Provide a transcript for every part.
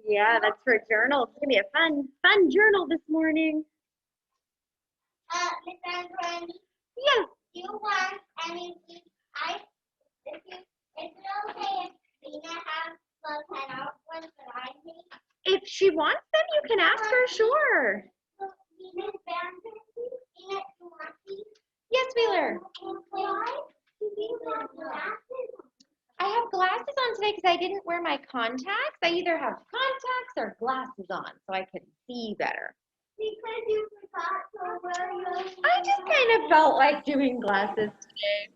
Yeah, that's for journal. It's gonna be a fun journal this morning. Miss Andrew, Yes. do you want any? If you, is it okay if Dina has the 10-ounce ones that I need? If she wants them, you can ask her, sure. So, Dina, Dina, you want these? Yes, Wheeler. Why? Do you have glasses? I have glasses on today because I didn't wear my contacts. I either have contacts or glasses on so I can see better. Because you forgot to wear your. I just kind of felt like doing glasses today.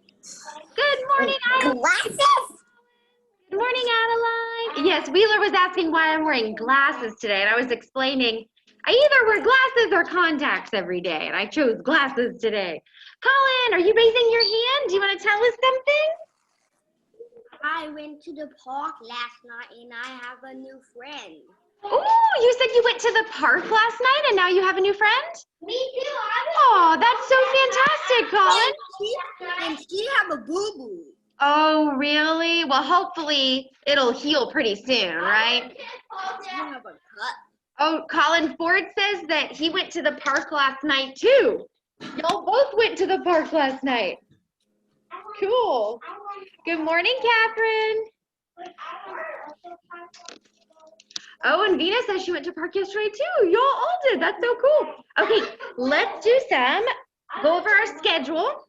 Good morning, Adeline. Glasses? Good morning, Adeline. Yes, Wheeler was asking why I'm wearing glasses today, and I was explaining I either wear glasses or contacts every day, and I chose glasses today. Colin, are you raising your hand? Do you want to tell us something? I went to the park last night and I have a new friend. Oh, you said you went to the park last night and now you have a new friend? Me too. Oh, that's so fantastic, Colin. And she have a boo-boo. Oh, really? Well, hopefully it'll heal pretty soon, right? She have a cut. Oh, Colin Ford says that he went to the park last night too. Y'all both went to the park last night. Cool. Good morning, Catherine. Oh, and Vina says she went to park yesterday too. Y'all all did. That's so cool. Okay, let's do go over our schedule,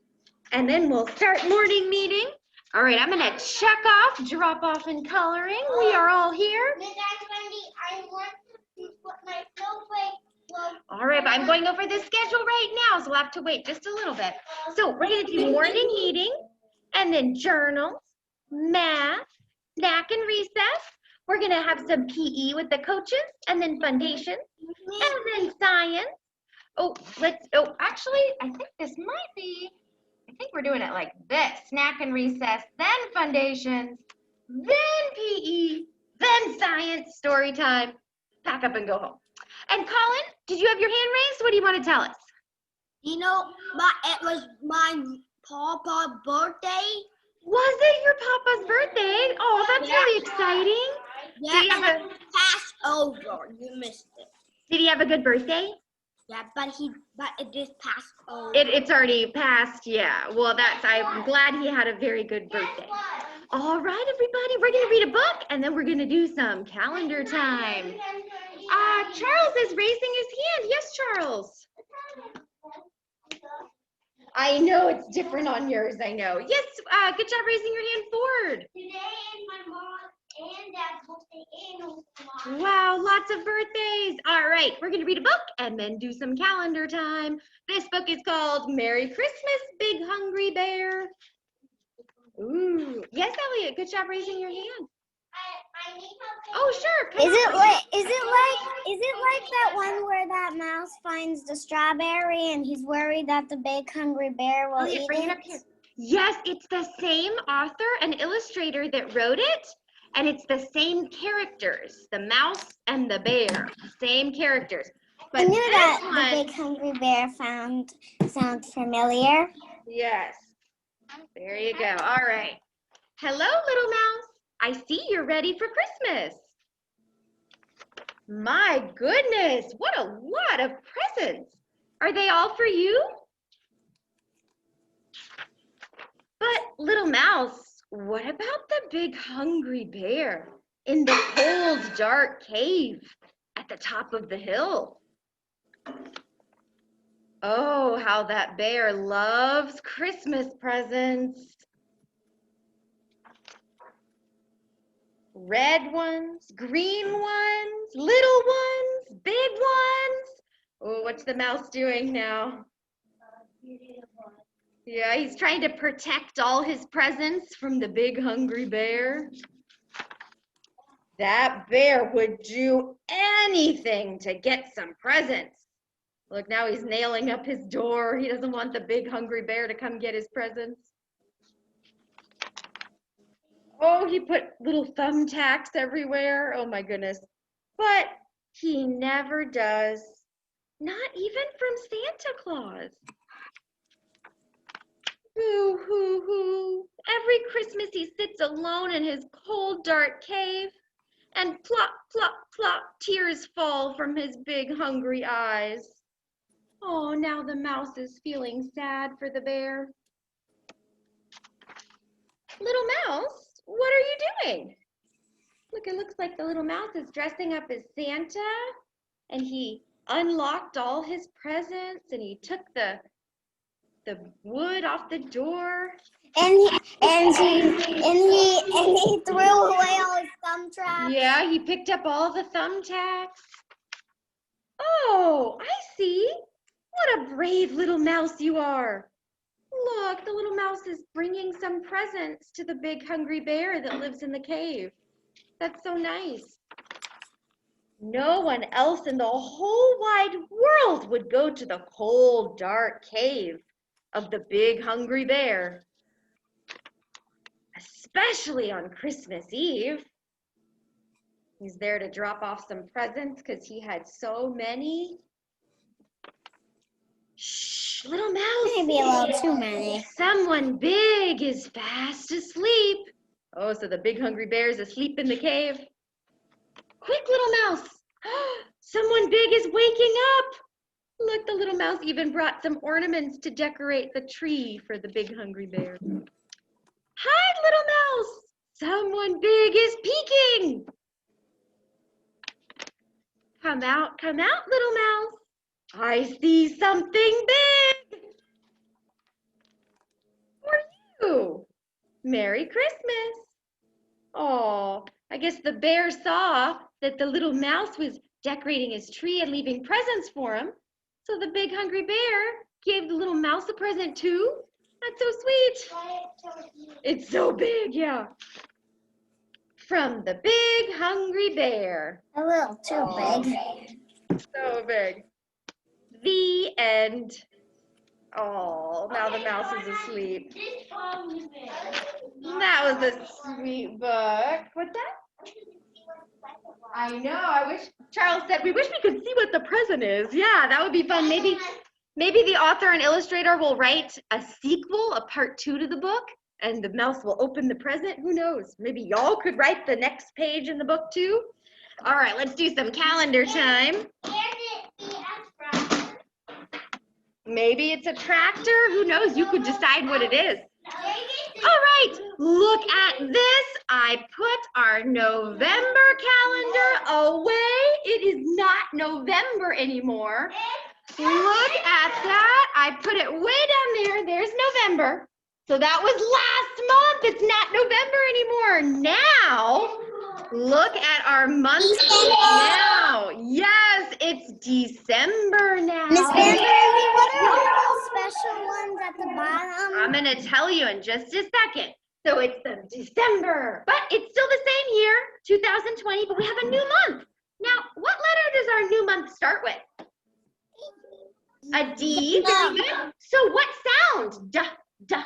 and then we'll start morning meeting. All right, I'm gonna check off, drop off, and coloring. We are all here. Miss Wendy, I want to put my snowflake. All right, but I'm going over the schedule right now, so we'll have to wait just a little bit. So we're gonna do morning meeting, and then journals, math, snack and recess. We're gonna have some PE with the coaches, and then foundation, and then science. Actually, I think this might be, I think we're doing it like this. Snack and recess, then foundations, then PE, then science, story time, pack up and go home. And Colin, did you have your hand raised? What do you want to tell us? You know, it was my papa's birthday. Was it your papa's birthday? Oh, that's really exciting. Yeah, Did he have a, Passover. You missed it. did he have a good birthday? Yeah, but it just passed over. It's already passed, yeah. Well, I'm glad he had a very good birthday. All right, everybody, we're gonna read a book and then we're gonna do some calendar time. Charles is raising his hand. Yes, Charles. I know it's different on yours, I know. Yes, good job raising your hand forward. Today is my mom and dad's birthday and Wow, lots of birthdays. All right, we're gonna read a book and then do some calendar time. This book is called Merry Christmas, Big Hungry Bear. Ooh, yes, Elliot, good job raising your hand. I need help. Oh, sure. Come Is on. it like that one where that mouse finds the strawberry and he's worried that the big hungry bear will Elliot, eat bring it up here. Yes, it's the same author and illustrator that wrote it, and it's the same characters, the mouse and the bear, same characters. But I knew this that one, the big hungry bear sounds familiar. yes. There you go. All right. Hello, little mouse. I see you're ready for Christmas. My goodness, what a lot of presents. Are they all for you? But little mouse, what about the big hungry bear in the cold, dark cave at the top of the hill? Oh, how that bear loves Christmas presents. Red ones, green ones, little ones, big ones. Oh, what's the mouse doing now? Yeah, he's trying to protect all his presents from the big hungry bear. That bear would do anything to get some presents. Look, now he's nailing up his door. He doesn't want the big hungry bear to come get his presents. Oh, he put little thumbtacks everywhere. Oh my goodness. But he never does. Not even from Santa Claus. Hoo, hoo, hoo. Every Christmas he sits alone in his cold, dark cave and plop, plop, plop, tears fall from his big hungry eyes. Oh, now the mouse is feeling sad for the bear. Little mouse, what are you doing? Look, it looks like the little mouse is dressing up as Santa, and he unlocked all his presents, and he took the wood off the door. And he threw away all his thumb traps. Yeah, he picked up all the thumbtacks. Oh, I see. What a brave little mouse you are. Look, the little mouse is bringing some presents to the big hungry bear that lives in the cave. That's so nice. No one else in the whole wide world would go to the cold, dark cave of the big hungry bear, especially on Christmas Eve. He's there to drop off some presents because he had so many. Shh, little mouse. Maybe a little too many. Someone big is fast asleep. Oh, so the big hungry bear is asleep in the cave. Quick, little mouse. Someone big is waking up. Look, the little mouse even brought some ornaments to decorate the tree for the big hungry bear. Hi, little mouse. Someone big is peeking. Come out, little mouse. I see something big. For you. Merry Christmas. Oh, I guess the bear saw that the little mouse was decorating his tree and leaving presents for him. So the big hungry bear gave the little mouse a present too. That's so sweet. It's so big, yeah. From the big hungry bear. A little too big. So big. The end. Oh, now the mouse is asleep. That was a sweet book. What's that? I know. I wish Charles said we wish we could see what the present is. Yeah, that would be fun. Maybe the author and illustrator will write a sequel, a part 2 to the book, and the mouse will open the present. Who knows? Maybe y'all could write the next page in the book too. All right, let's do some calendar time. Maybe it's a tractor. Who knows? You could decide what it is. All right, look at this. I put our November calendar away. It is not November anymore. Look at that. I put it way down there. There's November. So that was last month. It's not November anymore. Now, look at our month now. Yes, it's December now. Miss Vanderly, what are all those special ones at the bottom? I'm going to tell you in just a second. So it's the December, but it's still the same year, 2020, but we have a new month. Now, what letter does our new month start with? A D. Very good. So what sound? Duh, duh.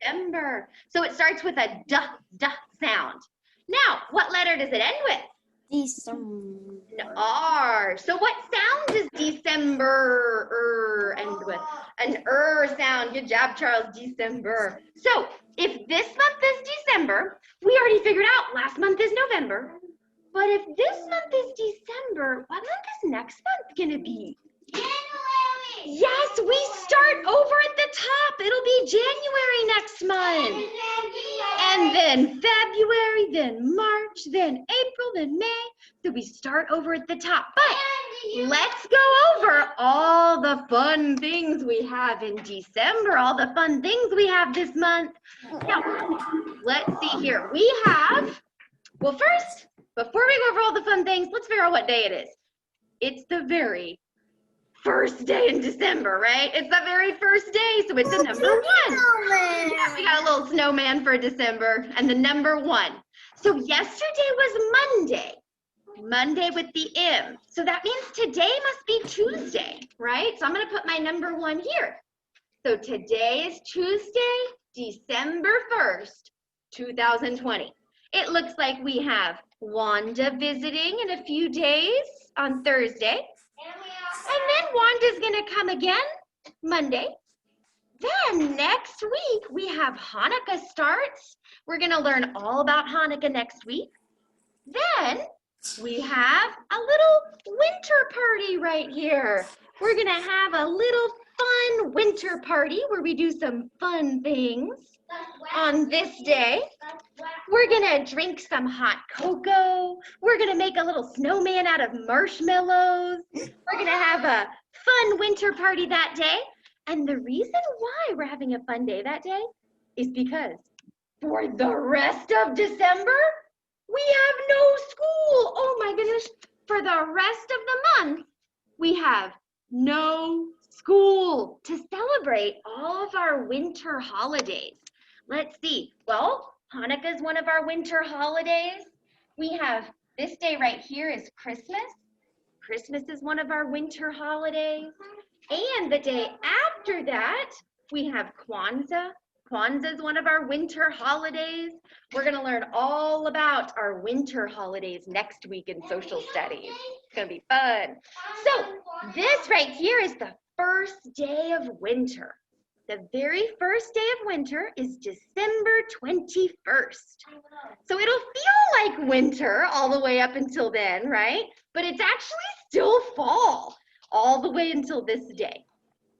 December. So it starts with a duh, duh sound. Now, what letter does it end with? December. An R. So what sound does December end with? An sound. Good job, Charles. December. So if this month is December, we already figured out last month is November. But if this month is December, what month is next month going to be? January. Yes, we start over at the top. It'll be January next month. And then February, then March, then April, then May. So we start over at the top. But let's go over all the fun things we have in December, all the fun things we have this month. Now, let's see here. We have, well, first, before we go over all the fun things, let's figure out what day it is. It's the very first day in December, right? It's the very first day, so it's the number 1. Yeah, we got a little snowman for December, and the number 1. So yesterday was Monday with the M. So that means today must be Tuesday, right? So I'm gonna put my number 1 here. So today is Tuesday, December 1st, 2020. It looks like we have Wanda visiting in a few days on Thursday. And then Wanda's gonna come again Monday. Then next week we have Hanukkah starts. We're gonna learn all about Hanukkah next week. then we have a little winter party right here. We're going to have a little fun winter party where we do some fun things on this day. We're going to drink some hot cocoa. We're going to make a little snowman out of marshmallows. We're going to have a fun winter party that day. And the reason why we're having a fun day that day is because for the rest of December, we have no school. Oh my goodness. For the rest of the month, we have no school to celebrate all of our winter holidays. Let's see. Well, Hanukkah is one of our winter holidays. We have this day right here is Christmas. Christmas is one of our winter holidays. And the day after that, we have Kwanzaa. Kwanzaa is one of our winter holidays. We're going to learn all about our winter holidays next week in social studies. It's going to be fun. So this right here is the first day of winter. The very first day of winter is December 21st. So it'll feel like winter all the way up until then, right? But it's actually still fall all the way until this day.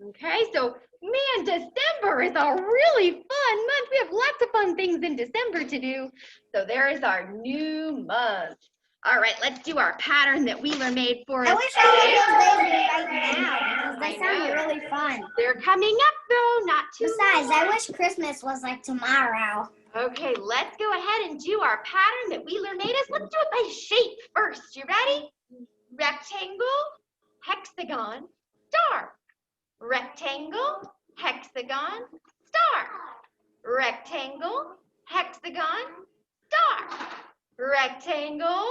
Okay, so man, December is a really fun month. We have lots of fun things in December to do. So there is our new month. All right, let's do our pattern that Wheeler made for us. I wish I had those days right now because they sound really fun. They're coming up though, not too Besides, long. I wish Christmas was like tomorrow. Okay, let's go ahead and do our pattern that Wheeler made us. Let's do it by shape first. You ready? Rectangle, hexagon, star. Rectangle, hexagon, star. Rectangle, hexagon, star. Rectangle,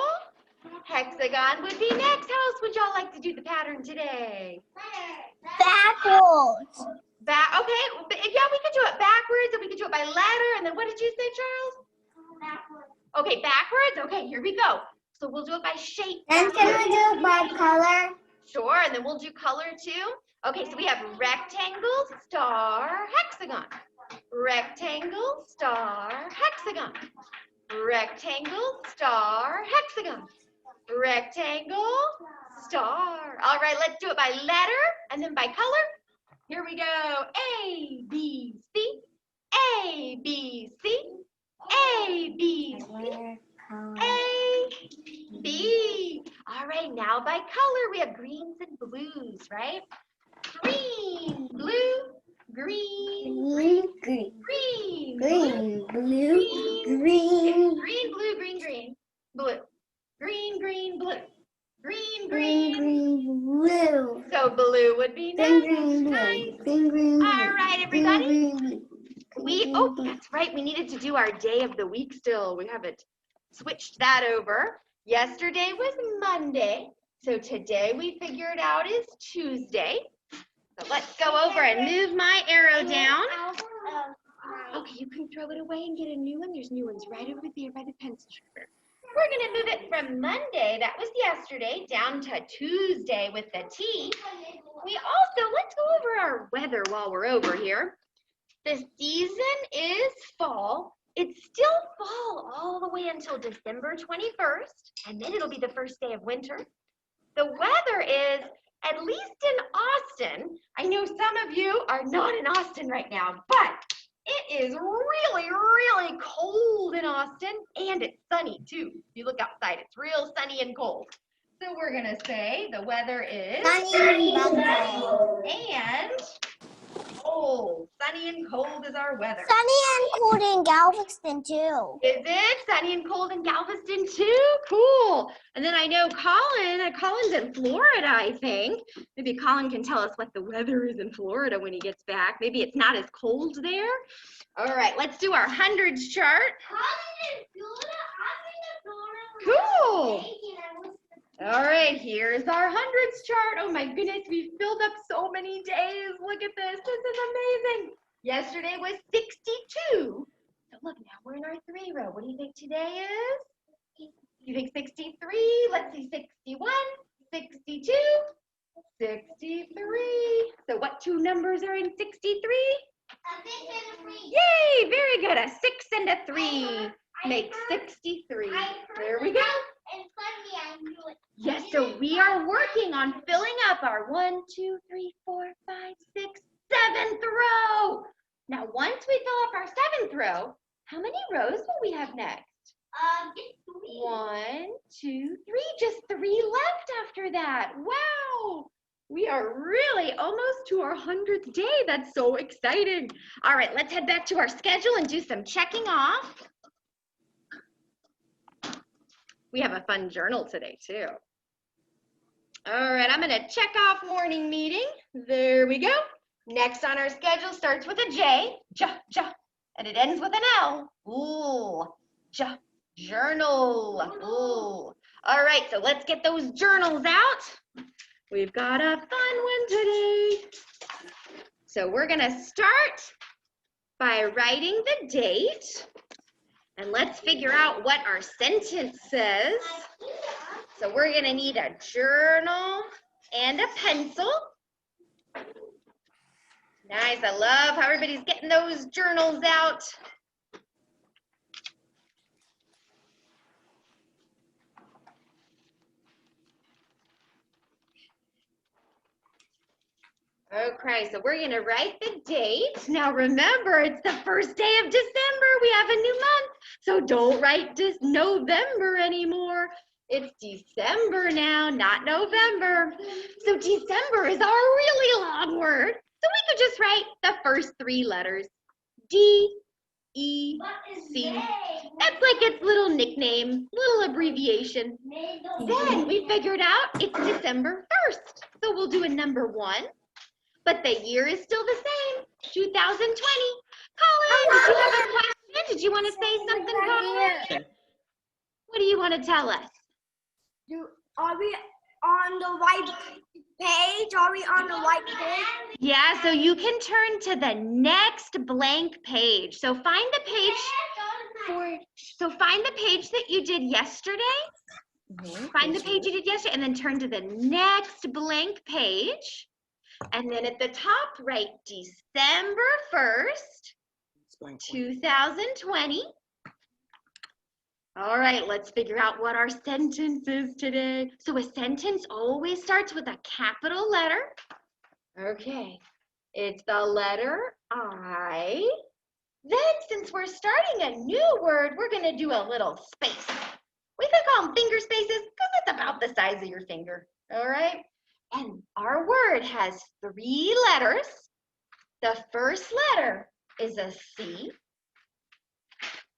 hexagon would be next. How else would y'all like to do the pattern today? Backwards. Okay, yeah, we could do it backwards, and we could do it by letter, and then what did you say, Charles? Backwards. Okay, backwards? Okay, here we go. So we'll do it by shape. Then can we do it by color? Sure, and then we'll do color too. Okay, so we have rectangle, star, hexagon. Rectangle, star, hexagon. Rectangle, star, hexagon. Rectangle, star. All right, let's do it by letter and then by color. Here we go. A, B, C. A, B, C. A, B, C. A, B. All right, now by color, we have greens and blues, right? Green, blue, green, Green, green, green, blue, green, blue, green, green, blue, green, green, blue, green, green, blue, green, green, green. blue. So blue would be Green, next. green, Nice. blue. Green, green, blue. All right, everybody. Green, green, blue. Oh, that's right. We needed to do our day of the week still. We haven't switched that over. Yesterday was Monday. So today we figured out is Tuesday. So let's go over and move my arrow down. Okay, you can throw it away and get a new one. There's new ones right over there by the pencil sharpener. We're going to move it from Monday, that was yesterday, down to Tuesday with the T. Let's go over our weather while we're over here. The season is fall. It's still fall all the way until December 21st, and then it'll be the first day of winter. The weather is, at least in Austin, I know some of you are not in Austin right now, but it is really, really cold in Austin, and it's sunny too. If you look outside, it's real sunny and cold. So we're gonna say the weather is Sunny and cold. Sunny and cold is our weather. cold in Galveston too. Is it sunny and cold in Galveston too? Cool. And then I know Colin's in Florida, I think. Maybe Colin can tell us what the weather is in Florida when he gets back. Maybe it's not as cold there. All right, let's do our hundreds chart. Cool. All right, here's our hundreds chart. Oh my goodness, we've filled up so many days. Look at this. This is amazing. Yesterday was 62. So look, now we're in our 3 row. What do you think today is? You think 63? Let's see, 61, 62, 63. So what 2 numbers are in 63? Yay, very good. A 6 and a 3 makes 63. There we go. So we are working on filling up our 1, 2, 3, 4, 5, 6, 7th row. Now, once we fill up our 7th row, how many rows will we have next? Just 3. 1, 2, 3, just 3 left after that. Wow, we are really almost to our 100th day. That's so exciting. All right, let's head back to our schedule and do some checking off. We have a fun journal today too. All right, I'm gonna check off morning meeting. There we go. Next on our schedule starts with a J, and it ends with an L. Ooh, journal. Ooh. All right, so let's get those journals out. We've got a fun one today. So we're gonna start by writing the date. And let's figure out what our sentence says. So we're gonna need a journal and a pencil. Nice, I love how everybody's getting those journals out. Okay, so we're gonna write the date. Now remember, it's the first day of December. We have a new month. So don't write November anymore. It's December now, not November. So December is our really long word. So we could just write the first 3 letters. D, E, C. That's like its little nickname, little abbreviation. Then we figured out it's December 1st. So we'll do a number 1. But the year is still the same, 2020. Colin, did you have a question? Did you want to say something, Colin? What do you want to tell us? Are we on the right page? Are we on the right page? Yeah, so you can turn to the next blank page. So find the page that you did yesterday. Find the page you did yesterday and then turn to the next blank page. And then at the top, write December 1st, 2020. All right, let's figure out what our sentence is today. So a sentence always starts with a capital letter. Okay, it's the letter I. Then since we're starting a new word, we're gonna do a little space. We can call them finger spaces because it's about the size of your finger, all right? And our word has 3 letters. The first letter is a C.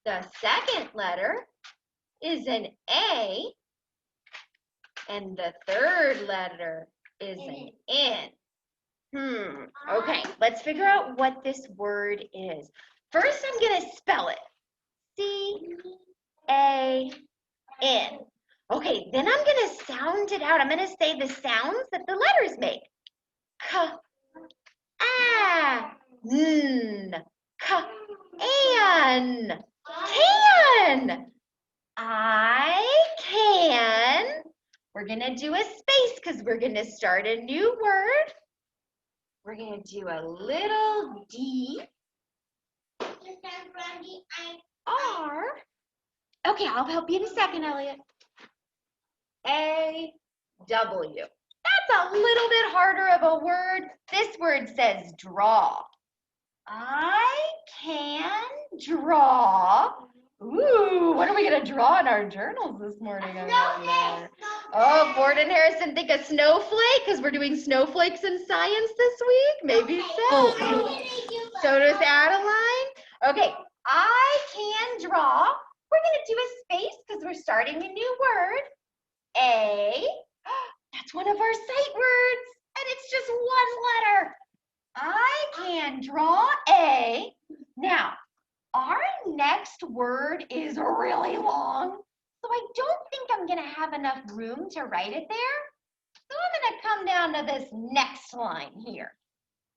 The second letter is an A. And the third letter is an N. Okay, let's figure out what this word is. First, I'm going to spell it. C-A-N. Okay, then I'm going to sound it out. I'm going to say the sounds that the letters make. K, A, N, K, An, can. I can. We're going to do a space because we're going to start a new word. We're going to do a little D, R. Okay, I'll help you in a second, Elliot. A, W. That's a little bit harder of a word. This word says draw. I can draw. Ooh, what are we going to draw in our journals this morning? Oh, Ford and Harrison think a snowflake because we're doing snowflakes in science this week. Maybe so. So does Adeline. Okay, I can draw. We're going to do a space because we're starting a new word. A. That's one of our sight words. And it's just 1 letter. I can draw A. Now, our next word is really long. So I don't think I'm going to have enough room to write it there. So I'm going to come down to this next line here.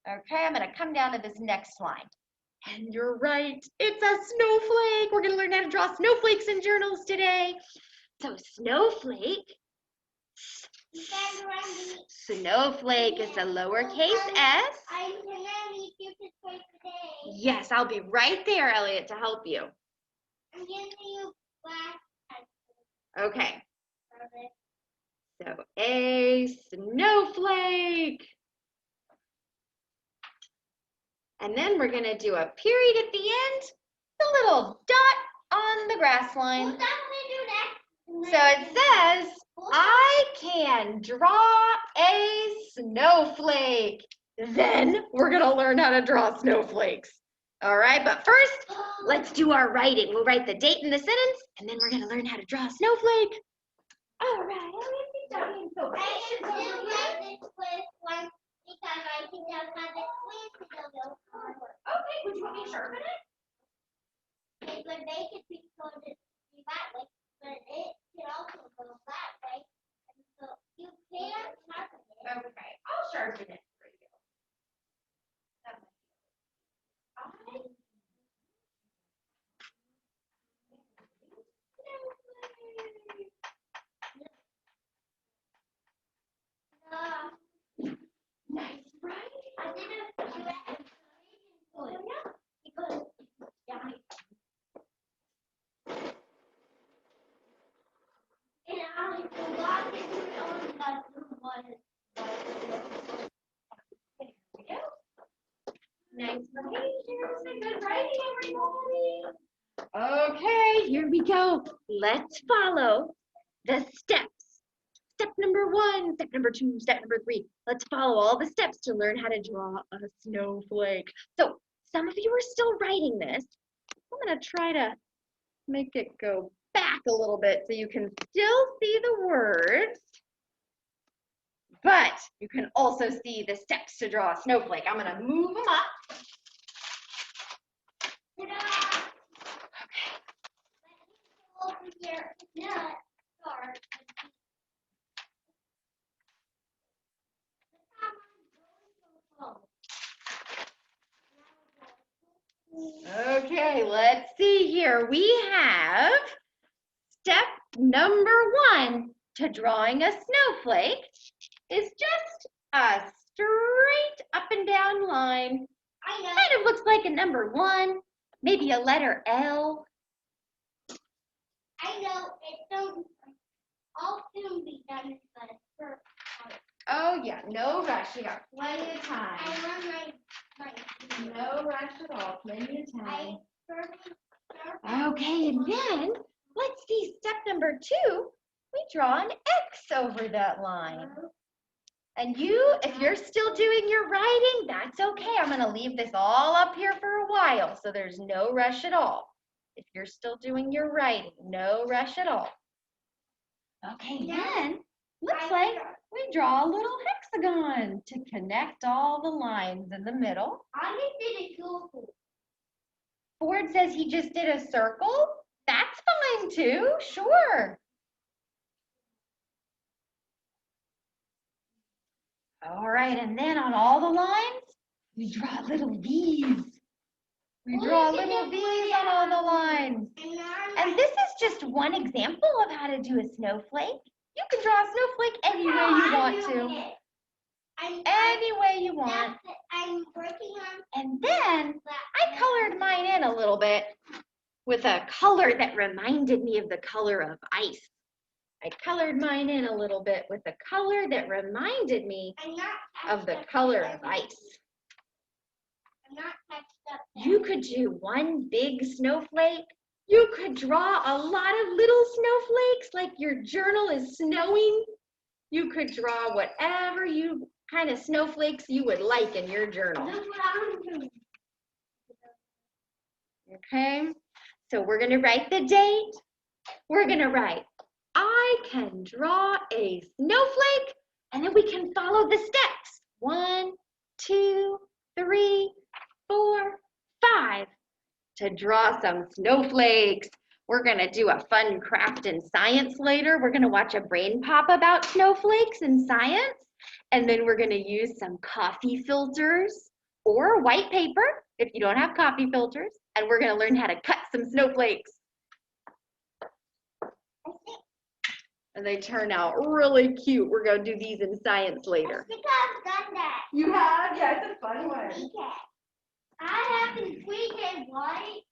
Okay, I'm going to come down to this next line. And you're right, it's a snowflake. We're going to learn how to draw snowflakes in journals today. So snowflake. Snowflake is a lowercase s. Yes, I'll be right there, Elliot, to help you. Okay. So a snowflake. And then we're gonna do a period at the end, the little dot on the grass line. Well, do So that. it says, I can draw a snowflake. Then we're gonna learn how to draw snowflakes. All right, but first, let's do our writing. We'll write the date in the sentence, and then we're gonna learn how to draw a snowflake. All right, so I should do this with one because I think I've got the quiz to go forward. okay, would you want me to sharpen it? It would make it because it's that way, but it can also go that way. And so you can sharpen it. Okay, I'll sharpen it for you. Nice, right? I didn't do it. Oh, yeah. Because, yeah. And I forgot to do it on that one. There we go. Nice writing, Harrison. Good writing, everybody. Okay, here we go. Let's follow the steps. Step number 1, step number 2, step number 3. Let's follow all the steps to learn how to draw a snowflake. So some of you are still writing this. I'm gonna try to make it go back a little bit so you can still see the words, but you can also see the steps to draw a snowflake. I'm gonna move them up. Over here. Yeah. Start. Okay, let's see here. We have step number 1 to drawing a snowflake is just a straight up and down line. I know. Kind of looks like a number 1, maybe a letter L. I know. It don't. I'll soon be done, but first. Oh yeah, no rush. You got plenty of time. I run my. No rush at all, plenty of I time. first. Okay, and then let's see step number 2. We draw an X over that line. And you, if you're still doing your writing, that's okay. I'm gonna leave this all up here for a while, so there's no rush at all. If you're still doing your writing, no rush at all. Okay, then, looks like we draw a little hexagon to connect all the lines in the middle. I just did a circle. Ford says he just did a circle. That's fine too, sure. All right, and then on all the lines, we draw little V's. We draw little V's on all the lines. And this is just one example of how to do a snowflake. You can draw a snowflake any way you want to. Any way you want. I'm working on And then that. I colored mine in a little bit with a color that reminded me of the color of ice. I colored mine in a little bit with a color that reminded me I'm not of the touched up color to of ice. I'm not touched up. to You could do one big snowflake. You could draw a lot of little snowflakes like your journal is snowing. You could draw whatever you kind of snowflakes you would like in your journal. That's what I'm doing. Okay, so we're gonna write the date. We're gonna write, I can draw a snowflake, and then we can follow the steps. 1, 2, 3, 4, 5 to draw some snowflakes. We're gonna do a fun craft in science later. We're gonna watch a brain pop about snowflakes in science, and then we're gonna use some coffee filters or white paper if you don't have coffee filters, and we're gonna learn how to cut some snowflakes. And they turn out really cute. We're gonna do these in science later. I think I've done that. You have? Yeah, it's a fun one. Okay. I haven't tweeted white.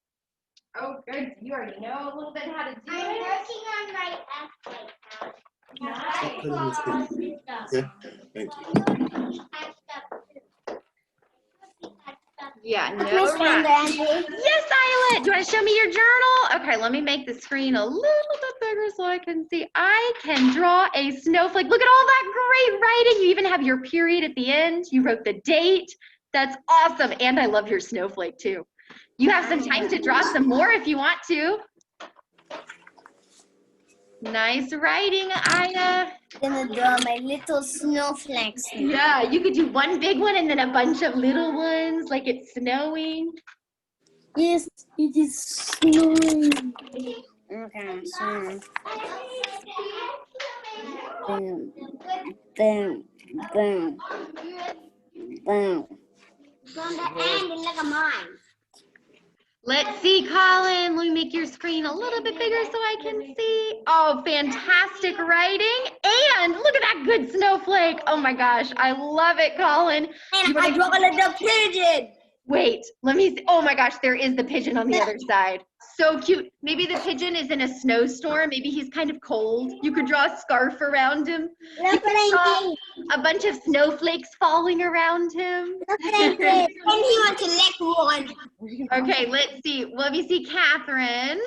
Oh, good. You already know a little bit how to do I'm it. working on my essay now. Nice. Put it on the screen. Yeah, thank you. Yeah, no Miss Van der rush. Andy. Yes, Isla. Do you want to show me your journal? Okay, let me make the screen a little bit bigger so I can see. I can draw a snowflake. Look at all that great writing. You even have your period at the end. You wrote the date. That's awesome. And I love your snowflake too. You have some time to draw some more if you want to. Nice writing, Ida. Gonna draw my little snowflakes. Yeah, you could do one big one and then a bunch of little ones like it's snowing. Yes, it is snowing. Okay, so boom, boom, boom, boom. From the end, look at mine. Let's see, Colin. Let me make your screen a little bit bigger so I can see. Oh, fantastic writing. And look at that good snowflake. Oh my gosh, I love it, Colin. And I draw a little pigeon. Wait, let me see. Oh my gosh, there is the pigeon on the other side. So cute. Maybe the pigeon is in a snowstorm. Maybe he's kind of cold. You could draw a scarf around him. Look what I did. A bunch of snowflakes falling around him. Look what I did. And he wants to lick one. Okay, let's see. Let me see Catherine's.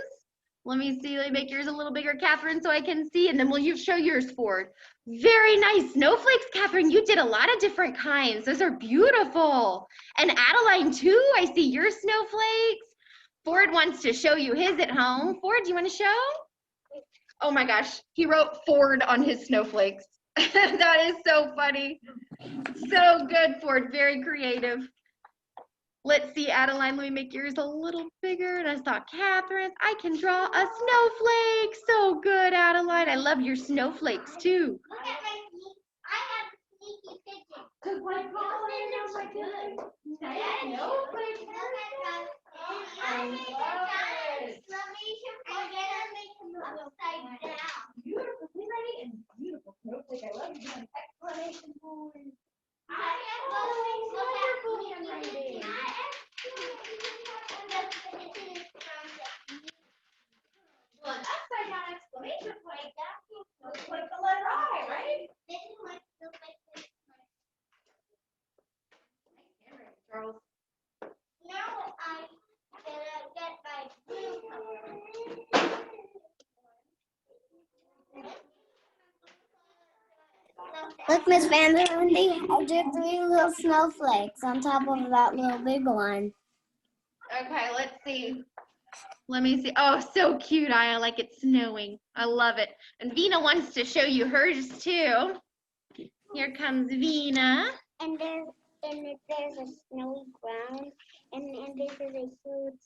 Let me see. Let me make yours a little bigger, Catherine, so I can see. And then will you show yours, Ford? Very nice snowflakes, Catherine. You did a lot of different kinds. Those are beautiful. And Adeline, too. I see your snowflakes. Ford wants to show you his at home. Ford, do you want to show? Oh my gosh. He wrote Ford on his snowflakes. That is so funny. So good, Ford. Very creative. Let's see, Adeline, let me make yours a little bigger. And I saw Catherine's. I can draw a snowflake. So good, Adeline. I love your snowflakes, too. Look at my sneak. I have a sneaky pigeon. Good one, Colin. Oh my goodness. Snowflake. I made an exclamation point and I made them upside down. Beautiful handwriting and beautiful snowflake. I love your exclamation point. I have wonderful handwriting. Well, an upside down exclamation point, that looks like the letter I, right? This is my snowflake. Charles. Now I'm gonna get my blue color. Look, Miss Van der Andy, I did 3 little snowflakes on top of that little big one. Okay, let's see. Let me see. Oh, so cute, Aya, like it's snowing. I love it. And Vina wants to show you hers too. Here comes Vina. And there's a snowy ground, and this is a huge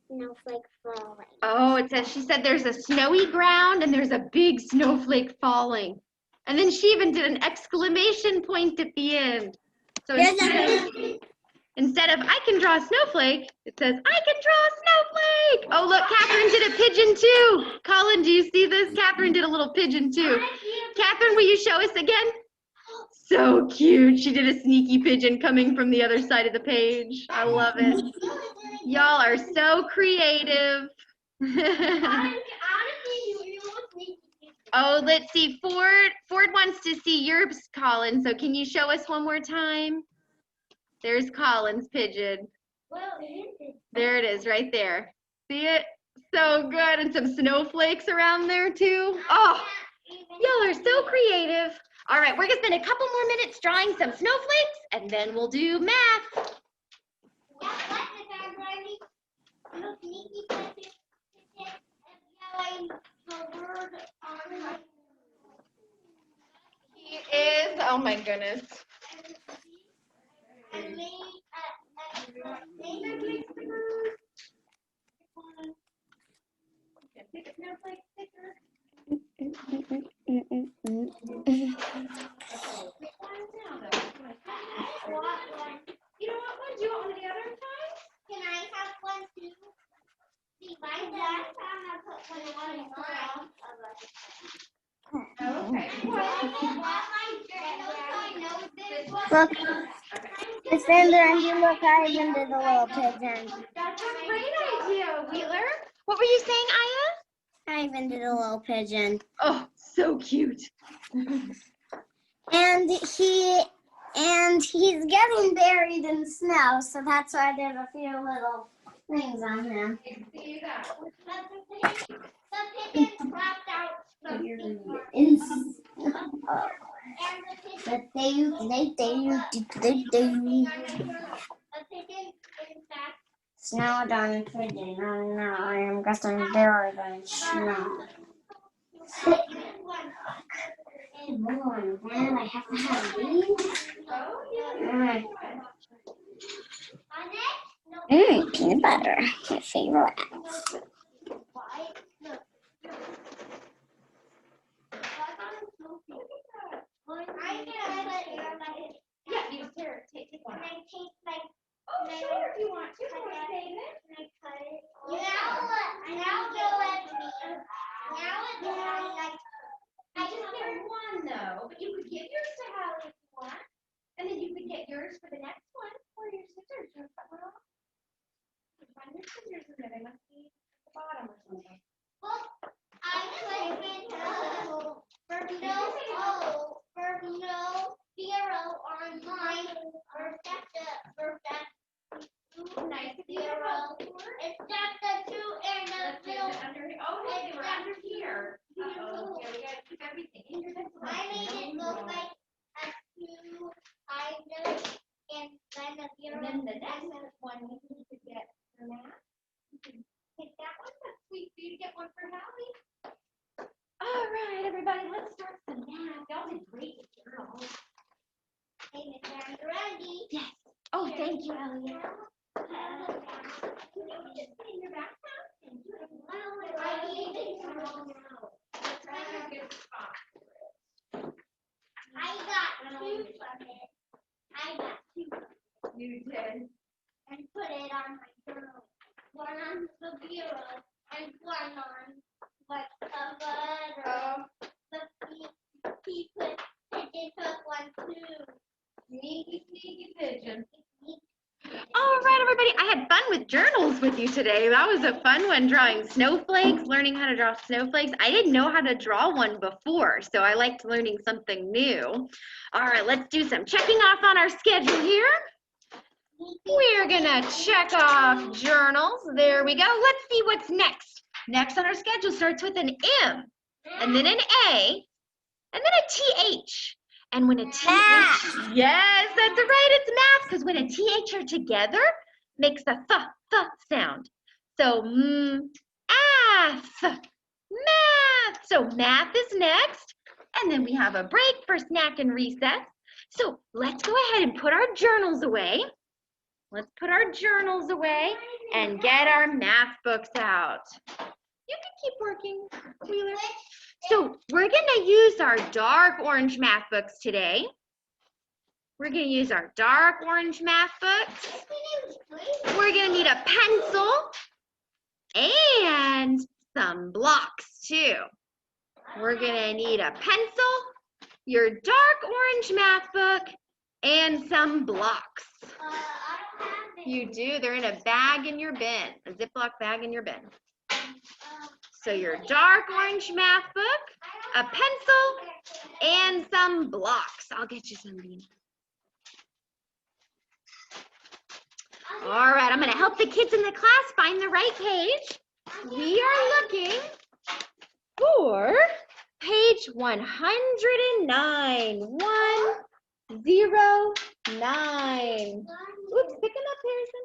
snowflake falling. Oh, it says, she said there's a snowy ground and there's a big snowflake falling. And then she even did an exclamation point at the end. So instead of I can draw a snowflake, it says I can draw a snowflake. Oh, look, Catherine did a pigeon too. Colin, do you see this? Catherine did a little pigeon too. Catherine, will you show us again? So cute. She did a sneaky pigeon coming from the other side of the page. I love it. Y'all are so creative. Oh, let's see. Ford wants to see yours, Colin. So can you show us one more time? There's Colin's pigeon. There it is right there. See it? So good. And some snowflakes around there too. Oh, y'all are so creative. All right, we're going to spend a couple more minutes drawing some snowflakes and then we'll do math. He is, oh my goodness. You know what one? Do you want one of the other kinds? Can I have one too? See, my last time I put one in mine. Oh, okay. Look, Miss Van der Andy, look, I even did a little pigeon. That's a great idea, Wheeler. What were you saying, Aya? I even did a little pigeon. Oh, so cute. And he's getting buried in snow, so that's why there's a few little things on him. The pigeon dropped out something. In And the pigeon, they a pigeon, in fact, snowed on pigeon. Oh no, I am getting buried in snow. Come on, Dad, I have to have these. Peanut butter, my favorite. Yeah, you take one. And I take like, Oh, sure, if you want to. and Want to save it? I cut it. I just get one though, but you could give yours to Hallie if you want. And then you could get yours for the next one, or your scissors, or cut one off. You find your scissors in there, they must be at the bottom or something. Nice of you. Let's do it under, oh, no, they were under here. Uh-oh, yeah, we gotta keep everything in your pencil. I made it look like a two items and then a And zero. then the next one, you need to get for Matt. You can take that one, that's sweet for you to get one for Hallie. All right, everybody, let's start some math. Y'all did great with journals. Hey, Miss Randy. Yes. Oh, thank you, Elliot. I Can you just put in your backpack? And do it? need it now. Let's find a good spot. I got two from it. I got two You did. and put it on my journal. One on the bureau and one on what the butter. He took one too. Sneaky, sneaky pigeon. All right, everybody. I had fun with journals with you today. That was a fun one, drawing snowflakes, learning how to draw snowflakes. I didn't know how to draw one before, so I liked learning something new. All right, let's do some checking off on our schedule here. We're gonna check off journals. There we go. Let's see what's next. Next on our schedule starts with an M, and then an A, and then a TH. And when a TH, yes, that's right, it's math, because when a TH are together, makes a th sound. So, math. So math is next, and then we have a break for snack and recess. So let's go ahead and put our journals away. Let's put our journals away and get our math books out. You can keep working, Wheeler. So we're gonna use our dark orange math books today. We're gonna use our dark orange math books. We're gonna need a pencil and some blocks too. We're gonna need a pencil, your dark orange math book, and some blocks. I don't have it. You do, they're in a bag in your bin, a Ziploc bag in your bin. So your dark orange math book, a pencil, and some blocks. I'll get you some, Bean. All right, I'm gonna help the kids in the class find the right page. We are looking for page 109, 109. Oops, pick it up, Harrison.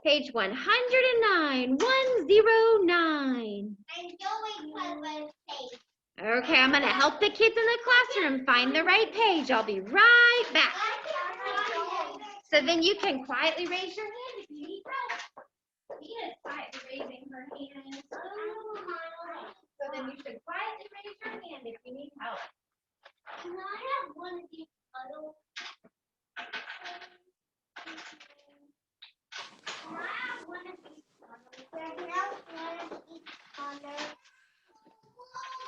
Page 109, 109. I'm going by my page. Okay, I'm gonna help the kids in the classroom find the right page. I'll be right back. So then you can quietly raise your hand if you need help. Tina's quietly raising her hand. So then you should quietly raise your hand if you need help. Can I have one of these puddles? Can I have one of these puddles? Can I have one of these puddles?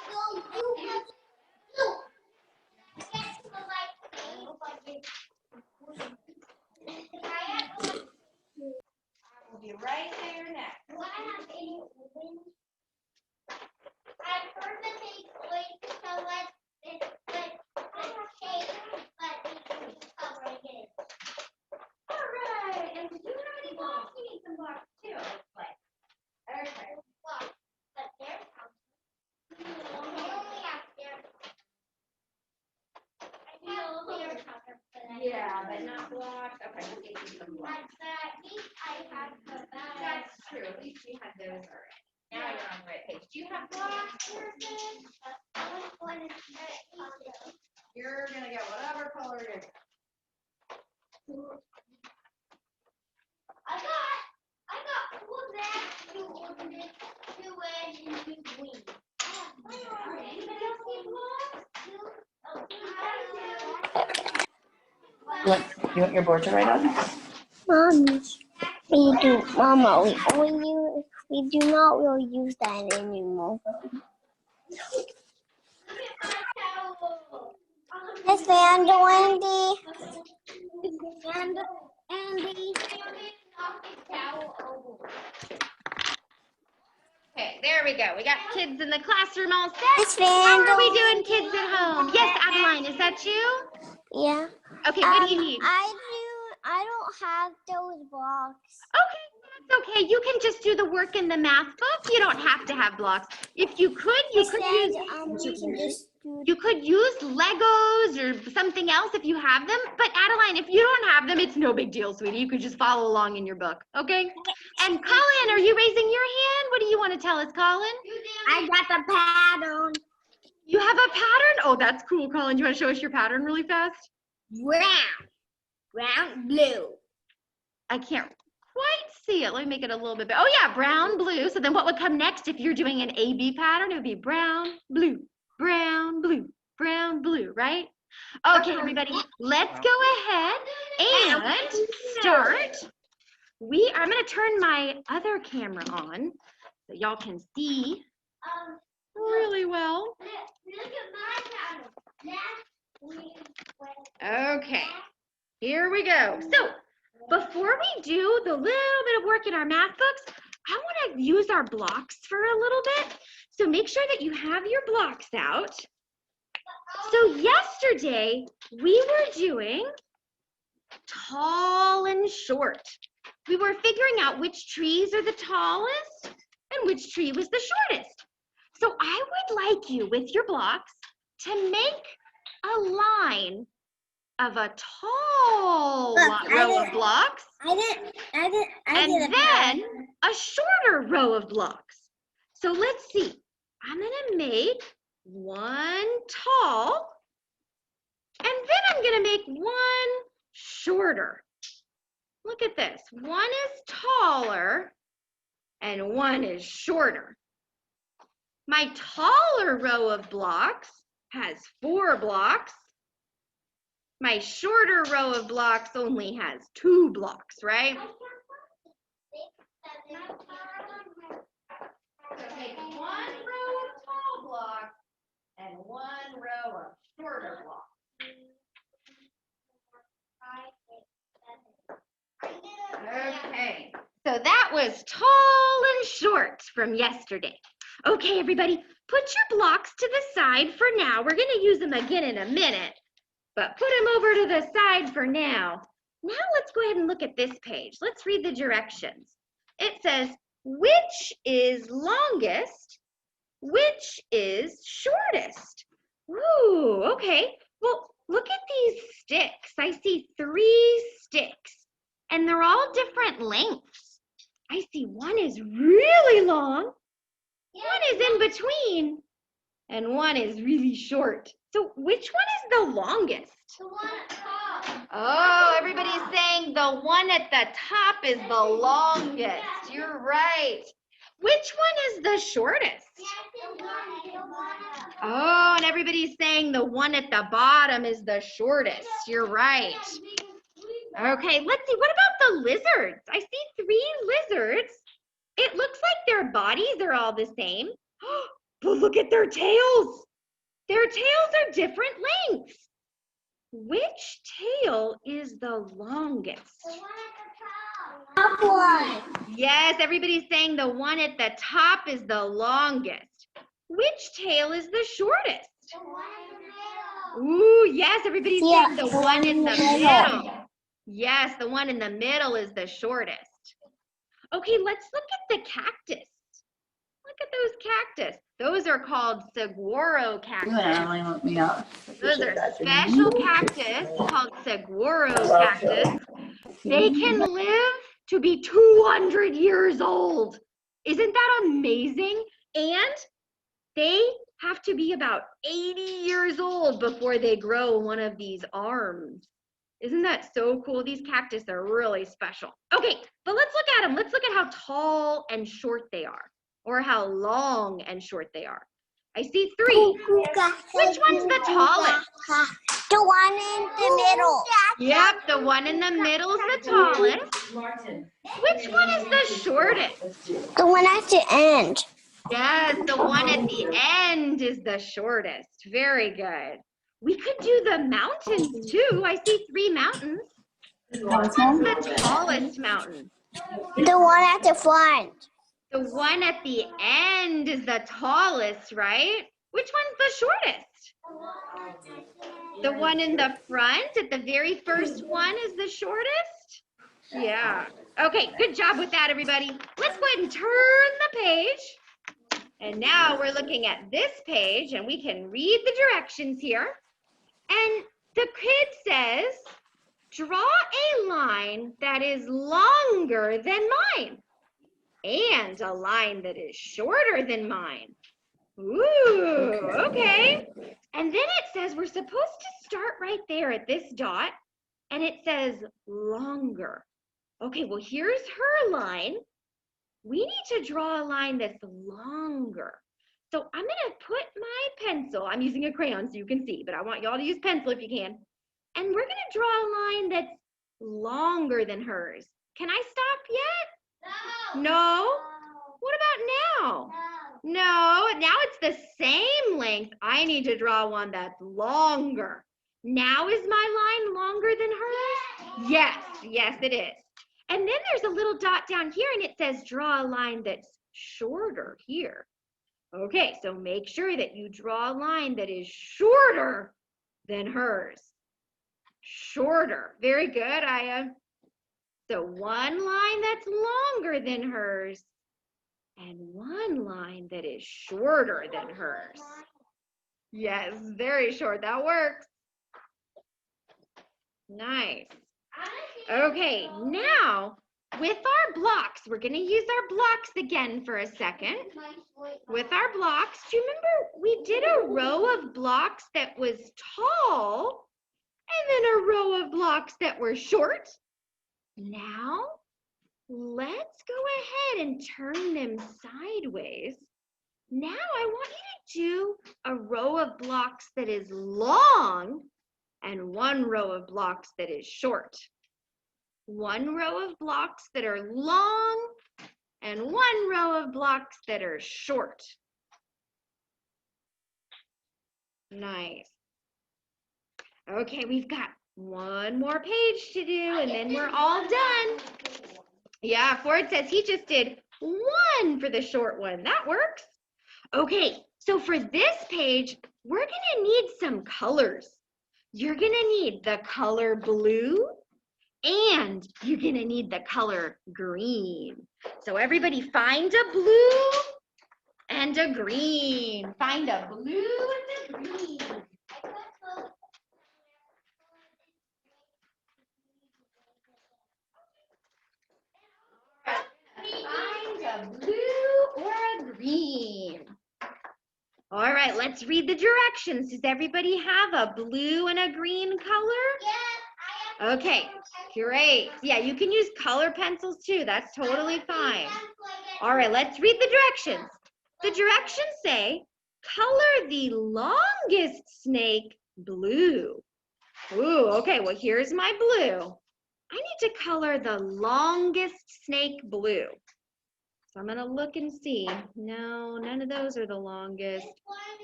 No, you have two. Get to the right page. Can I have one? We'll be right there next. Do I have any ribbons? I heard that they Yeah, but not blocks. Okay, we'll get you some blocks. That's true. At least you had those already. Now you're on the right page. Do you have blocks, Kirsten? You're gonna get whatever color it is. I got two bags, two ornaments, two eggs, and two wings. Anybody else need blocks? You want your board to write on? Mommy, we do, Mama, we do not really use that anymore. Miss Vanda, Wendy. Vanda, Andy. Okay, there we go. We got kids in the classroom all set. Miss How Vanda. are we doing, kids at home? Yes, Adeline, is that you? Yeah. Okay, what do you need? I don't have those blocks. Okay, that's okay. You can just do the work in the math book. You don't have to have blocks. If you could, you could use We can just do. you could use Legos or something else if you have them. But Adeline, if you don't have them, it's no big deal, sweetie. You could just follow along in your book, okay? And Colin, are you raising your hand? What do you want to tell us, Colin? I got the pattern. You have a pattern? Oh, that's cool, Colin. Do you want to show us your pattern really fast? Brown, blue. I can't quite see it. Let me make it a little bit better. Oh yeah, brown, blue. So then what would come next if you're doing an A-B pattern? It would be brown, blue, brown, blue, brown, blue, right? Okay, everybody, let's go ahead and start. I'm gonna turn my other camera on so y'all can see really well. Look at my pattern. Okay, here we go. So before we do the little bit of work in our math books, I want to use our blocks for a little bit. So make sure that you have your blocks out. So yesterday we were doing tall and short. We were figuring out which trees are the tallest and which tree was the shortest. So I would like you with your blocks to make a line of a tall row of blocks and then a shorter row of blocks. So let's see. I'm gonna make one tall and then I'm gonna make one shorter. Look at this. One is taller and one is shorter. My taller row of blocks has 4 blocks. My shorter row of blocks only has 2 blocks, right? So take 1 row of tall blocks and 1 row of shorter blocks. Okay, so that was tall and short from yesterday. Okay, everybody, put your blocks to the side for now. We're going to use them again in a minute, but put them over to the side for now. Now let's go ahead and look at this page. Let's read the directions. It says, which is longest? Which is shortest? Ooh, okay. Well, look at these sticks. I see 3 sticks, and they're all different lengths. I see one is really long, one is in between, and one is really short. So which one is the longest? The one at the top. Oh, everybody's saying the one at the top is the longest. You're right. Which one is the shortest? Oh, and everybody's saying the one at the bottom is the shortest. You're right. Okay, let's see. What about the lizards? I see 3 lizards. It looks like their bodies are all the same. But look at their tails. Their tails are different lengths. Which tail is the longest? The one at the top. Top one. Yes, everybody's saying the one at the top is the longest. Which tail is the shortest? The one in the middle. Ooh, yes, everybody's saying the the one in the middle. middle. Yes, the one in the middle is the shortest. Okay, let's look at the cactus. Look at those cactus. Those are called saguaro cactus. Let me out. Those are special cactus called saguaro cactus. They can live to be 200 years old. Isn't that amazing? And they have to be about 80 years old before they grow one of these arms. Isn't that so cool? These cactus are really special. Okay, but let's look at them. Let's look at how tall and short they are, or how long and short they are. I see 3. Which one's the tallest? The one in the middle. Yep, the one in the middle is the tallest. Which one is the shortest? The one at the end. Yes, the one at the end is the shortest. Very good. We could do the mountains too. I see 3 mountains. What's the tallest mountain? The one at the front. The one at the end is the tallest, right? Which one's the shortest? The one in the front at the very first one is the shortest? Yeah. Okay, good job with that, everybody. Let's go ahead and turn the page. And now we're looking at this page, and we can read the directions here. And the kid says, draw a line that is longer than mine, and a line that is shorter than mine. Ooh, okay. And then it says we're supposed to start right there at this dot, and it says longer. Okay, well, here's her line. We need to draw a line that's longer. So I'm gonna put my pencil, I'm using a crayon so you can see, but I want y'all to use pencil if you can. And we're gonna draw a line that's longer than hers. Can I stop yet? No? What about now? No, now it's the same length. I need to draw one that's longer. Now is my line longer than hers? Yes, yes it is. And then there's a little dot down here and it says draw a line that's shorter here. Okay, so make sure that you draw a line that is shorter than hers. Shorter. Very good, Aya. So one line that's longer than hers and one line that is shorter than hers. Yes, very short. That works. Nice. Okay, now with our blocks, we're going to use our blocks again for a second. With our blocks, do you remember we did a row of blocks that was tall and then a row of blocks that were short? Now, let's go ahead and turn them sideways. Now I want you to do a row of blocks that is long and one row of blocks that is short. One row of blocks that are long and one row of blocks that are short. Nice. Okay, we've got one more page to do and then we're all done. Yeah, Ford says he just did one for the short one. That works. Okay, so for this page, we're gonna need some colors. You're gonna need the color blue and you're gonna need the color green. So everybody find a blue and a green. Find a blue and a green. Find a blue or a green. All right, let's read the directions. Does everybody have a blue and a green color? Yes. Okay, great. Yeah, you can use color pencils too. That's totally fine. All right, let's read the directions. The directions say, color the longest snake blue. Ooh, okay, well, here's my blue. I need to color the longest snake blue. So I'm gonna look and see. No, none of those are the longest.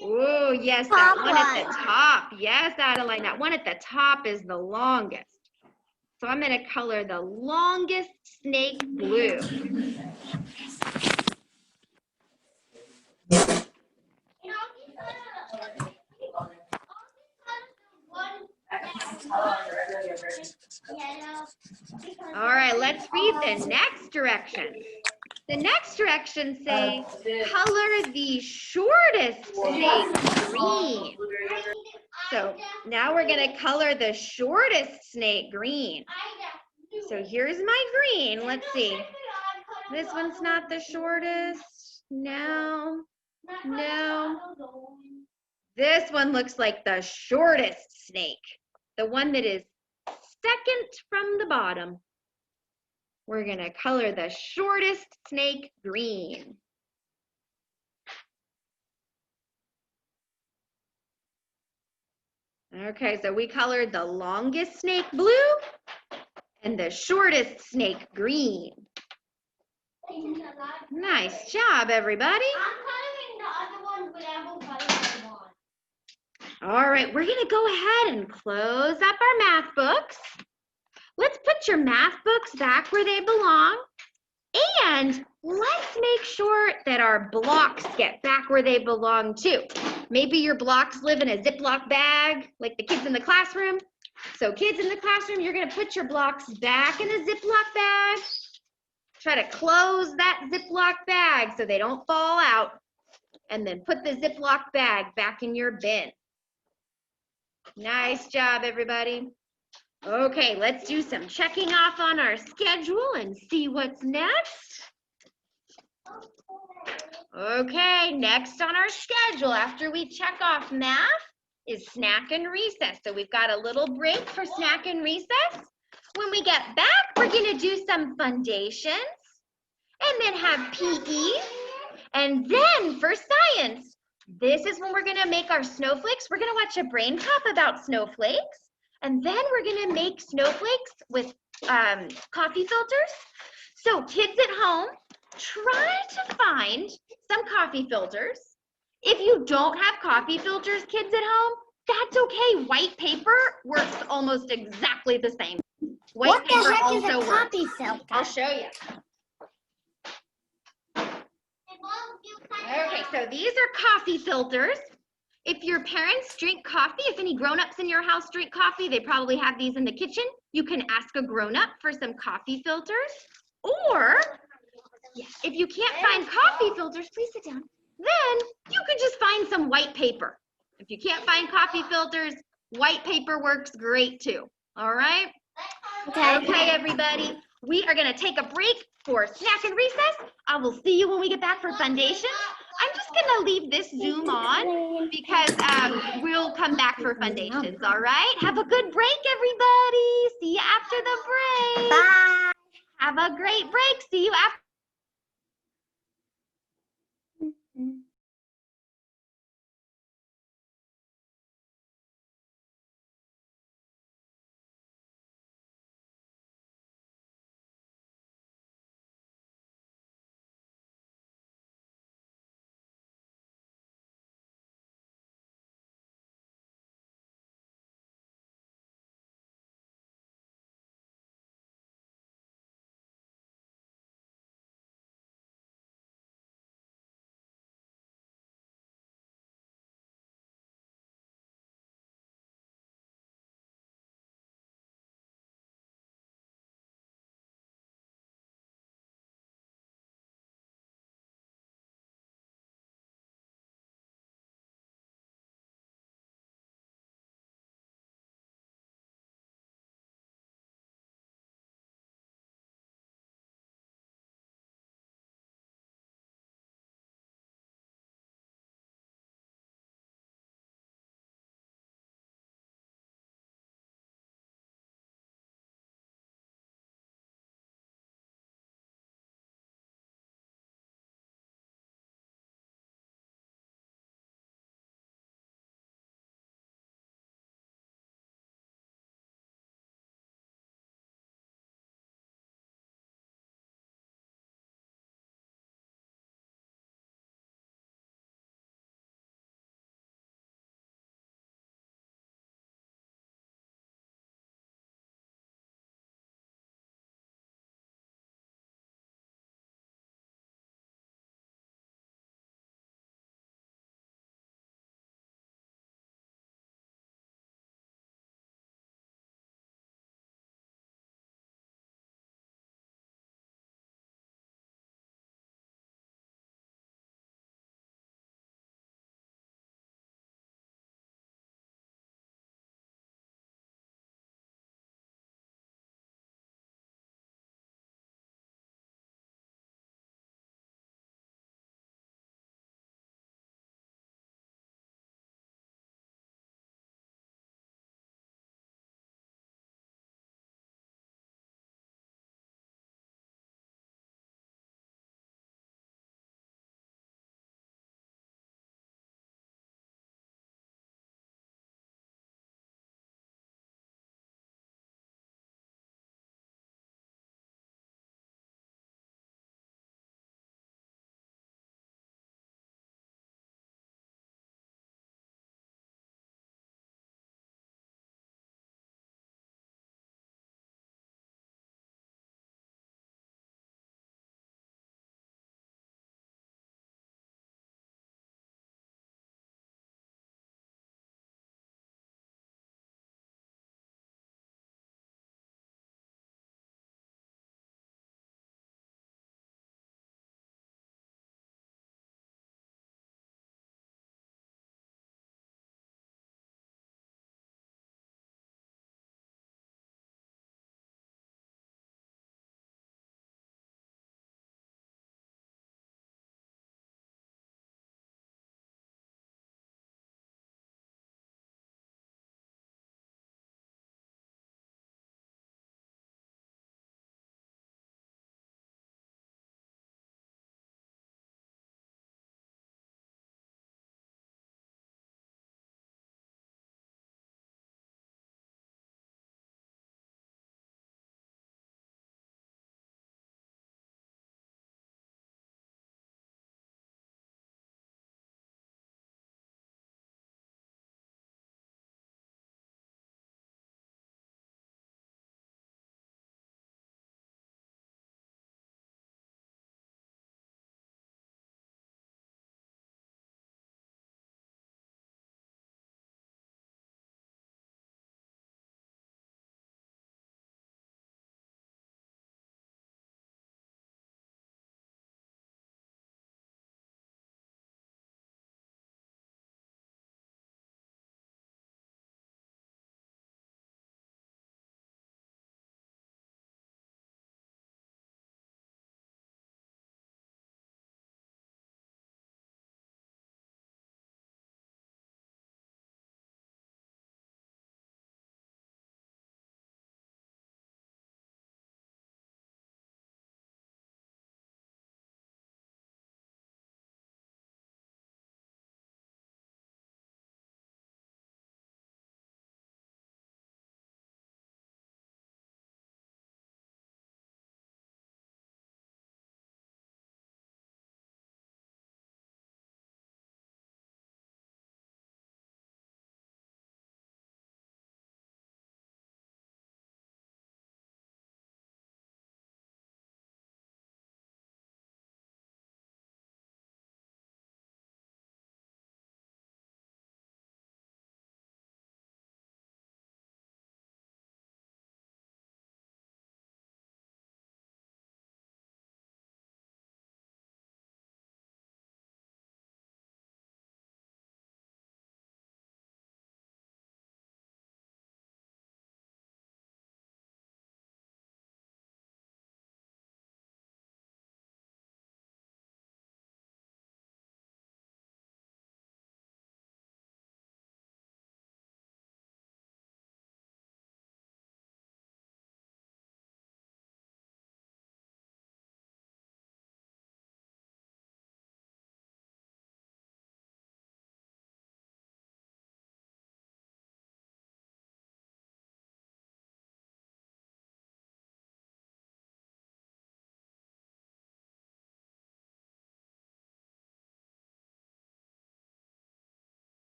Oh, yes, that one at the top. Yes, Adeline, that one at the top is the longest. So I'm gonna color the longest snake blue. All right, let's read the next direction. The next directions say, color the shortest snake green. So now we're gonna color the shortest snake green. So here's my green, let's see. This one's not the shortest, no, no. This one looks like the shortest snake, the one that is second from the bottom. We're gonna color the shortest snake green. Okay, so we colored the longest snake blue and the shortest snake green. Nice job, everybody. I'm coloring the other one whatever color I want. All right, we're gonna go ahead and close up our math books. Let's put your math books back where they belong. And let's make sure that our blocks get back where they belong too. Maybe your blocks live in a Ziploc bag, like the kids in the classroom. So kids in the classroom, you're gonna put your blocks back in a Ziploc bag. Try to close that Ziploc bag so they don't fall out. And then put the Ziploc bag back in your bin. Nice job, everybody. Okay, let's do some checking off on our schedule and see what's next. Okay, next on our schedule after we check off math is snack and recess. So we've got a little break for snack and recess. When we get back, we're gonna do some foundations and then have PE. And then for science, this is when we're gonna make our snowflakes. We're gonna watch a brain pop about snowflakes. And then we're gonna make snowflakes with coffee filters. So kids at home, try to find some coffee filters. If you don't have coffee filters, kids at home, that's okay. White paper works almost exactly the same. White What the paper heck is a also coffee works. filter? I'll show you. Okay, so these are coffee filters. If your parents drink coffee, if any grown-ups in your house drink coffee, they probably have these in the kitchen. You can ask a grown-up for some coffee filters. Or if you can't find coffee filters, please sit down. Then you can just find some white paper. If you can't find coffee filters, white paper works great too. All right? Okay, everybody. We are gonna take a break for snack and recess. I will see you when we get back for foundation. I'm just gonna leave this Zoom on because we'll come back for foundations, all right? Have a good break, everybody. See you after the break. Bye. Have a great break. See you after.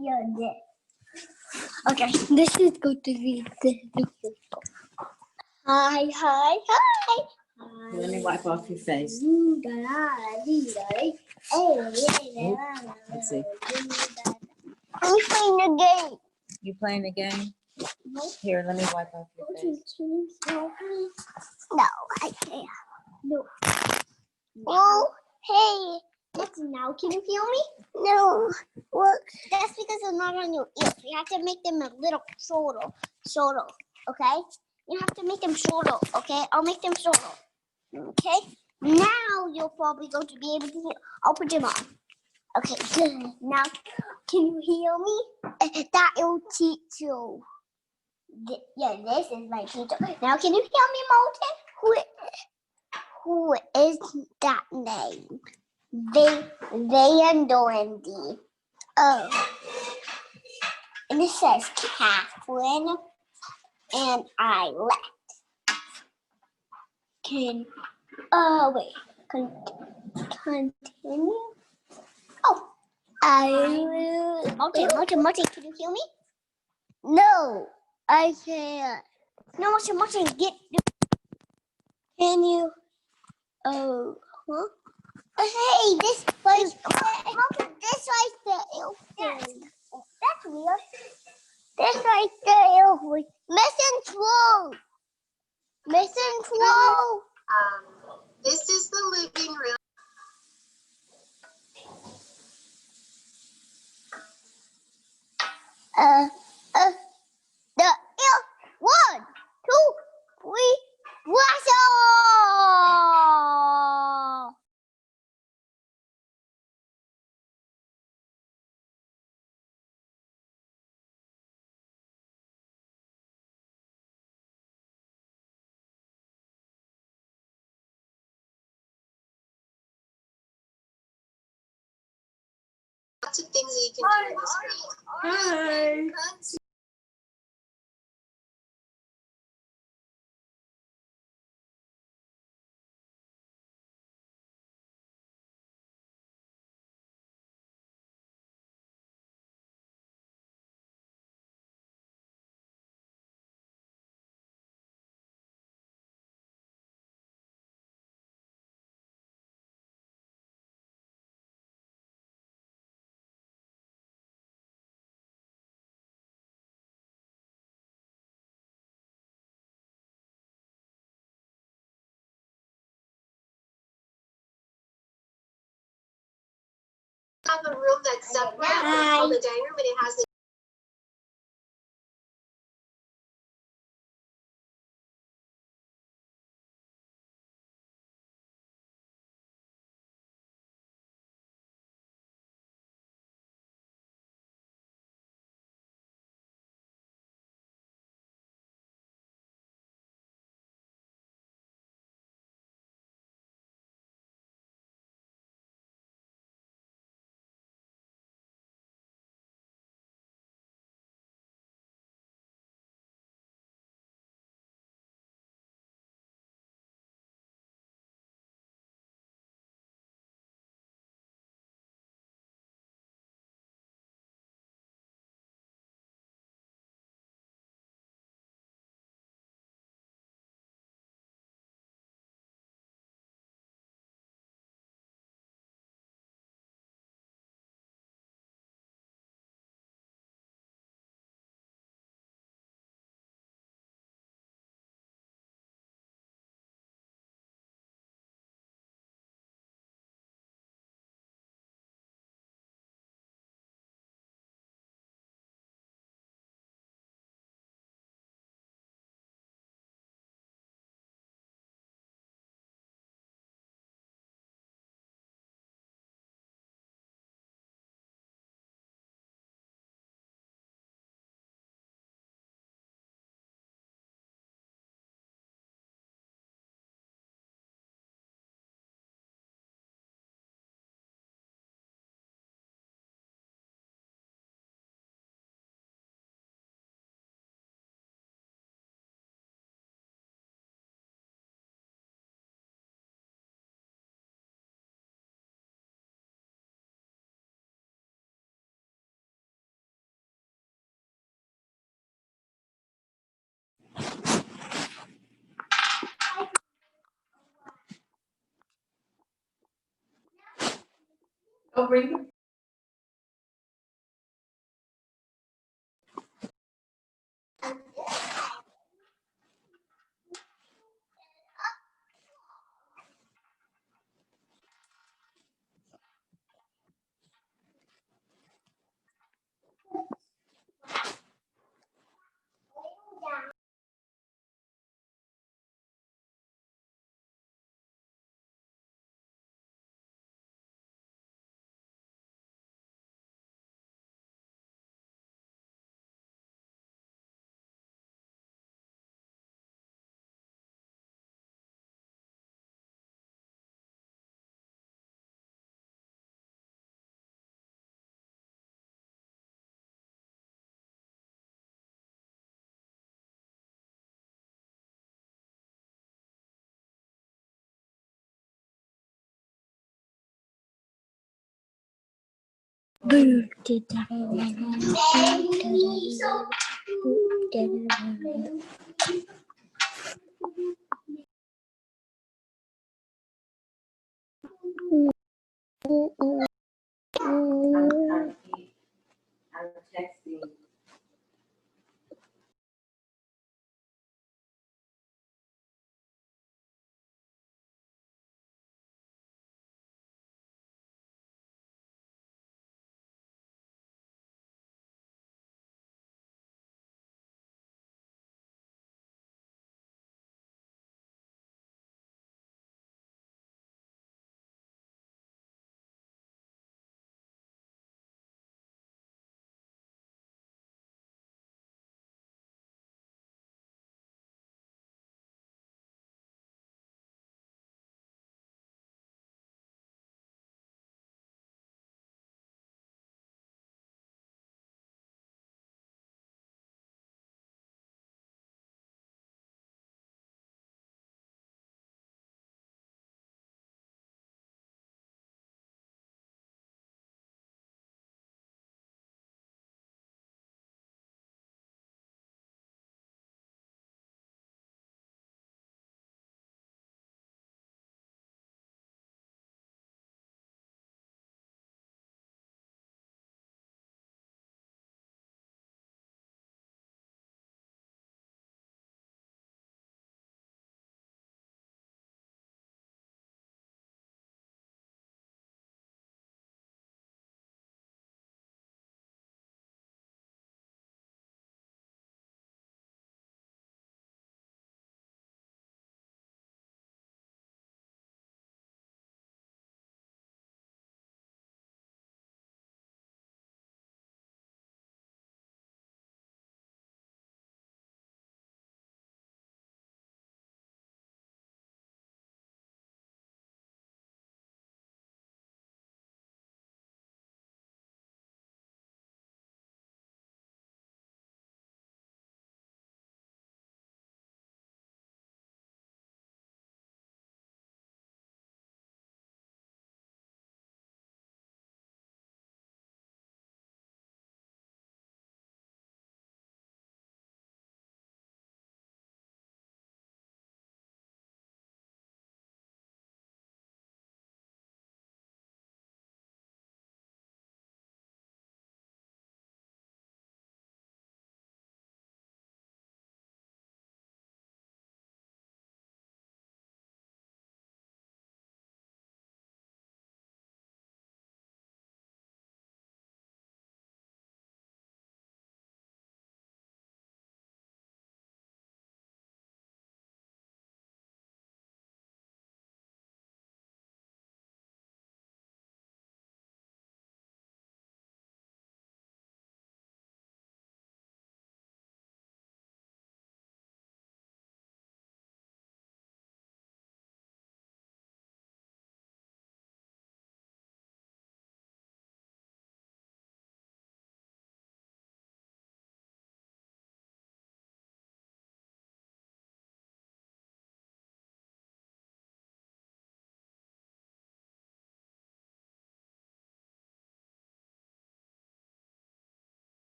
Yeah, this. Okay, this is going to be the. Hi, hi, hi. Let me wipe off your face. Let's see. I'm playing the game. You playing the game? Here, let me wipe off your face. No, I can't. No. Well, hey. What's now? Can you feel me? No. Well, that's because it's not on your ears. You have to make them a little shorter. Shorter. Okay? You have to make them shorter. Okay? I'll make them shorter. Okay? Now you're probably going to be able to hear. I'll put them on. Okay, good. Now, can you hear me? That will teach you. Yeah, this is my teacher. Now, can you hear me, Molten? Who is that name? They and Dorandy. Oh. And it says Catherine and I left. Wait. Continue? Oh. Molten, can you hear me? No, I can't. No, Molten, can you? Oh, huh? Hey, this was this right there. That's weird. This right there. Missing flow. Missing flow. This is the living room. The 1, 2, 3. Russia. Lots of things that you can do in this room. Hi. Have a room that's separate. It's called the dining room, and it has Oh, bring them. I'm texting.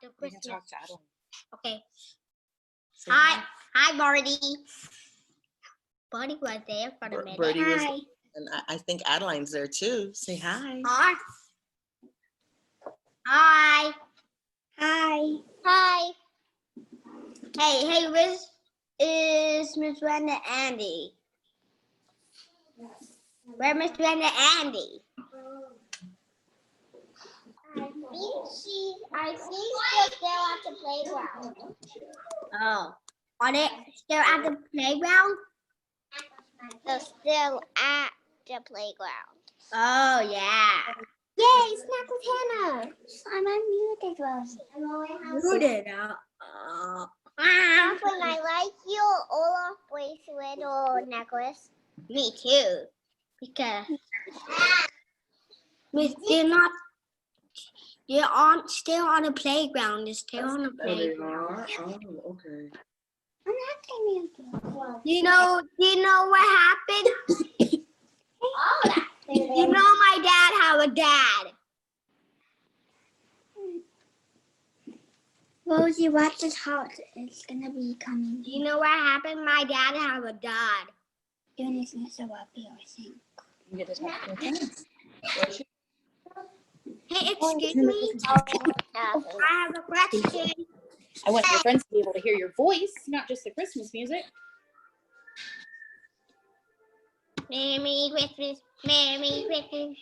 the You can Christmas. talk to Adeline. Okay. Say Hi, Birdie. Birdie was there for a minute. Birdie was, and I think Adeline's there too. Say hi. Hi. Hi. Hi. Hi. Hey, where is Miss Brenda Andy? Where Miss Brenda Andy? I think she's still at the playground. Oh. Are they still at the playground? They're still at the playground. Oh, yeah. Yay, snack with Hannah. I'm unmuted, Rosie. Muted. When I like your Olaf bracelet or necklace. Me too. Because they aren't still on the playground. They're still on the playground. Oh, okay. I'm not you know what happened? You know my dad have a dad. Rosie, watch this house. It's gonna be coming. You know what happened? My dad have a dad. Doing this so up here, I think. You get to talk to her. Hey, excuse me. I have a question. I want your friends to be able to hear your voice, not just the Christmas music. Merry Christmas, Merry Christmas.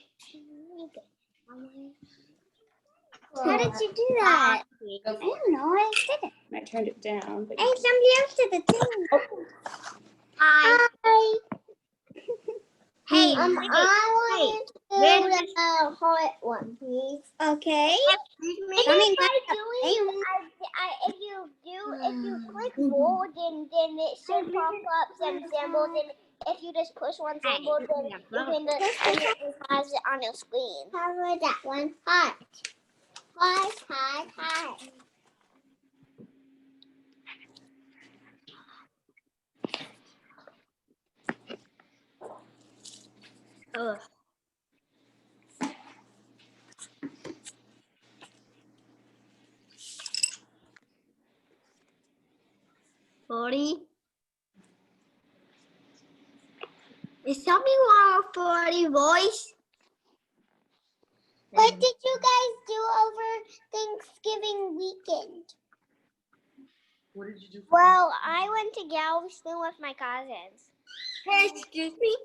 How did you do that? I don't know. I did it. I turned it down. But Hey, somebody else did the thing. Hi. Hey, I want to do the hot one, please. Okay. If you click more, then it should pop up some symbols, and if you just push one symbol, then it has it on your screen. How about that one? Hot. Hi. Ugh. Forty. Is something wrong with 40 voice? What did you guys do over Thanksgiving weekend? What did you do? Well, I went to Galveston with my cousins. Hey, excuse me?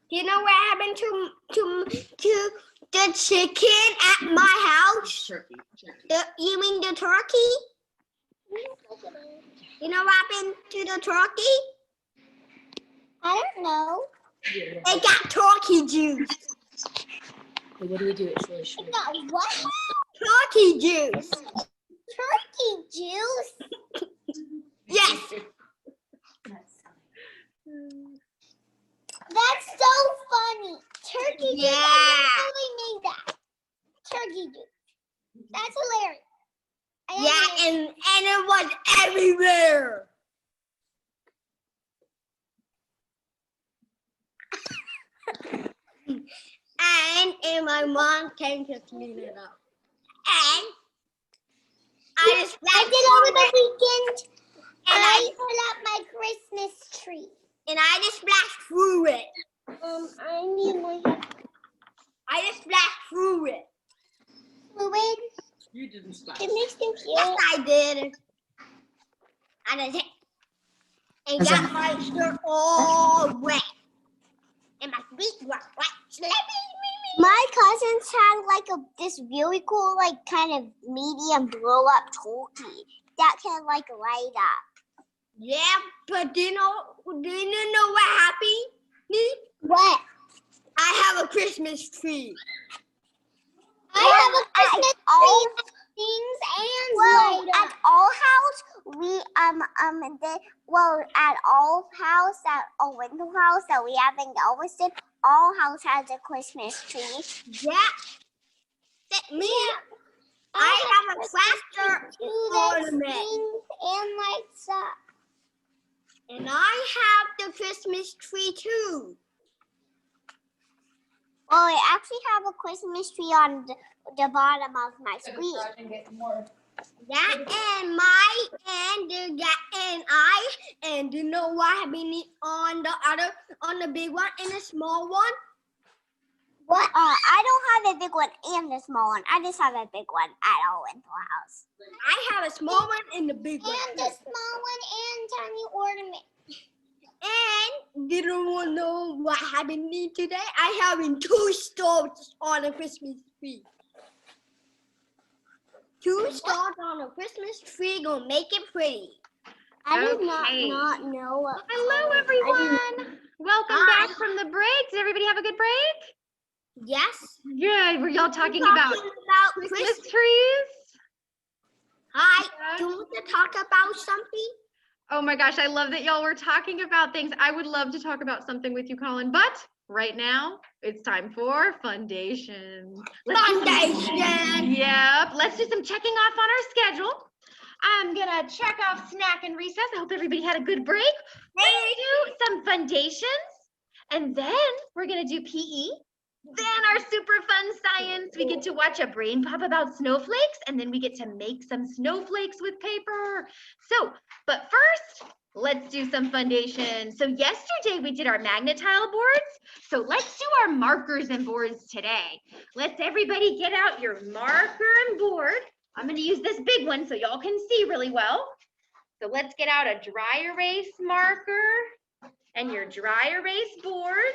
Do you know what happened to the chicken at my house? Turkey. You mean the turkey? You know what happened to the turkey? I don't know. They got turkey juice. Wait, what do we do? It's really They short. got what? Turkey juice. Turkey juice? Yes. That's so funny. Turkey juice. I totally made that. Turkey juice. That's hilarious. Yeah, and it was everywhere. And my mom came to clean it up. And I just did over the weekend. And I put up my Christmas tree. And I just splashed through it. I just splashed through it. Fluid? You didn't splash. It makes them cute. Yes, I did. And got my shirt all wet. And my feet were wet. My cousins had this really cool kind of medium blow up turkey that can light up. Yeah, but do you know what happened? What? I have a Christmas tree. I have a Christmas tree. Things and at all house at a window house that we have in Galveston, all house has a Christmas tree. Yeah. Me. I have a plaster ornament. And lights up. And I have the Christmas tree too. Well, I actually have a Christmas tree on the bottom of my screen. That and my and I and you know what happening on the big one and the small one? What? I don't have a big one and a small one. I just have a big one at our rental house. I have a small one and the big one. And the small one and tiny ornament. And did you know what happened today? I have 2 stars on a Christmas tree. 2 stars on a Christmas tree gonna make it pretty. I did Okay. not know. Hello, everyone. Welcome back from the break. Did everybody have a good break? Yes. Good. Were y'all talking about Christmas trees? Hi. Yeah. Do you want to talk about something? Oh my gosh, I love that y'all were talking about things. I would love to talk about something with you, Colin, but right now it's time for Fundation. Foundation. Yep, let's do some checking off on our schedule. I'm gonna check off snack and recess. I hope everybody had a good break. We're gonna do some foundations, and then we're gonna do PE. Then our super fun science, we get to watch a brain pop about snowflakes, and then we get to make some snowflakes with paper. So, but first, let's do some foundation. So yesterday we did our magnetile boards. So let's do our markers and boards today. Let's everybody get out your marker and board. I'm gonna use this big one so y'all can see really well. So let's get out a dry erase marker and your dry erase board.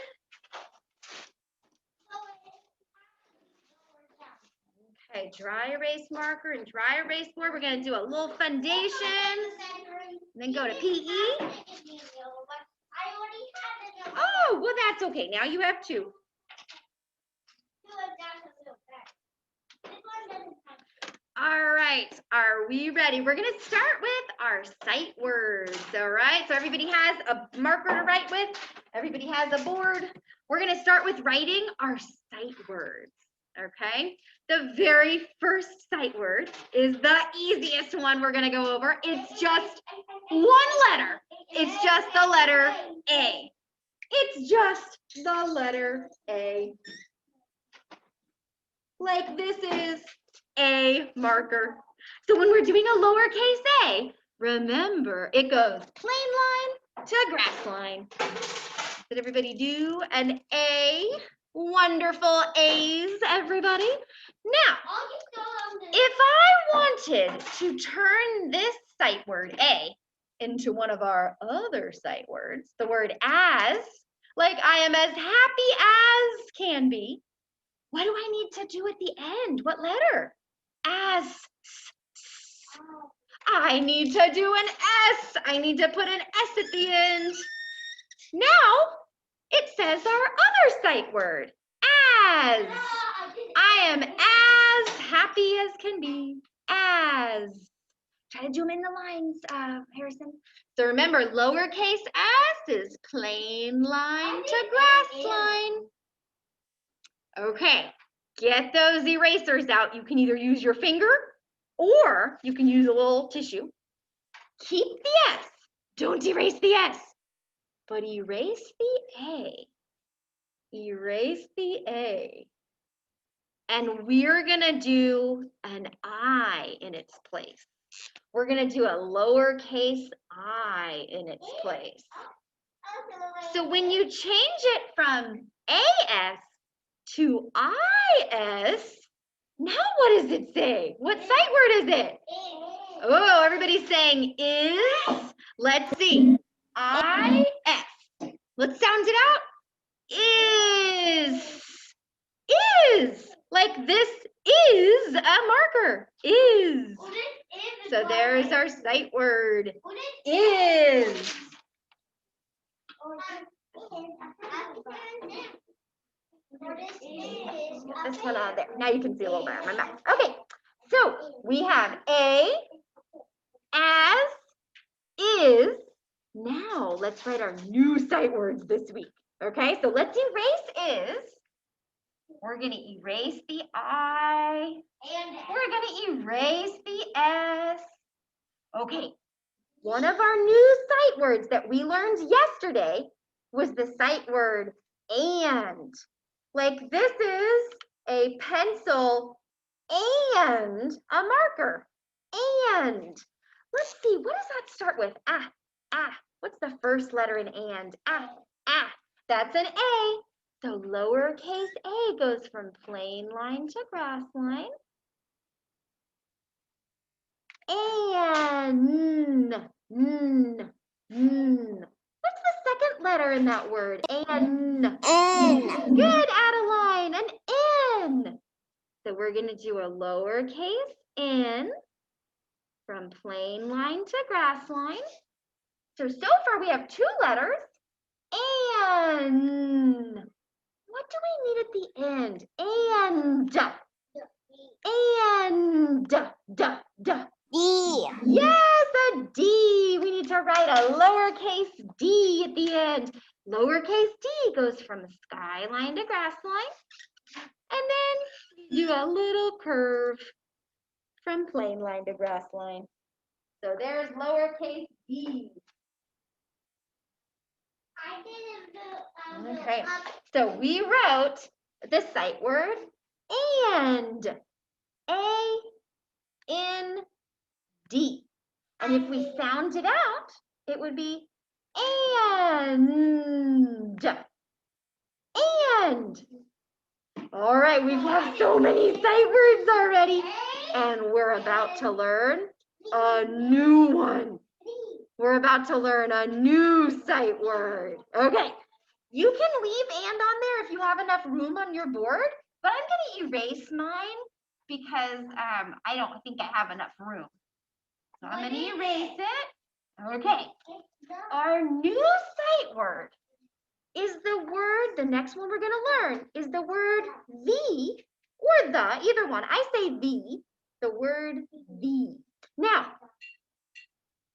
Okay, dry erase marker and dry erase board. We're gonna do a little foundation, and then go to PE. Oh, well, that's okay. Now you have 2. All right, are we ready? We're gonna start with our sight words, all right? So everybody has a marker to write with. Everybody has a board. We're gonna start with writing our sight words, okay? The very first sight word is the easiest one we're gonna go over. It's just one letter. It's just the letter A. It's just the letter A. Like this is a marker. So when we're doing a lowercase a, remember it goes plain line to grass line. Did everybody do an A? Wonderful A's, everybody. Now, if I wanted to turn this sight word A into one of our other sight words, the word as, like I am as happy as can be, what do I need to do at the end? What letter? As. I need to do an S. I need to put an S at the end. Now, it says our other sight word, as. I am as happy as can be, as. Try to do them in the lines, Harrison. So remember, lowercase s is plain line to grass line. Okay, get those erasers out. You can either use your finger or you can use a little tissue. Keep the S. Don't erase the S, but erase the A. Erase the A. And we're gonna do an I in its place. We're gonna do a lowercase I in its place. So when you change it from AS to IS, now what does it say? What sight word is it? Oh, everybody's saying is. Let's see. IS. Let's sound it out. Is. Like this is a marker. Is. So there's our sight word. Is. This one on there. Now you can see a little bit of my mouth. Okay, so we have A, as, is. Now let's write our new sight words this week. Okay, so let's erase is. We're gonna erase the I. We're gonna erase the S. Okay, one of our new sight words that we learned yesterday was the sight word and. Like this is a pencil and a marker. And let's see, what does that start with? What's the first letter in and? That's an A. So lowercase a goes from plain line to grass line. And, what's the second letter in that word? And. N. Good, Adeline, an N. So we're gonna do a lowercase n from plain line to grass line. So far we have 2 letters. And what do we need at the end? And. D. Yes, a D. We need to write a lowercase d at the end. Lowercase d goes from sky line to grass line. And then do a little curve from plain line to grass line. So there's lowercase d. I didn't do. Okay, so we wrote the sight word and. A-N-D. And if we sound it out, it would be and. And. All right, we have so many sight words already, and we're about to learn a new one. We're about to learn a new sight word. Okay, you can leave and on there if you have enough room on your board, but I'm gonna erase mine because I don't think I have enough room. So I'm gonna erase it. Okay, our new sight word is the next one we're gonna learn is the word the or the, either one. I say the word the. Now,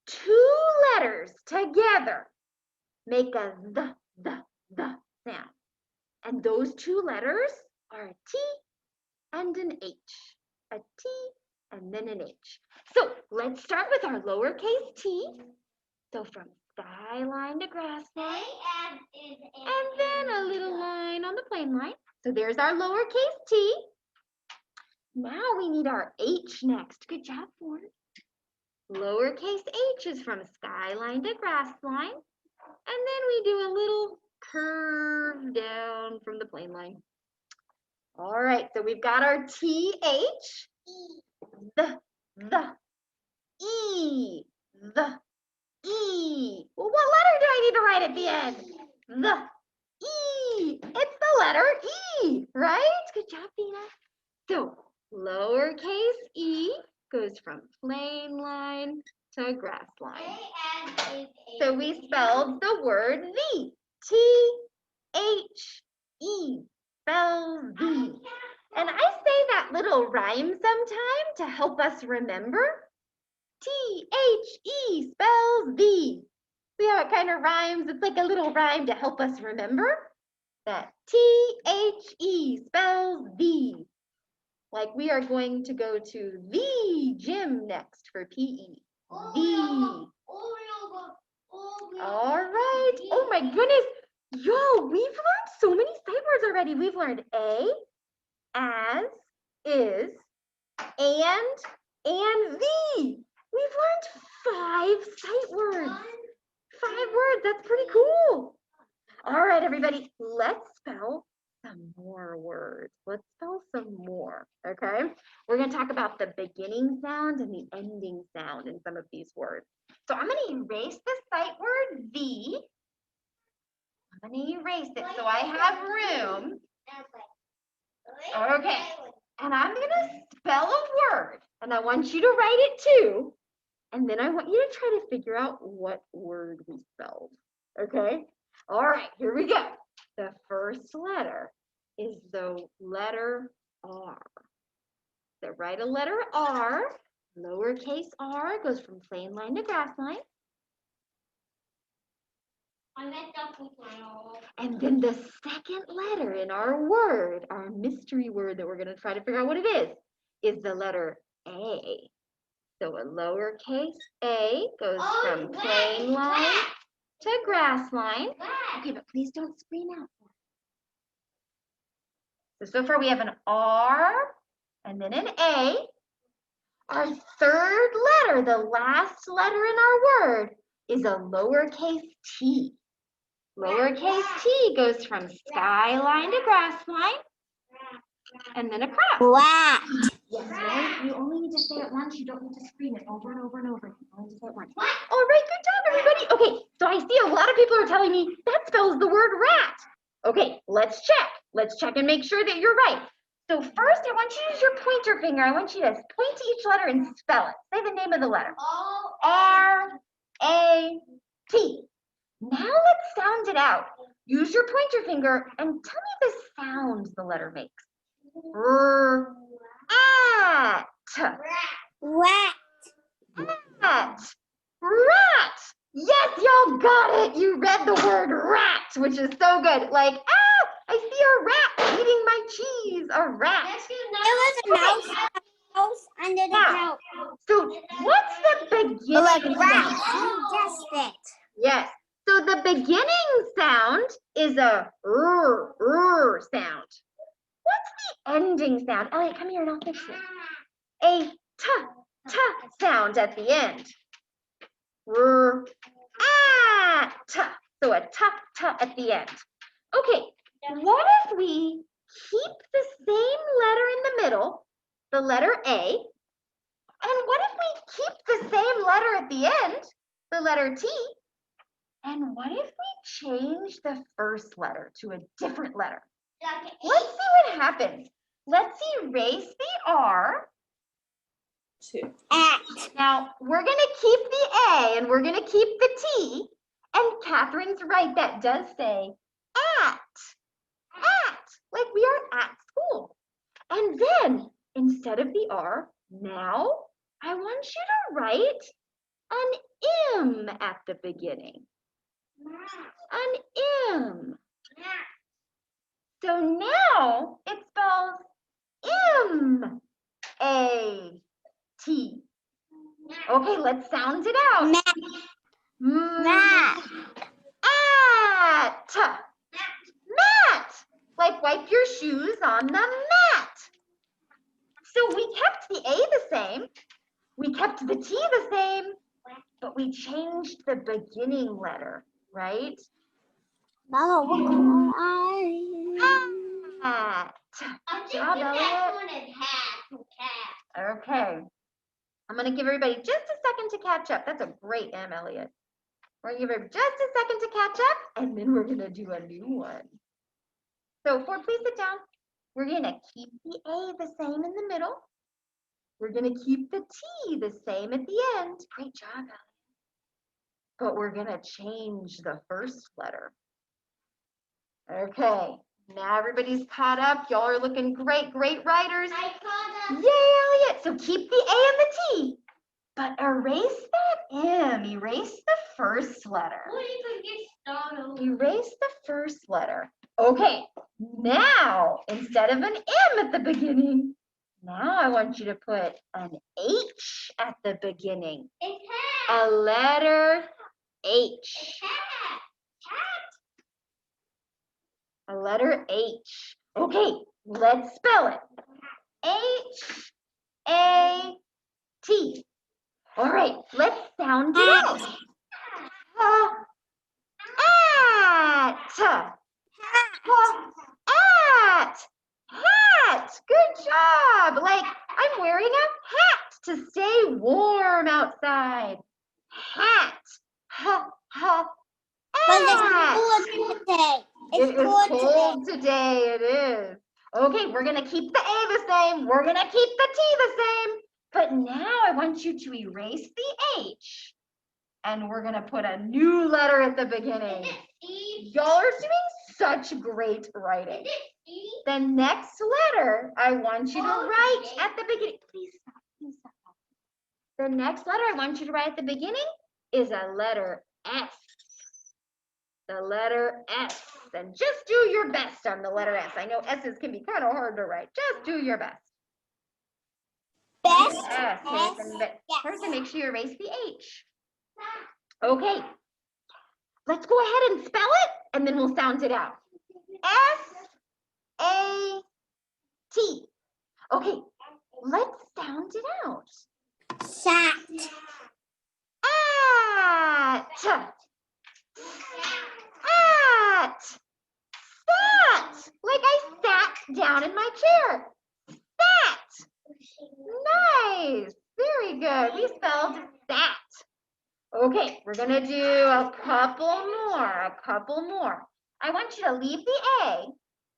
2 letters together make a the sound. And those 2 letters are a T and an H. A T and then an H. So let's start with our lowercase t. So from sky line to grass line. And then a little line on the plain line. So there's our lowercase t. Now we need our H next. Good job, Ford. Lowercase h is from sky line to grass line. And then we do a little curve down from the plain line. All right, so we've got our TH. The, E, the, E. Well, what letter do I need to write at the end? The, E. It's the letter E, right? Good job, Dina. So lowercase e goes from plain line to grass line. So we spelled the word the. T-H-E. Spells the. And I say that little rhyme sometime to help us remember. T-H-E spells the. See how it kind of rhymes? It's like a little rhyme to help us remember that T-H-E spells the. Like we are going to go to the gym next for PE. The. All right. Oh my goodness. Yo, we've learned so many sight words already. We've learned a, as, is, and the. We've learned 5 sight words. 5 words. That's pretty cool. All right, everybody. Let's spell some more words. Let's spell some more. Okay. We're going to talk about the beginning sound and the ending sound in some of these words. So I'm going to erase the sight word the. I'm going to erase it so I have room. Okay. And I'm going to spell a word. And I want you to write it too. And then I want you to try to figure out what word we spelled. Okay. All right. Here we go. The first letter is the letter R. So write a letter R. Lowercase r goes from plain line to grass line. And then the second letter in our word, our mystery word that we're going to try to figure out what it is the letter A. So a lowercase a goes from plain line to grass line. Okay, but please don't scream out. So far we have an R and then an A. Our third letter, the last letter in our word, is a lowercase t. Lowercase t goes from skyline to grass line and then across. Rat. Yes, you only need to say it once. You don't need to scream it over and over and over. You only need to say it once. All right, good job, everybody. Okay, so I see a lot of people are telling me that spells the word rat. Okay, let's check. Let's check and make sure that you're right. So first, I want you to use your pointer finger. I want you to point to each letter and spell it. Say the name of the letter. R-A-T. Now let's sound it out. Use your pointer finger and tell me the sound the letter makes. R-at. Rat. Rat. Rat. Yes, y'all got it. You read the word rat, which is so good. Like, I see a rat eating my cheese. A rat. There was a mouse under the Now, couch. so what's the beginning Like sound? rat. You guessed it. Yes. So the beginning sound is a sound. What's the ending sound? Elliot, come here and I'll fix it. A t sound at the end. T. So a t at the end. Okay. What if we keep the same letter in the middle, the letter A, and what if we keep the same letter at the end, the letter T, and what if we change the first letter to a different letter? Let's see what happens. Let's erase the R. 2. At. Now, we're going to keep the A and we're going to keep the T, and Catherine's right, that does say at. Like we are at school. And then instead of the R, now I want you to write an M at the beginning. An M. So now it spells M-A-T. Okay, let's sound it out. Mat. At. Mat. Like wipe your shoes on the mat. So we kept the A the same. We kept the T the same, but we changed the beginning letter, right? Mama, what color are you? Hat. I Job, think Elliot. that one is hat. Okay. I'm going to give everybody just a second to catch up. That's a great M, Elliot. We're going to give her just a second to catch up, and then we're going to do a new one. So, Ford, please sit down. We're going to keep the A the same in the middle. We're going to keep the T the same at the end. Great job, Elliot. But we're going to change the first letter. Okay. Now everybody's caught up. Y'all are looking great, great writers. I called Yay, Elliot. So keep the A and the T, but erase that M. Erase the first letter. What if I get started? Erase the first letter. Okay, now instead of an M at the beginning, now I want you to put an H at the beginning. It's hat. A letter H. Hat. A letter H. Okay, let's spell it. H-A-T. All right, let's sound it out. At. Hat. Good job. Like I'm wearing a hat to stay warm outside. Hat. But it's At. cold today. It It's is cold cold today. today. It is. Okay, we're going to keep the A the same. We're going to keep the T the same. But now I want you to erase the H. And we're going to put a new letter at the beginning. E. Y'all are doing such great writing. E. The next letter I want you to write at the beginning. Please stop. Please stop. The next letter I want you to write at the beginning is a letter S. The letter S. And just do your best on the letter S. I know S's can be kind of hard to write. Just do your best. Best. S. First, make sure you erase the H. Okay. Let's go ahead and spell it, and then we'll sound it out. T. Okay, let's sound it out. Sat. At. At. Sat. Like I sat down in my chair. Sat. Nice. Very good. We spelled sat. Okay, we're gonna do a couple more. I want you to leave the A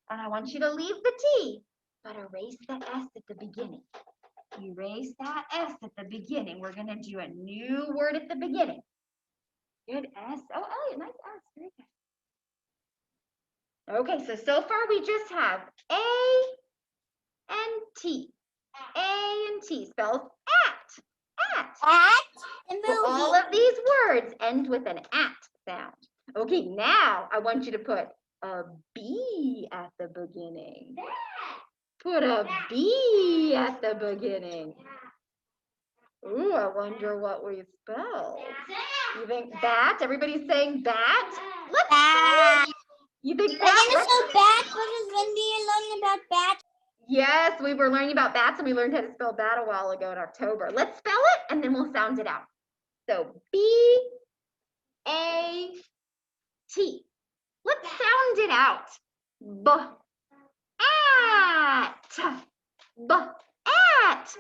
and I want you to leave the T, but erase the S at the beginning. Erase that S at the beginning. We're gonna do a new word at the beginning. Good S. Oh, Elliot, nice S. Very good. Okay, so far we just have A and T. A and T spells at. At. At the So all movie. of these words end with an at sound. Okay, now I want you to put a B at the beginning. Put a B at the beginning. Ooh, I wonder what we spelled. You think bat? Everybody's saying bat? Let's spell it. You think We're bat? gonna spell bat because when we learn about bats. Yes, we were learning about bats and we learned how to spell bat a while ago in October. Let's spell it and then we'll sound it out. So B-A-T. Let's sound it out. B-at. B-at.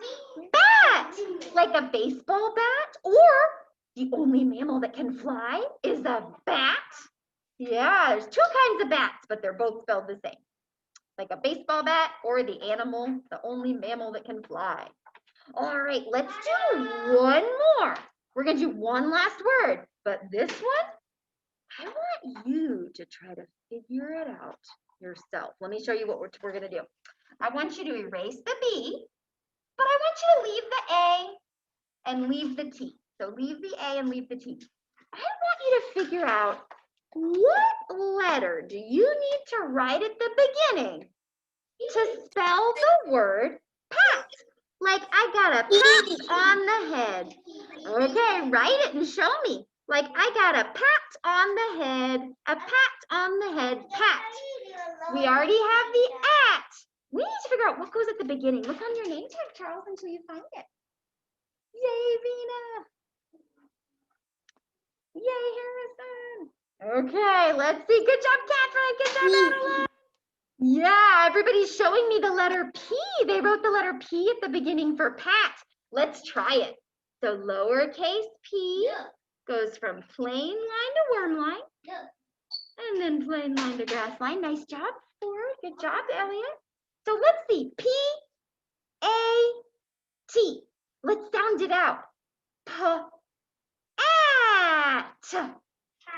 Bat. Like a baseball bat, or the only mammal that can fly is a bat. Yeah, there's two kinds of bats, but they're both spelled the same. Like a baseball bat or the animal, the only mammal that can fly. All right, let's do one more. We're gonna do one last word, but this one, I want you to try to figure it out yourself. Let me show you what we're gonna do. I want you to erase the B, but I want you to leave the A and leave the T. So leave the A and leave the T. I want you to figure out what letter do you need to write at the beginning to spell the word pat? Like I got a pat on the head. Okay, write it and show me. Like I got a pat on the head, a pat on the head, pat. We already have the at. We need to figure out what goes at the beginning. Look on your name tag, Charles, until you find it. Yay, Vina. Yay, Harrison. Okay, let's see. Good job, Catherine. Good job, Madeline. Yeah, everybody's showing me the letter P. They wrote the letter P at the beginning for pat. Let's try it. So lowercase p goes from plain line to worm line. And then plain line to grass line. Nice job, Ford. Good job, Elliot. So let's see. P-A-T. Let's sound it out. P-at.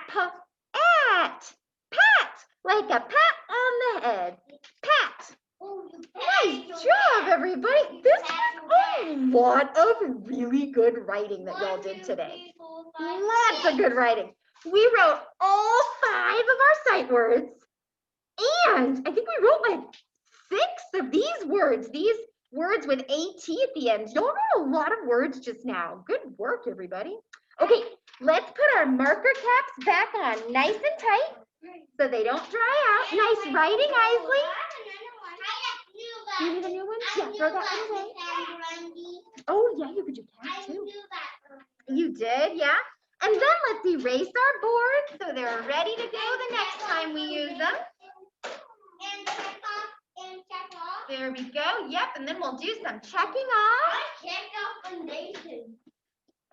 P-at. Pat. Like a pat on the head. Pat. Nice job, everybody. This was a lot of really good writing that y'all did today. Lots of good writing. We wrote all 5 of our sight words. And I think we wrote like 6 of these words with AT at the end. Y'all wrote a lot of words just now. Good work, everybody. Okay, let's put our marker caps back on nice and tight so they don't dry out. Nice writing, Isley. You need a new one? Yeah, throw that one away. Oh, yeah, you could do that too. You did, yeah? And then let's erase our boards so they're ready to go the next time we use them. There we go. Yep, and then we'll do some checking off.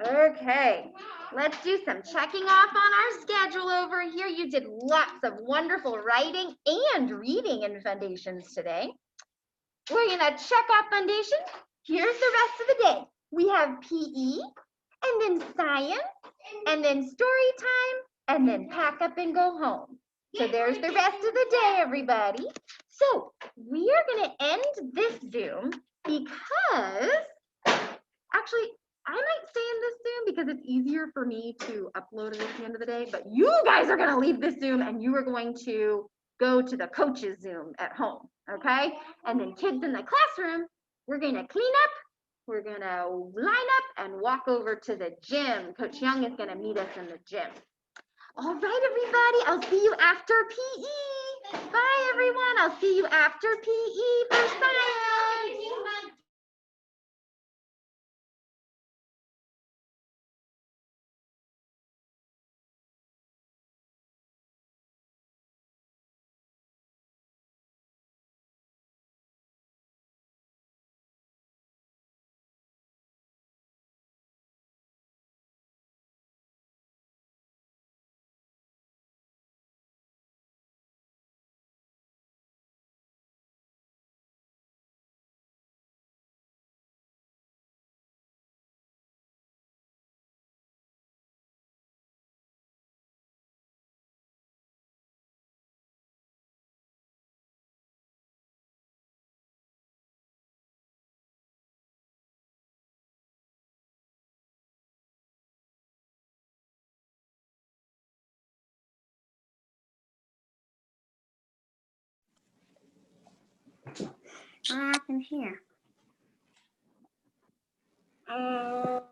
Okay, let's do some checking off on our schedule over here. You did lots of wonderful writing and reading in Foundations today. We're gonna check off Foundations. Here's the rest of the day. We have PE, and then science, and then story time, and then pack up and go home. So there's the rest of the day, everybody. So we are gonna end this Zoom because, actually, I might stay in this Zoom because it's easier for me to upload it at the end of the day, but you guys are gonna leave this Zoom and you are going to go to the coach's Zoom at home, okay? And then kids in the classroom, we're gonna clean up, we're gonna line up and walk over to the gym. Coach Young is gonna meet us in the gym. All right, everybody, I'll see you after PE. Bye, everyone. I'll see you after PE for science. What happened here? What?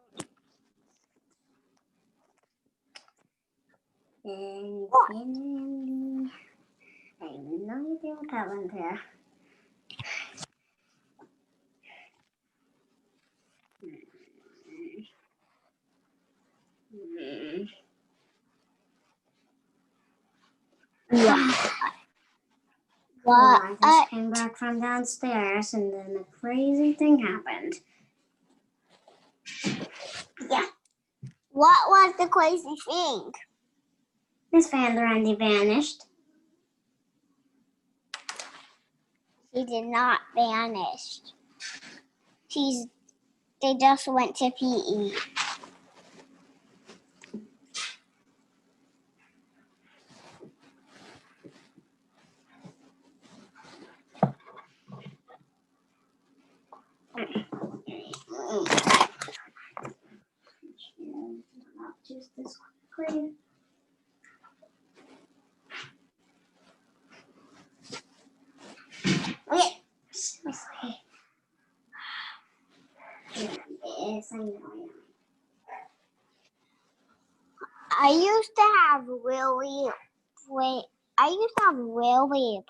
I have no idea what happened here. Well, I just came back from downstairs and then a crazy thing happened. Yeah. What was the crazy thing? Miss Van Randy vanished. She did not vanish. They just went to PE. Just this quickly. Okay. Seriously. Yes, I know. I used to have really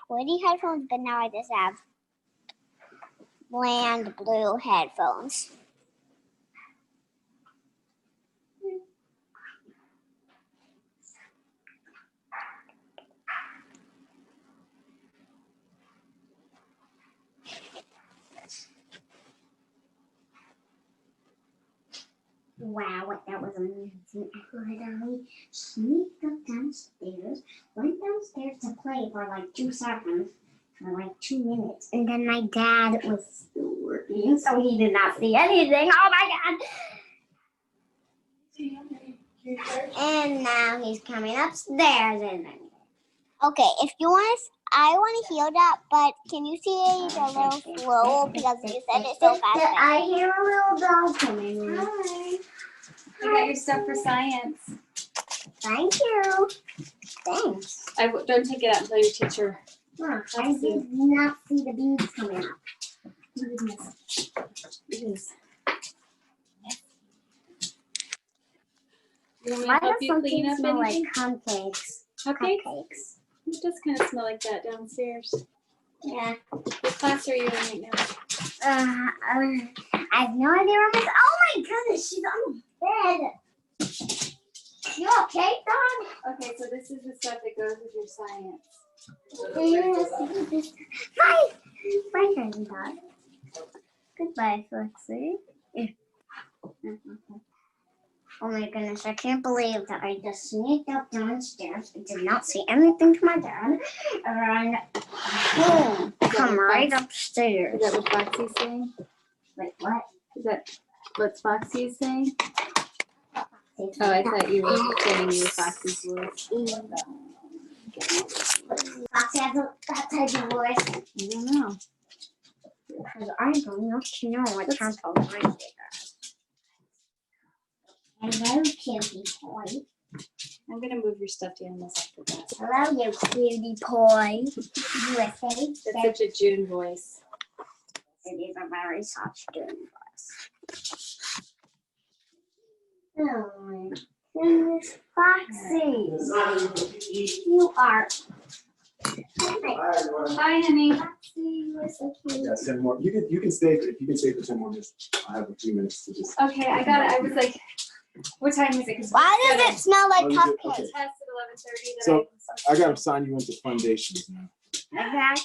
pretty headphones, but now I just have bland blue headphones. Wow, that was amazing. I literally sneaked up downstairs, went downstairs to play for like 2 seconds, for like 2 minutes, and then my dad was still working, so he did not see anything. Oh my God! And now he's coming upstairs, and okay, if you want to, I want to hear that, but can you see it a little slow because you said it so fast? I hear a little dog coming. Hi. You got your stuff for science. Thank you. Thanks. Don't take it out until your teacher. Look, I did not see the beads coming up. Look at this. Beans. You want me to Why help does you clean something up smell anything? like cupcakes? Cupcakes? Cupcakes. It does kind of smell like that downstairs. Yeah. What class are you in right now? I have no idea where my. Oh my goodness, she's on the bed. You okay, Dawn? Okay, so this is the stuff that goes with your science. Yes. Bye. Bye, Cousin Dot. Goodbye, Flexi. Oh my goodness, I can't believe that I just sneaked up downstairs. I did not see anything to my dad. And boom, come right upstairs. Is that what Foxy's saying? Wait, what? Is that what Foxy is saying? Oh, I thought you were saying you were Foxy's voice. Foxy has that type of voice. I don't know. Because I don't know what type of voice it has. Hello, cutie boy. I'm gonna move your stuffed animals after that. Hello, you cutie boy. USA. That's such a June voice. It is a very soft June voice. Oh my goodness, Foxy. You are Bye, honey. You were so cute. Yeah, 10 more. You can stay, if you can stay for 10 more minutes. I'll have a few minutes to just. Okay, I got it. I was like, what time is it? 'Cause Why we does got it smell like Oh, you did? cupcakes? Okay. a test at 11:30 that So, I gotta sign you into foundations now. Okay.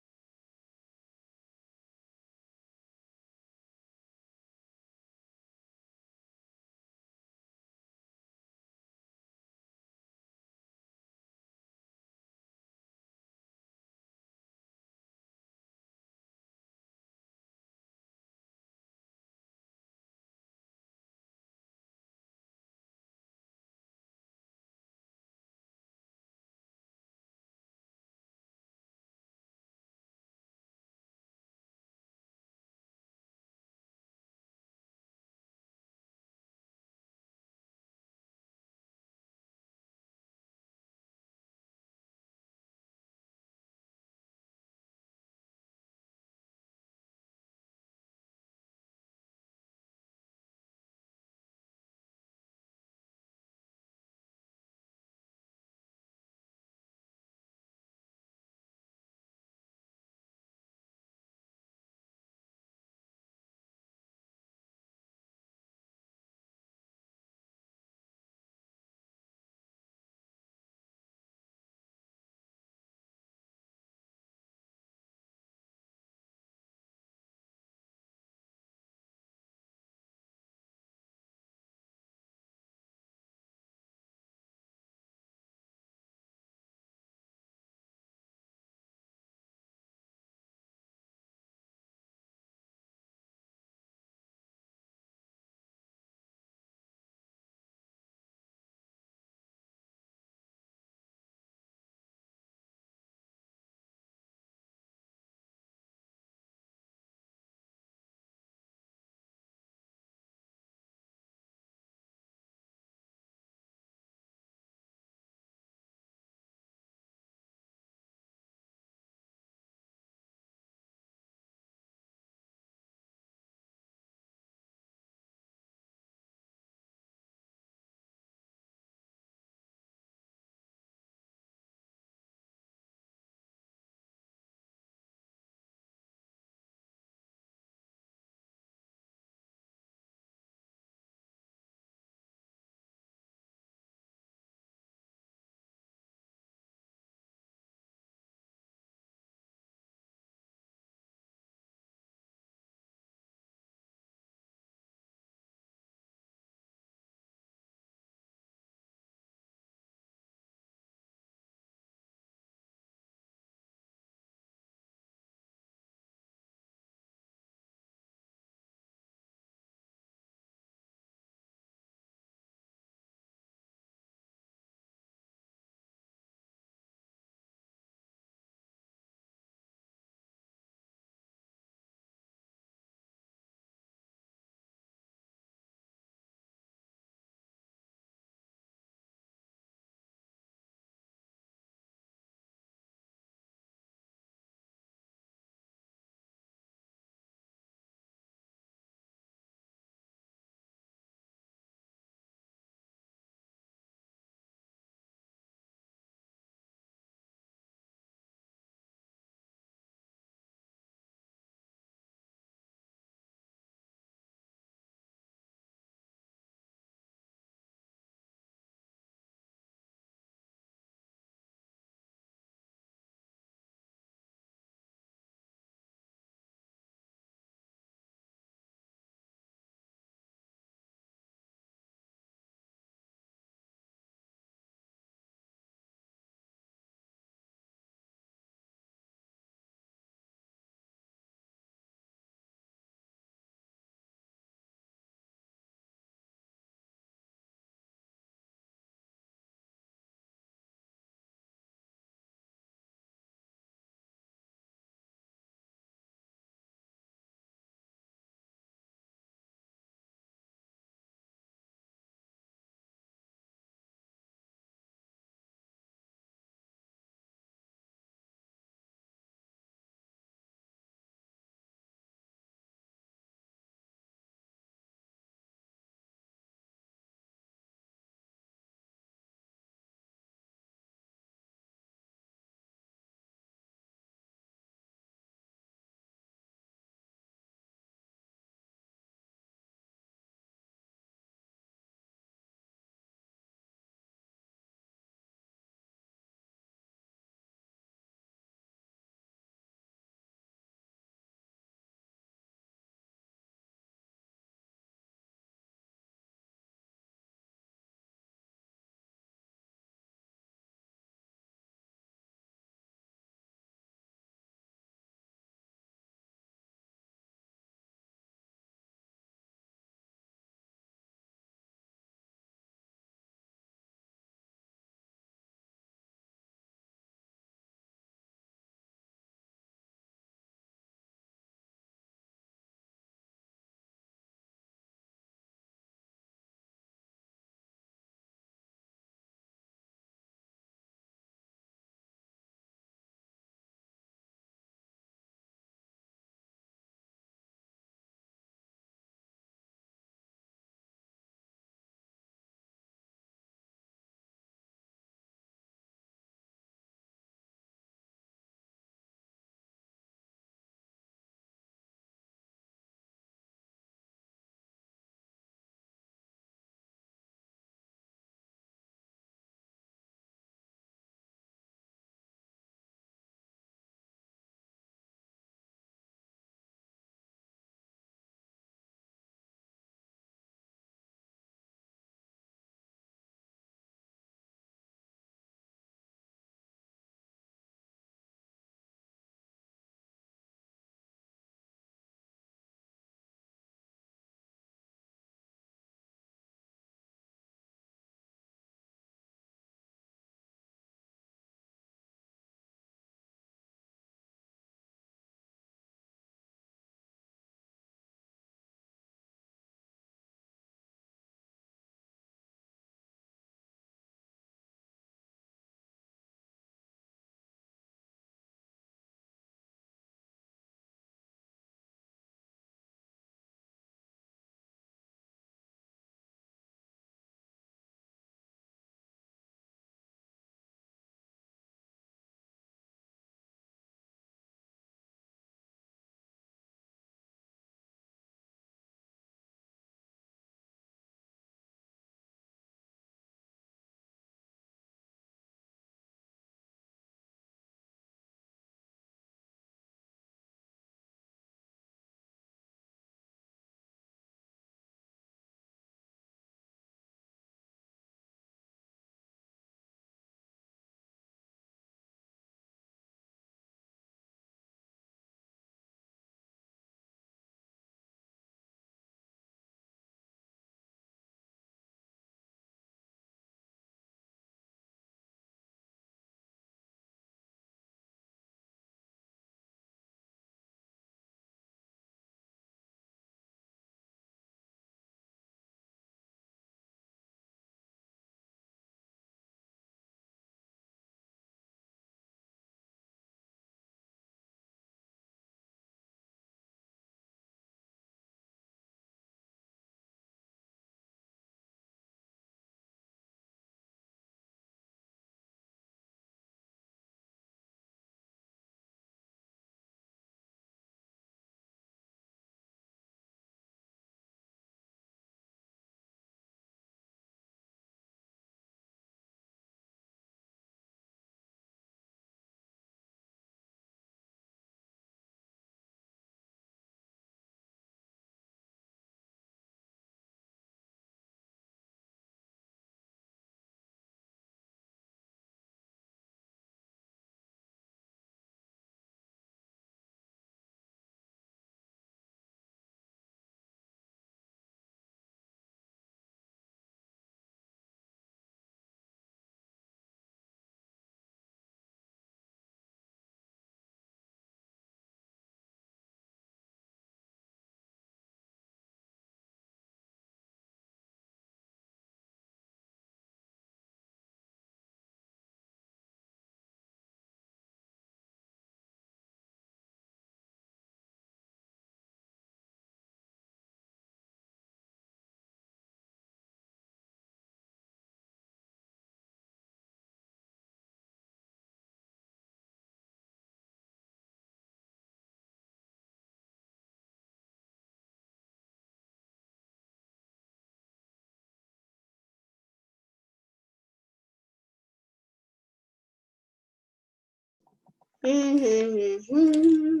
Mm-hmm.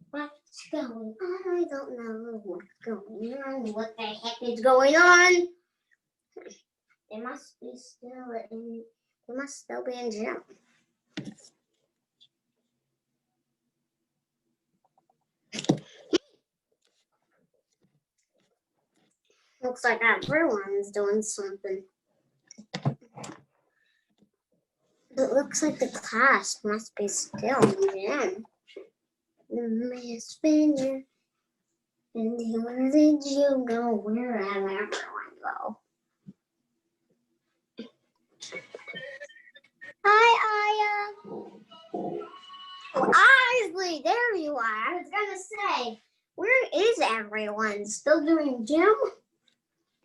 What's going on? I don't know what's going on. What the heck is going on? They must be still in. They must still be in gym. Looks like everyone's doing something. It looks like the class must be still in gym. Miss Finger, and where did you go? Where did everyone go? Hi, Aya. Oh, Isley, there you are. I was gonna say, where is everyone? Still doing gym?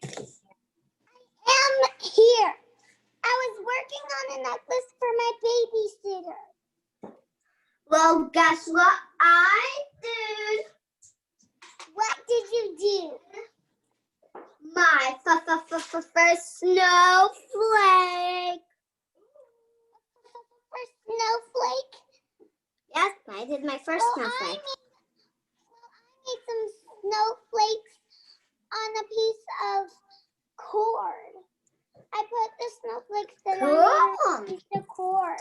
I am here. I was working on a necklace for my babysitter. Well, guess what I did? What did you do? My first snowflake. First snowflake? Yes, I did my first snowflake. I made some snowflakes on a piece of cord. I put the snowflakes that on a piece of cord.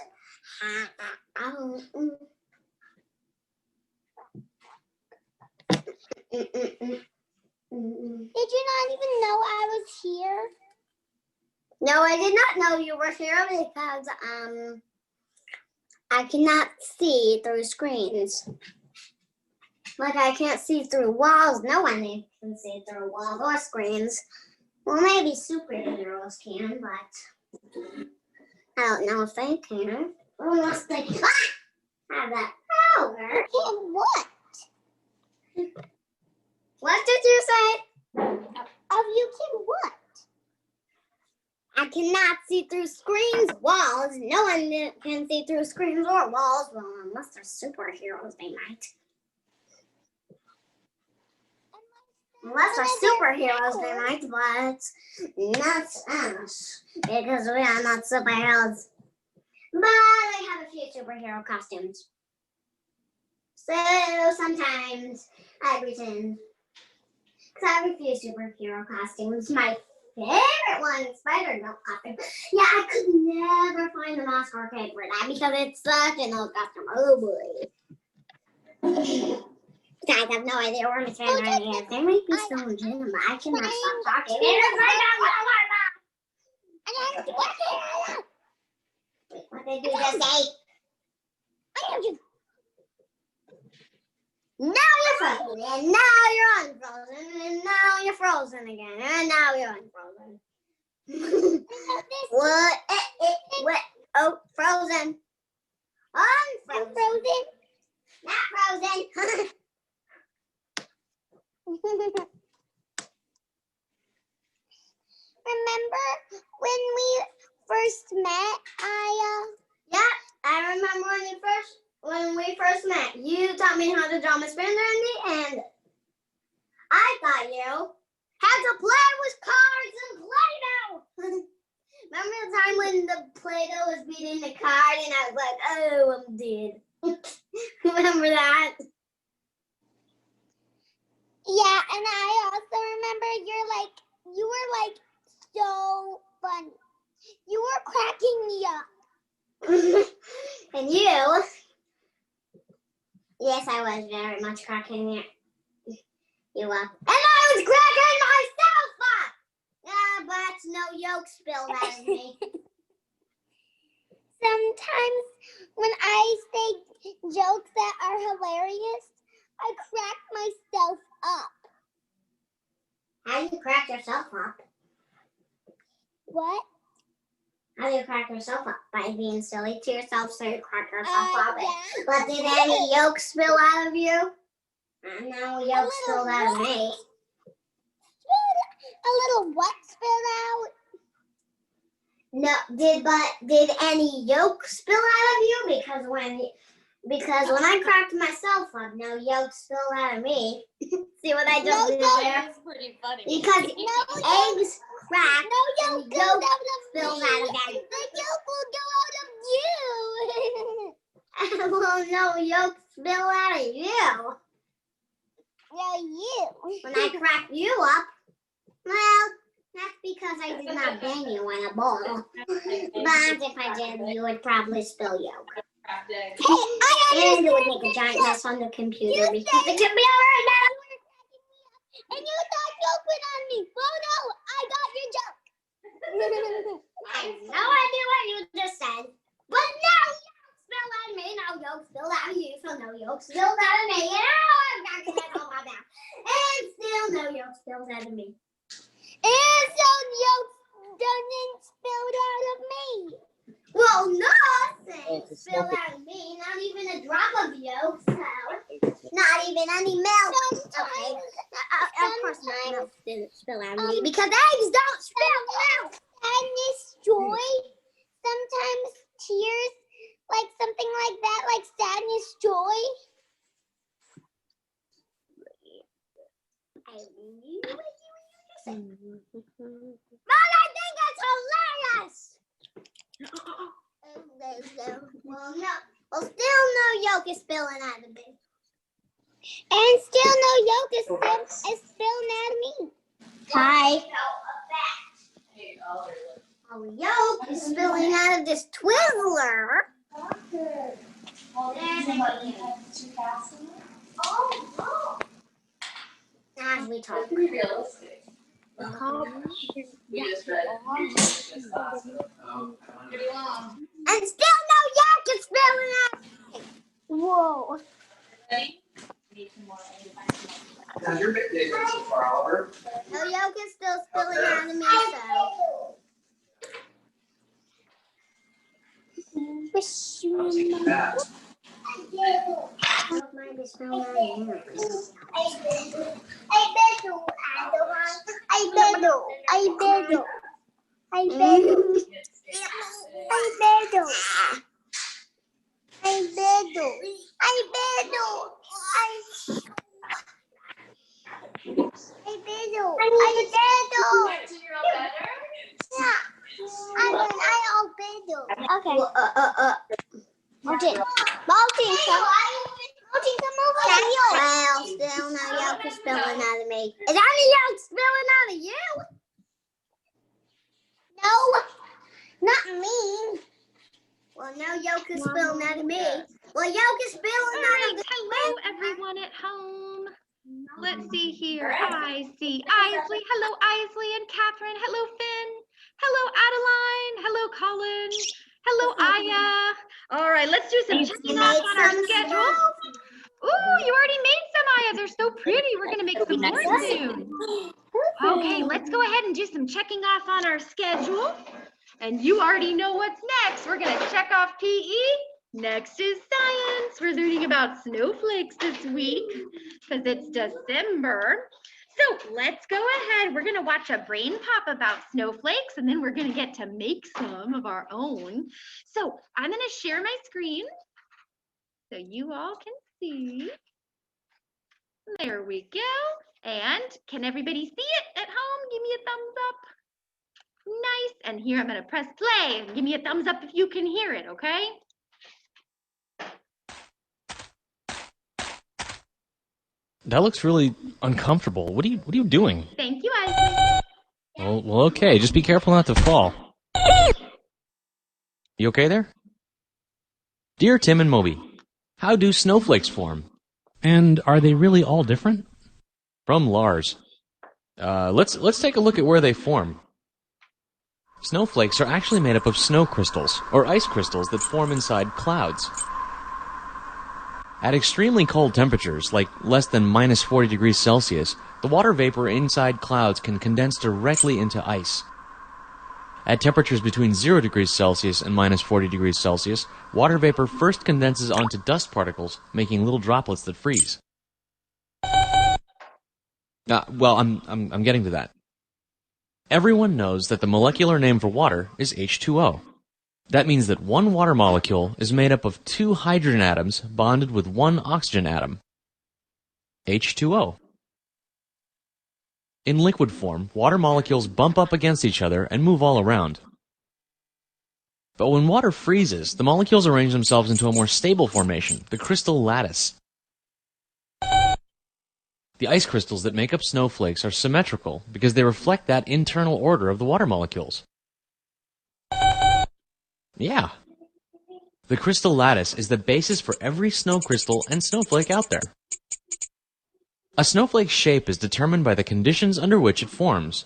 Did you not even know I was here? No, I did not know you were here because I cannot see through screens. Like I can't see through walls. No one can see through walls or screens. Well, maybe superheroes can, but I don't know if they can. Unless they have that power. Can what? What did you say? Of you can what? I cannot see through screens, walls. No one can see through screens or walls. Well, unless they're superheroes, they might. Unless they're superheroes, they might, but not us. Because we are not superheroes. But I have a few superhero costumes. So sometimes I pretend. Because I have a few superhero costumes. My favorite one is Spider-Man costume. Yeah, I could never find the mask or cape for that because it's such an old costume. Oh boy. Guys, I have no idea where Miss Van Ryan is. They might be still in gym, but I cannot stop talking. What did you just say? Now you're frozen, and now you're unfrozen, and now you're frozen again, and now you're unfrozen. What? What? Oh, frozen. Unfrozen. Frozen. Not frozen. Remember when we first met, Aya? Yeah, I remember when we first met. You taught me how to draw Miss Bender in the end. I thought you had to play with cards and Play-Doh. Remember the time when the Play-Doh was beating the card and I was like, oh, I'm dead. Remember that? Yeah, and I also remember you were like so funny. You were cracking me up. And you? Yes, I was very much cracking you up. And I was cracking myself up! Yeah, but no yolk spilled out of me. Sometimes when I say jokes that are hilarious, I crack myself up. How do you crack yourself up? What? How do you crack yourself up? By being silly to yourself, so you crack yourself up. Yeah. But did any yolk spill out of you? No yolk spilled out of me. A little what spilled out? No, did any yolk spill out of you? Because when I cracked myself up, no yolk spilled out of me. See what I just did there? That's pretty funny. Because eggs crack, no yolk goes out of spills out of that. The yolk will go out of you. Well, no yolk spill out of you. Yeah, you. When I crack you up, well, that's because I did not bang you in a bowl. But if I did, you would probably spill yolk. And it would make a giant mess on the computer because the computer is not working. And you thought yolk went on me. Oh no, I got your joke. I have no idea what you just said. But no yolk spilled out of me, no yolk spilled out of you, so no yolk spilled out of me. And now I've got that on my mouth. And still no yolk spilled out of me. And so yolk doesn't spill out of me. Well, nothing spilled out of me, not even a drop of yolk, so not even any milk. Okay. Of course not, milk didn't spill out of me because eggs don't spill milk. Sadness, joy, sometimes tears, like something like that, like sadness, joy. I knew what you were saying. But I think it's hilarious. Well, still no yolk is spilling out of me. And still no yolk is spilling out of me. Hi. Oh, yolk is spilling out of this Twizzler. As we talk. And still no yolk is spilling out. Whoa. How's your big day going so far, Oliver? No yolk is still spilling out of me, so. Wish you I'll take you back. don't mind it spilling out of you. Okay. Martin, come over here. Well, still no yolk is spilling out of me. Is any yolk spilling out of you? No, not me. Well, no yolk is spilling out of me. Well, yolk is spilling out of the. Hello, everyone at home. Let's see here. I see Isley. Hello, Isley and Catherine. Hello, Finn. Hello, Adeline. Hello, Colin. Hello, Aya. All right, let's do some checking off on our schedule. Ooh, you already made some, Aya. They're so pretty. We're going to make some more soon. Okay, let's go ahead and do some checking off on our schedule. And you already know what's next. We're going to check off PE. Next is science. We're learning about snowflakes this week because it's December. So let's go ahead. We're going to watch a brain pop about snowflakes, and then we're going to get to make some of our own. So I'm going to share my screen so you all can see. There we go. And can everybody see it at home? Give me a thumbs up. Nice. And here I'm going to press play. Give me a thumbs up if you can hear it, okay? That looks really uncomfortable. What are you doing? Thank you, Isaac. Well, okay. Just be careful not to fall. You okay there? Dear Tim and Moby, how do snowflakes form? And are they really all different? From Lars. Let's take a look at where they form. Snowflakes are actually made up of snow crystals, or ice crystals that form inside clouds. At extremely cold temperatures, like less than minus 40 degrees Celsius, the water vapor inside clouds can condense directly into ice. At temperatures between 0 degrees Celsius and minus 40 degrees Celsius, water vapor first condenses onto dust particles, making little droplets that freeze. Well, I'm getting to that. Everyone knows that the molecular name for water is H2O. That means that one water molecule is made up of 2 hydrogen atoms bonded with 1 oxygen atom. H2O. In liquid form, water molecules bump up against each other and move all around. But when water freezes, the molecules arrange themselves into a more stable formation, the crystal lattice. The ice crystals that make up snowflakes are symmetrical because they reflect that internal order of the water molecules. Yeah. The crystal lattice is the basis for every snow crystal and snowflake out there. A snowflake's shape is determined by the conditions under which it forms.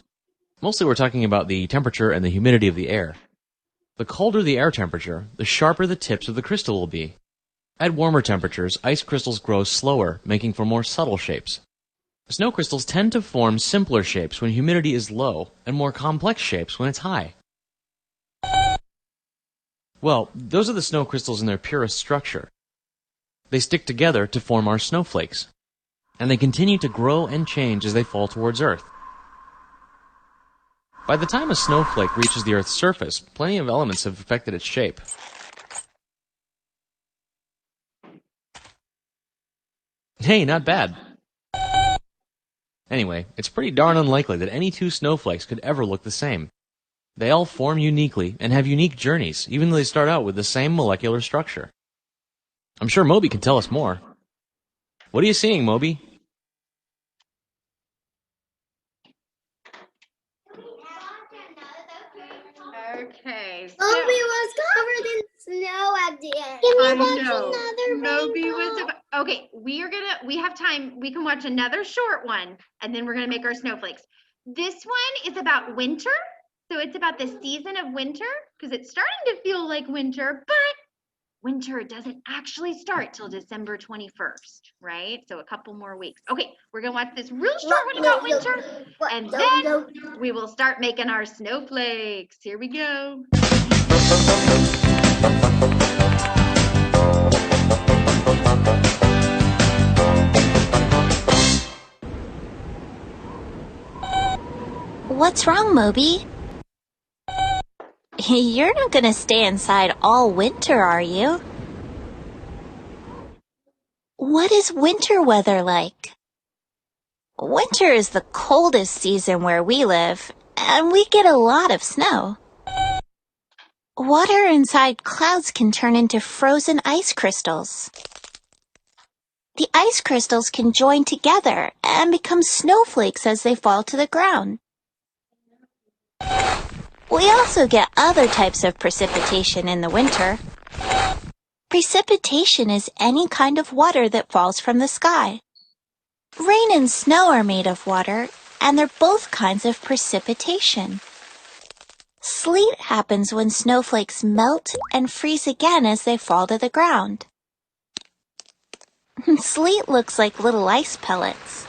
Mostly we're talking about the temperature and the humidity of the air. The colder the air temperature, the sharper the tips of the crystal will be. At warmer temperatures, ice crystals grow slower, making for more subtle shapes. Snow crystals tend to form simpler shapes when humidity is low, and more complex shapes when it's high. Well, those are the snow crystals in their purest structure. They stick together to form our snowflakes, and they continue to grow and change as they fall towards Earth. By the time a snowflake reaches the Earth's surface, plenty of elements have affected its shape. Hey, not bad. Anyway, it's pretty darn unlikely that any two snowflakes could ever look the same. They all form uniquely and have unique journeys, even though they start out with the same molecular structure. I'm sure Moby can tell us more. What are you seeing, Moby? Okay. So, Moby was covered in snow at the end. I Can we watch know. another Moby was rainbow? okay, we have time. We can watch another short one, and then we're gonna make our snowflakes. This one is about winter. So it's about the season of winter, because it's starting to feel like winter, but winter doesn't actually start till December 21st, right? So a couple more weeks. Okay, we're gonna watch this real short one about winter, and then we will start making our snowflakes. Here we go. What's wrong, Moby? You're not gonna stay inside all winter, are you? What is winter weather like? Winter is the coldest season where we live, and we get a lot of snow. Water inside clouds can turn into frozen ice crystals. The ice crystals can join together and become snowflakes as they fall to the ground. We also get other types of precipitation in the winter. Precipitation is any kind of water that falls from the sky. Rain and snow are made of water, and they're both kinds of precipitation. Sleet happens when snowflakes melt and freeze again as they fall to the ground. Sleet looks like little ice pellets.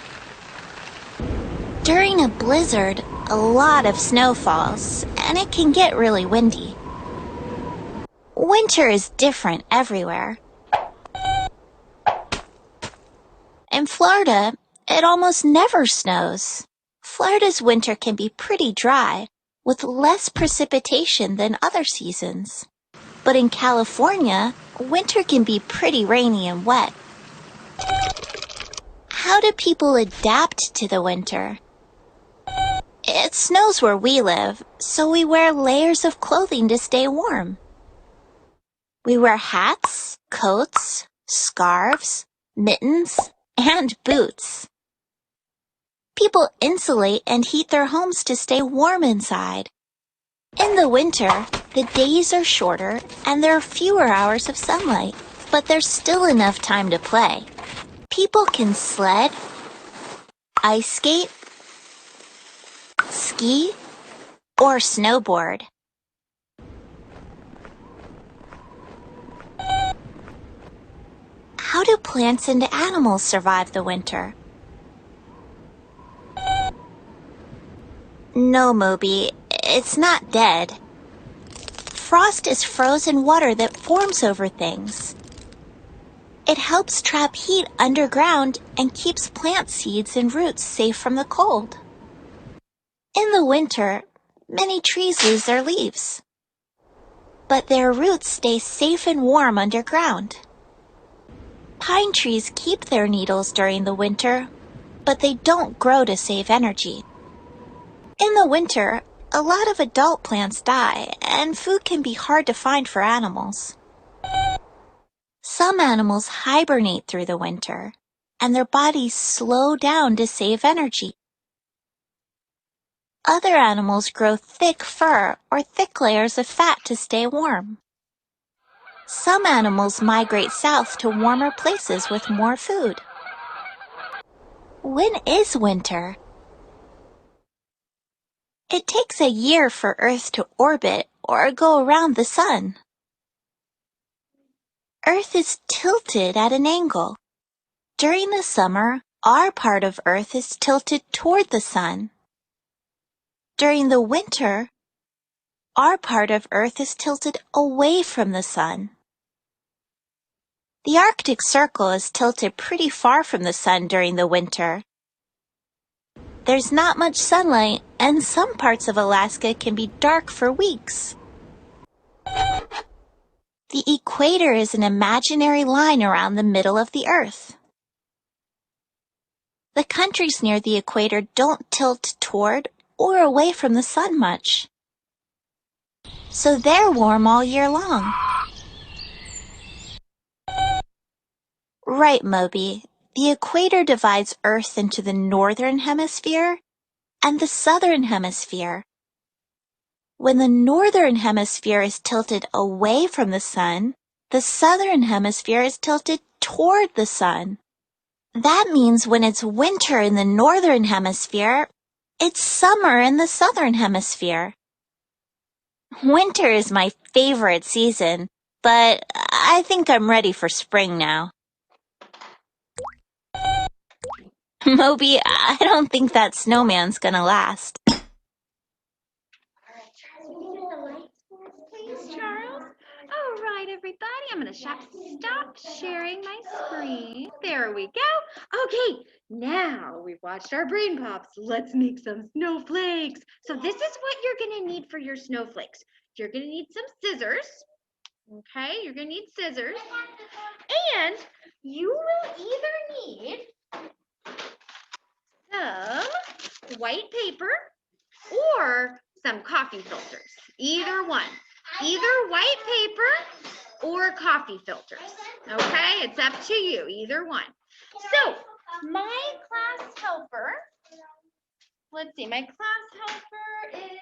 During a blizzard, a lot of snow falls, and it can get really windy. Winter is different everywhere. In Florida, it almost never snows. Florida's winter can be pretty dry, with less precipitation than other seasons. But in California, winter can be pretty rainy and wet. How do people adapt to the winter? It snows where we live, so we wear layers of clothing to stay warm. We wear hats, coats, scarves, mittens, and boots. People insulate and heat their homes to stay warm inside. In the winter, the days are shorter and there are fewer hours of sunlight, but there's still enough time to play. People can sled, ice skate, ski, or snowboard. How do plants and animals survive the winter? No, Moby, it's not dead. Frost is frozen water that forms over things. It helps trap heat underground and keeps plant seeds and roots safe from the cold. In the winter, many trees lose their leaves, but their roots stay safe and warm underground. Pine trees keep their needles during the winter, but they don't grow to save energy. In the winter, a lot of adult plants die, and food can be hard to find for animals. Some animals hibernate through the winter, and their bodies slow down to save energy. Other animals grow thick fur or thick layers of fat to stay warm. Some animals migrate south to warmer places with more food. When is winter? It takes a year for Earth to orbit or go around the sun. Earth is tilted at an angle. During the summer, our part of Earth is tilted toward the sun. During the winter, our part of Earth is tilted away from the sun. The Arctic Circle is tilted pretty far from the sun during the winter. There's not much sunlight, and some parts of Alaska can be dark for weeks. The equator is an imaginary line around the middle of the Earth. The countries near the equator don't tilt toward or away from the sun much, so they're warm all year long. Right, Moby. The equator divides Earth into the northern hemisphere and the southern hemisphere. When the northern hemisphere is tilted away from the sun, the southern hemisphere is tilted toward the sun. That means when it's winter in the northern hemisphere, it's summer in the southern hemisphere. Winter is my favorite season, but I think I'm ready for spring now. Moby, I don't think that snowman's gonna last. Please, Charles. All right, everybody, I'm gonna stop sharing my screen. There we go. Okay, now we've watched our brain pops. Let's make some snowflakes. So this is what you're gonna need for your snowflakes. You're gonna need some scissors. Okay, you're gonna need scissors. And you will either need some white paper or some coffee filters. Either one. Either white paper or coffee filters. Okay, it's up to you. Either one. So, my class helper, let's see, my class helper is,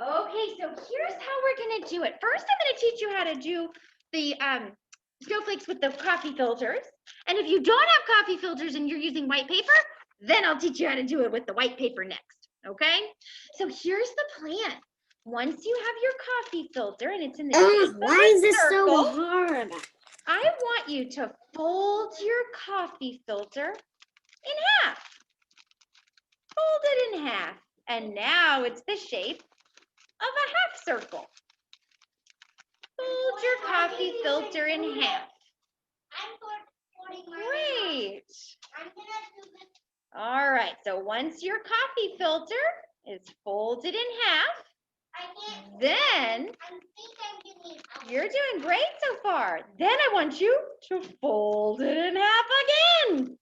Okay, so here's how we're gonna do it. First, I'm gonna teach you how to do the snowflakes with the coffee filters. And if you don't have coffee filters and you're using white paper, then I'll teach you how to do it with the white paper next, okay? So here's the plan. Once you have your coffee filter and it's in the shape of a Why is this circle, so hard? I want you to fold your coffee filter in half. Fold it in half. And now it's the shape of a half circle. Fold your coffee filter in half. Great. All right, so once your coffee filter is folded in half, then you're doing great so far. Then I want you to fold it in half again.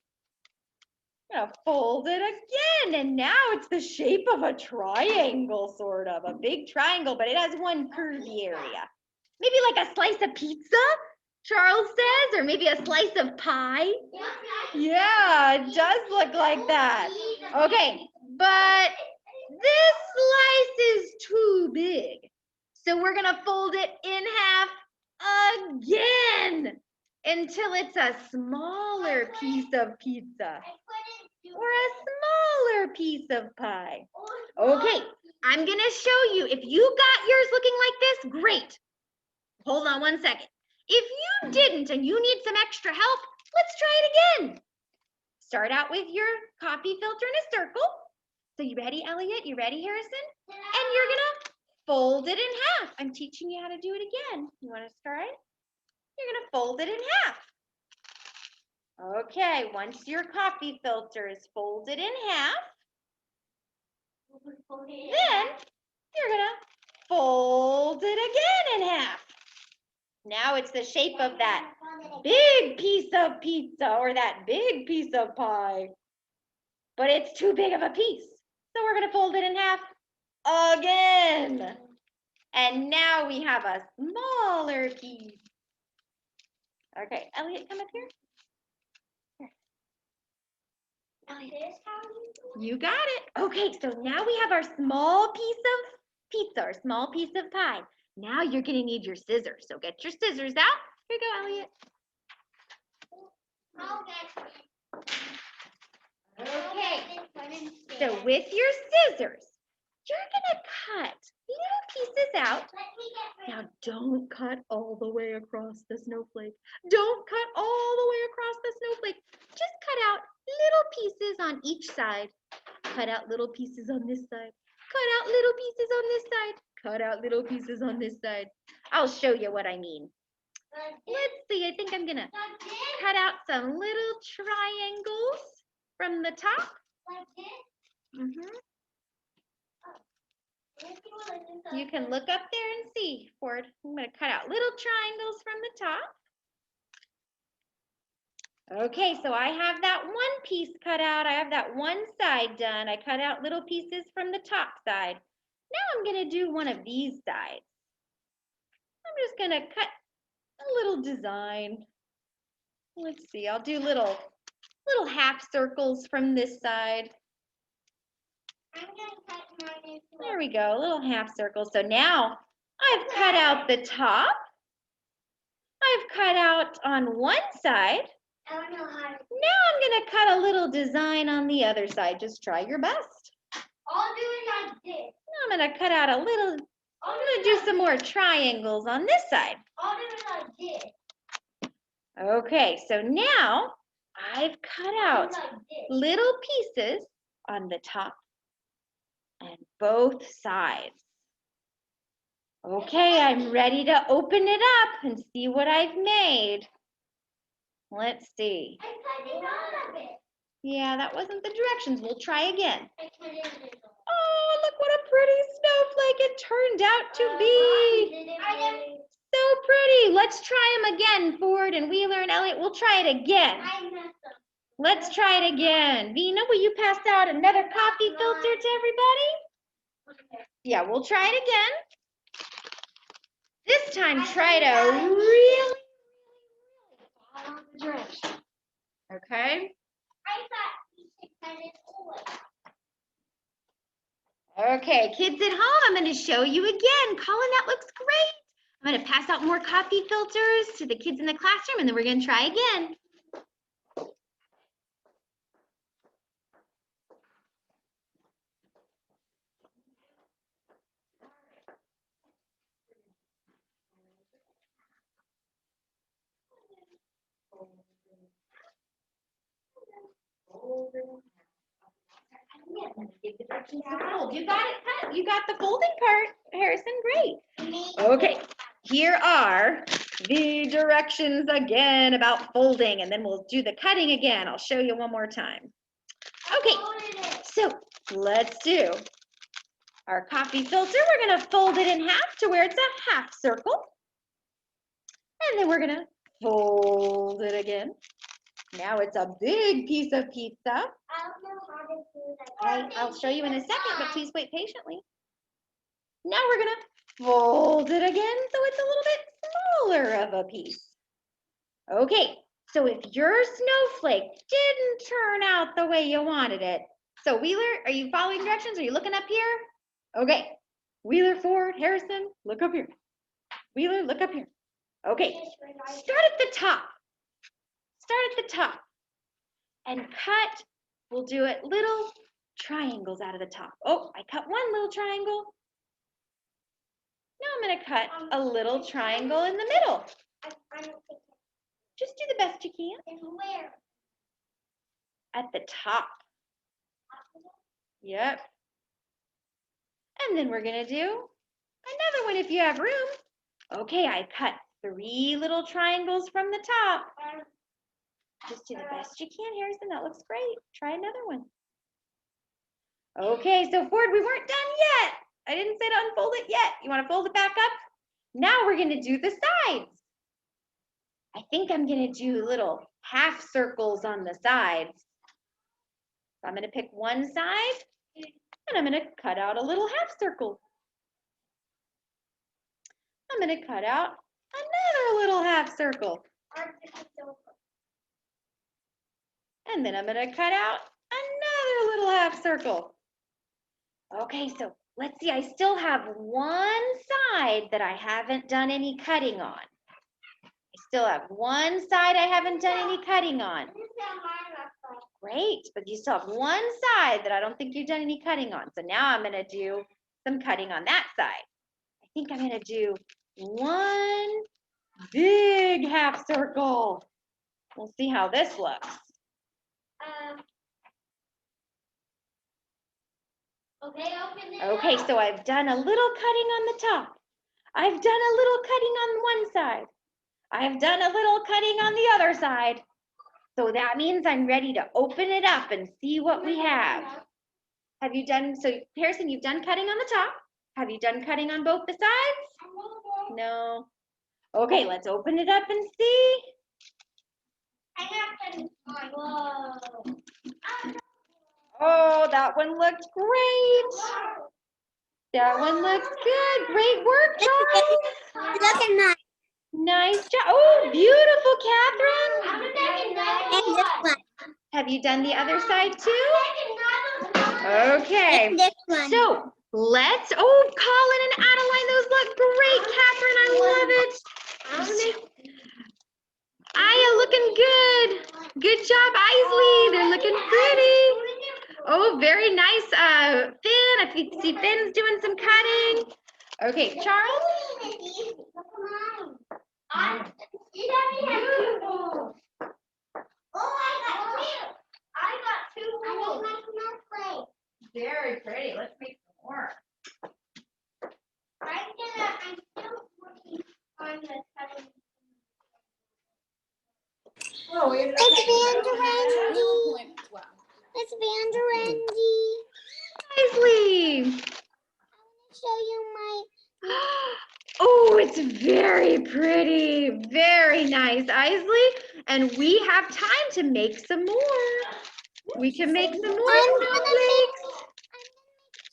Gonna fold it again, and now it's the shape of a triangle, sort of. A big triangle, but it has one curvy area. Maybe like a slice of pizza, Charles says, or maybe a slice of pie. Yeah, it does look like that. Okay, but this slice is too big. So we're gonna fold it in half again until it's a smaller piece of pizza or a smaller piece of pie. Okay, I'm gonna show you. If you got yours looking like this, great. Hold on one second. If you didn't and you need some extra help, let's try it again. Start out with your coffee filter in a circle. So you ready, Elliot? You ready, Harrison? And you're gonna fold it in half. I'm teaching you how to do it again. You wanna start? You're gonna fold it in half. Okay, once your coffee filter is folded in half, then you're gonna fold it again in half. Now it's the shape of that big piece of pizza or that big piece of pie. But it's too big of a piece. So we're gonna fold it in half again. And now we have a smaller piece. Okay, Elliot, come up here. Elliot. You got it. Okay, so now we have our small piece of pizza, our small piece of pie. Now you're gonna need your scissors. So get your scissors out. Here you go, Elliot. Okay, so with your scissors, you're gonna cut little pieces out. Now don't cut all the way across the snowflake. Don't cut all the way across the snowflake. Just cut out little pieces on each side. Cut out little pieces on this side. Cut out little pieces on this side. Cut out little pieces on this side. I'll show you what I mean. Let's see, I think I'm gonna cut out some little triangles from the top. Mhm. You can look up there and see, Ford. I'm gonna cut out little triangles from the top. Okay, so I have that one piece cut out. I have that one side done. I cut out little pieces from the top side. Now I'm gonna do one of these sides. I'm just gonna cut a little design. Let's see, I'll do little half circles from this side. There we go, little half circles. So now I've cut out the top. I've cut out on one side. Now I'm gonna cut a little design on the other side. Just try your best. I'll do it like this. I'm gonna cut out a little, I'm gonna do some more triangles on this side. I'll do it like this. Okay, so now I've cut out Like this. little pieces on the top and both sides. Okay, I'm ready to open it up and see what I've made. Let's see. I cut it all of it. Yeah, that wasn't the directions. We'll try again. I cut it a little. Oh, look what a pretty snowflake it turned out to be. So pretty. Let's try them again, Ford and Wheeler and Elliot. We'll try it again. I messed up. Let's try it again. Vina, will you pass out another coffee filter to everybody? Yeah, we'll try it again. This time, try to really follow the direction. Okay? I thought you should cut it away. Okay, kids at home, I'm going to show you again. Colin, that looks great. I'm going to pass out more coffee filters to the kids in the classroom, and then we're going to try again. You got it cut. You got the folding part, Harrison. Great. Okay, here are the directions again about folding, and then we'll do the cutting again. I'll show you one more time. Okay, so let's do our coffee filter. We're gonna fold it in half to where it's a half circle. And then we're gonna fold it again. Now it's a big piece of pizza. I don't know how to do that. I'll show you in a second, but please wait patiently. Now we're gonna fold it again so it's a little bit smaller of a piece. Okay, so if your snowflake didn't turn out the way you wanted it, so Wheeler, are you following directions? Are you looking up here? Okay, Wheeler, Ford, Harrison, look up here. Wheeler, look up here. Okay, start at the top. Start at the top and cut. We'll do it little triangles out of the top. Oh, I cut one little triangle. Now I'm going to cut a little triangle in the middle. Just do the best you can. And where? At the top. Yep. And then we're going to do another one if you have room. Okay, I cut 3 little triangles from the top. Just do the best you can, Harrison. That looks great. Try another one. Okay, so Ford, we weren't done yet. I didn't say to unfold it yet. You want to fold it back up? Now we're going to do the sides. I think I'm gonna do little half circles on the sides. So I'm gonna pick one side and I'm gonna cut out a little half circle. I'm gonna cut out another little half circle. And then I'm gonna cut out another little half circle. Okay, so let's see, I still have one side that I haven't done any cutting on. I still have one side I haven't done any cutting on. Great, but you still have one side that I don't think you've done any cutting on. So now I'm gonna do some cutting on that side. I think I'm gonna do one big half circle. We'll see how this looks. Okay, so I've done a little cutting on the top. I've done a little cutting on one side. I've done a little cutting on the other side. So that means I'm ready to open it up and see what we have. Have you done, so Harrison, you've done cutting on the top. Have you done cutting on both the sides? No. Okay, let's open it up and see. Oh, that one looked great. That one looks good. Great work, Charles. Look at mine. Nice job. Oh, beautiful, Catherine. And this one. Have you done the other side too? Okay. And this one. So let's, oh, Colin and Adeline, those look great, Catherine. I love it. Aya, looking good. Good job, Isley. They're looking pretty. Oh, very nice, Finn. I think see Finn's doing some cutting. Okay, Charles. Beautiful. I got two. Very pretty. Let's make some more. I'm still working on the cutting. Oh, it's Vanderandy. Wow. It's Vanderandy. Isley. Show you my. Oh, it's very pretty. Very nice, Isley. And we have time to make some more. We can make some more snowflakes.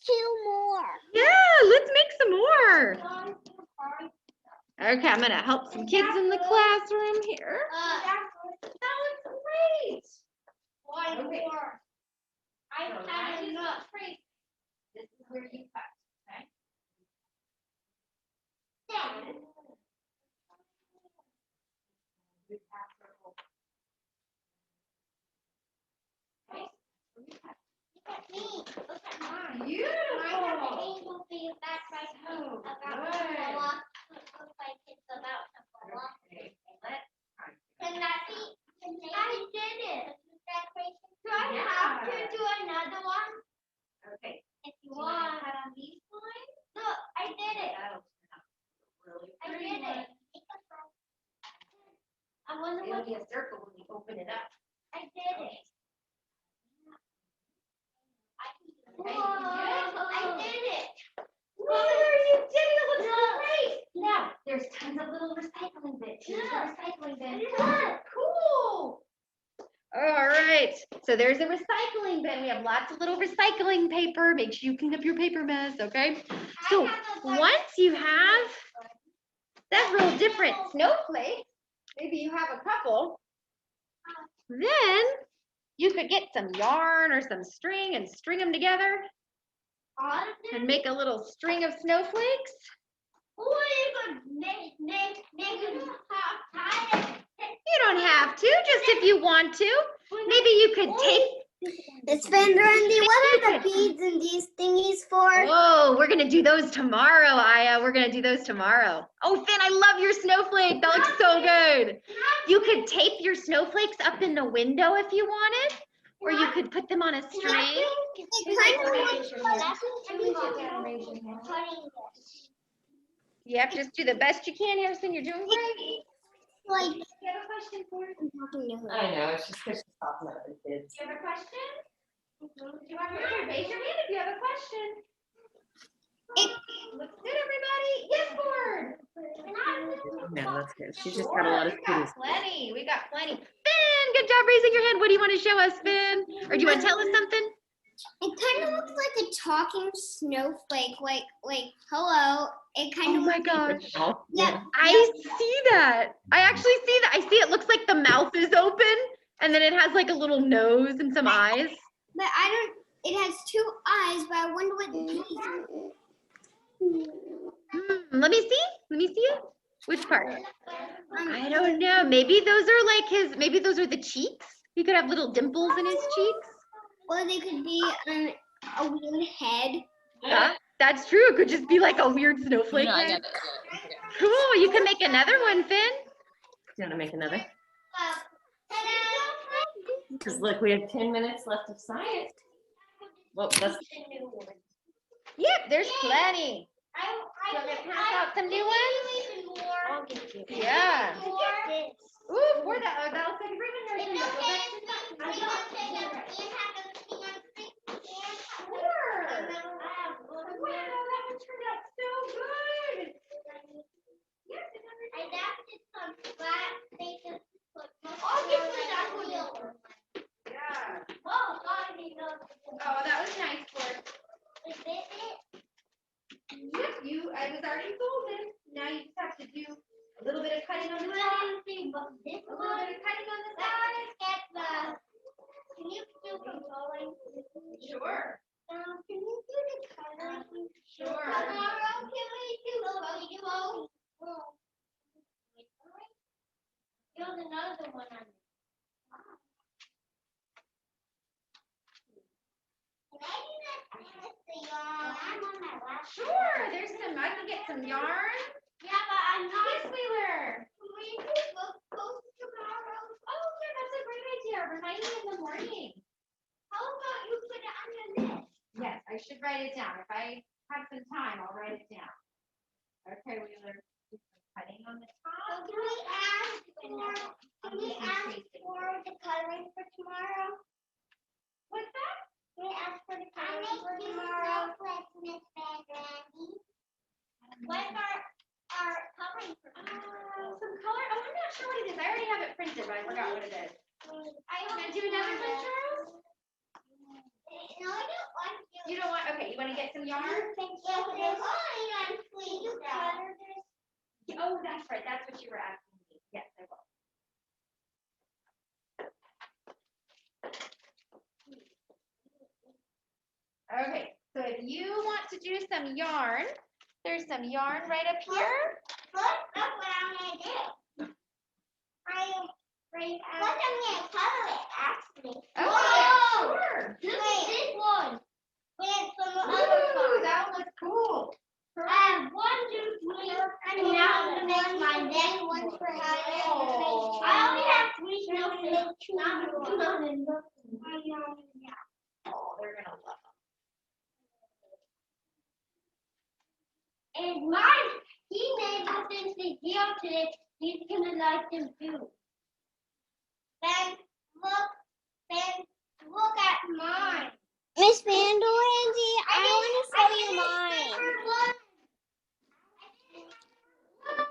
Two more. Yeah, let's make some more. Okay, I'm gonna help some kids in the classroom here. That looks great. One more. I've had enough. This is where you cut, okay? Look at mine. Beautiful. I have the angle being back right now. About to fall off. It looks like it's about to fall off. Can that be? I did it. Do I have to do another one? Okay. If you want. On these lines? Look, I did it. I did it. I wonder It'll what. be a circle when we open it up. I did it. Okay, I did it. Mother, you did it. It looks great. Now, there's tons of little recycling bits. Here's the recycling bin. Cool. All right. So there's a recycling bin. We have lots of little recycling paper. Make sure you clean up your paper mess, okay? So once you have several different snowflakes, maybe you have a couple, then you could get some yarn or some string and string them together and make a little string of snowflakes. You don't have to, just if you want to. Maybe you could take. It's Vanderandy. What are the beads and these thingies for? Oh, we're gonna do those tomorrow, Aya. We're gonna do those tomorrow. Oh, Finn, I love your snowflake. That looks so good. You could tape your snowflakes up in the window if you wanted, or you could put them on a string. Yep, just do the best you can, Harrison. You're doing great. Like, Do you have a question for her? Do I know, it's just because she's talking about the kids. you have a question? Do you want to raise your hand if you have a question? Looks good, everybody. Yes, board. No, that's good. She's just got a lot of We got students. plenty. We got plenty. Finn, good job raising your hand. What do you want to show us, Finn? Or do you want to tell us something? It kind of looks like a talking snowflake. Like hello. It kind Oh of. my gosh. Oh, Yeah. I see that. I actually see that. I see it looks like the mouth is open and then it has like a little nose and some eyes. But I don't. It has 2 eyes, but I wonder what the teeth are. Let me see. Let me see it. Which part? I don't know. Maybe those are like his, maybe those are the cheeks. He could have little dimples in his cheeks. Or they could be a weird head. Yeah, that's true. It could just be like a weird snowflake No, I head. got it. Cool. You can make another one, Finn. you want to make another? Because look, we have 10 minutes left of science. Well, that's Yep, there's plenty. You want me to pass out some new ones? Yeah. Ooh, for that, that'll take ribbon nursing. Sure. Wow, that one turned out so good. Yes, it's yeah. Oh, that was nice, Ford. Yep, I was already folded. Now you just have to do a little bit of cutting on the top, a little bit of cutting on the side. Can you do controlling? Sure. Can you do the coloring? Sure. Tomorrow, can we do There's another one on there. Can I do that with the yarn? I'm on my lap. Sure, there's some, I can get some yarn. Yeah, but I'm not. Yes, we were. Can we do both tomorrow? Oh, yeah, that's a great idea. Remind me in the morning. How about you put it on your list? Yes, I should write it down. If I have some time, I'll write it down. Okay, Wheeler. Do some cutting on the top. So can we ask for the coloring for tomorrow? What's that? Can we ask for the coloring for tomorrow? Miss Randy. What's our coloring for tomorrow? Some color. Oh, I'm not sure what it is. I already have it printed, but I forgot what it is. Can I do another one, Charles? No, I don't want to. You don't want, okay, you want to get some yarn? Oh, that's right. That's what you were asking me. Yes, I will. Okay, so if you want to do some yarn, there's some yarn right up here. That's what I'm going to do. I'm going to color it, actually. Oh, sure. Look at this one. Wait, some other Ooh, that one looks cool. I have 1, 2, 3, and now I'm going to make my next one for Oh. I only have 3 snowflakes. Oh, they're going to love them. And mine, he made them since the deal today. He's going to like them too. Ben, look at mine. Miss Vandelandy, I want to show you mine.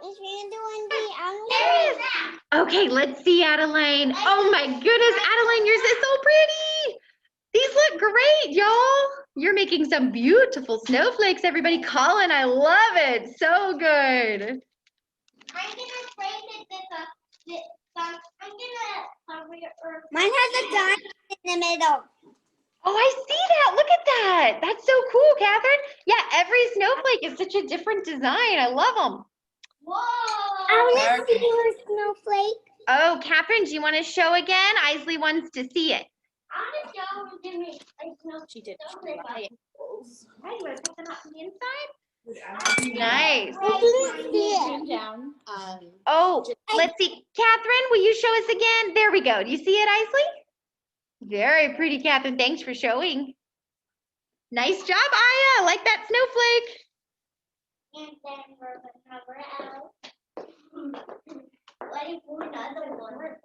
Miss Vandelandy, I want to show you that. Okay, let's see, Adeline. Oh my goodness, Adeline, yours is so pretty. These look great, y'all. You're making some beautiful snowflakes, everybody. Colin, I love it. So good. I'm gonna frame it with I'm gonna cover it. Mine has a diamond in the middle. Oh, I see that. Look at that. That's so cool, Catherine. Yeah, every snowflake is such a different design. I love them. Whoa! I want to see your snowflake. Oh, Catherine, do you want to show again? Isley wants to see it. I want to show and give me a snowflake. She did. Right, you want to put them up from the inside? Nice. Zoom down. Oh, let's see. Catherine, will you show us again? There we go. Do you see it, Isley? Very pretty, Catherine. Thanks for showing. Nice job, Aya. I like that snowflake. And then we're gonna cover out. Ready for another one.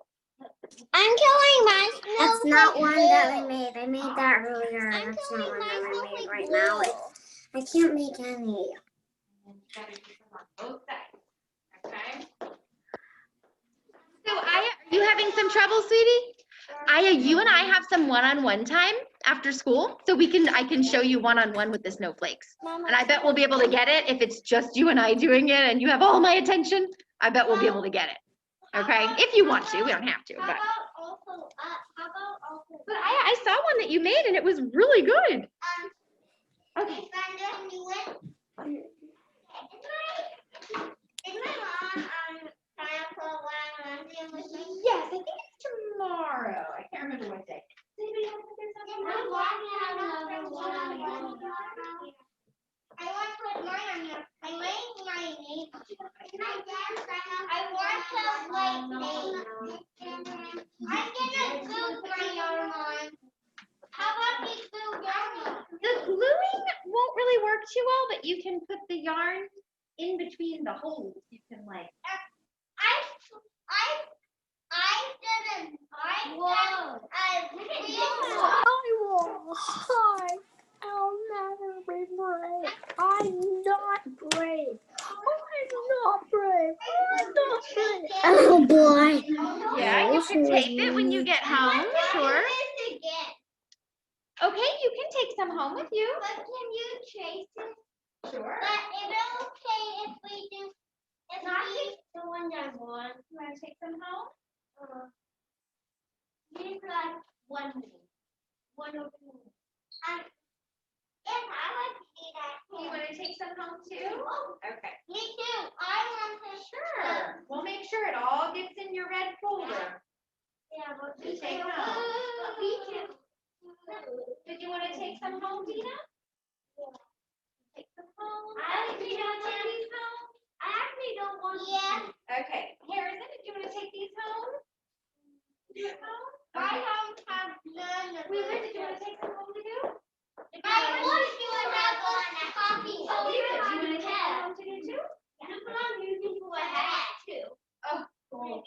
I'm killing my snowflake. That's not one that I made. I made that earlier. That's not one that I made right now. I can't make any. And you gotta do them on both sides. Okay. So Aya, are you having some trouble, sweetie? Aya, you and I have some one-on-one time after school, so I can show you one-on-one with the snowflakes. Mama, And I bet we'll be able to get it if it's just you and I doing it and you have all my attention. I bet we'll be able to get it. Okay, if you want to, we don't have to, but. But I saw one that you made and it was really good. Okay. Is my mom trying to put one on the machine? Yes, I think it's tomorrow. I can't remember what day. Does anybody else think there's something tomorrow? I want to put mine on here. I like my name. I want to write name. I'm gonna glue my yarn on. How about we glue yarn on? The gluing won't really work too well, but you can put the yarn in between the holes. You can like. Hi. I'll never be brave. I'm not brave. I'm not brave. I'm not brave. Oh boy. Yeah, you can tape it when you get home. Sure. Okay, you can take some home with you. But can you trace it? Sure. But is it okay if we do, if we the one that won? You want to take some home? Use like 1 minute. 1 or 2 minutes. If I like to do that. You want to take some home too? Okay. Me too. I want to. Sure. We'll make sure it all gets in your red folder. Yeah, but You take home. me too. Did you want to take some home, Dina? Take some home. I Did you want to take these home? I actually don't want. Yeah. Okay. Harrison, did you want to take these home? Do it home? I don't have none of Wheeler, did you want to take some home too? I wish you would have one a coffee. Oh, you did. You want to take some home to do too? That's what I'm using for a hat too. Oh, cool.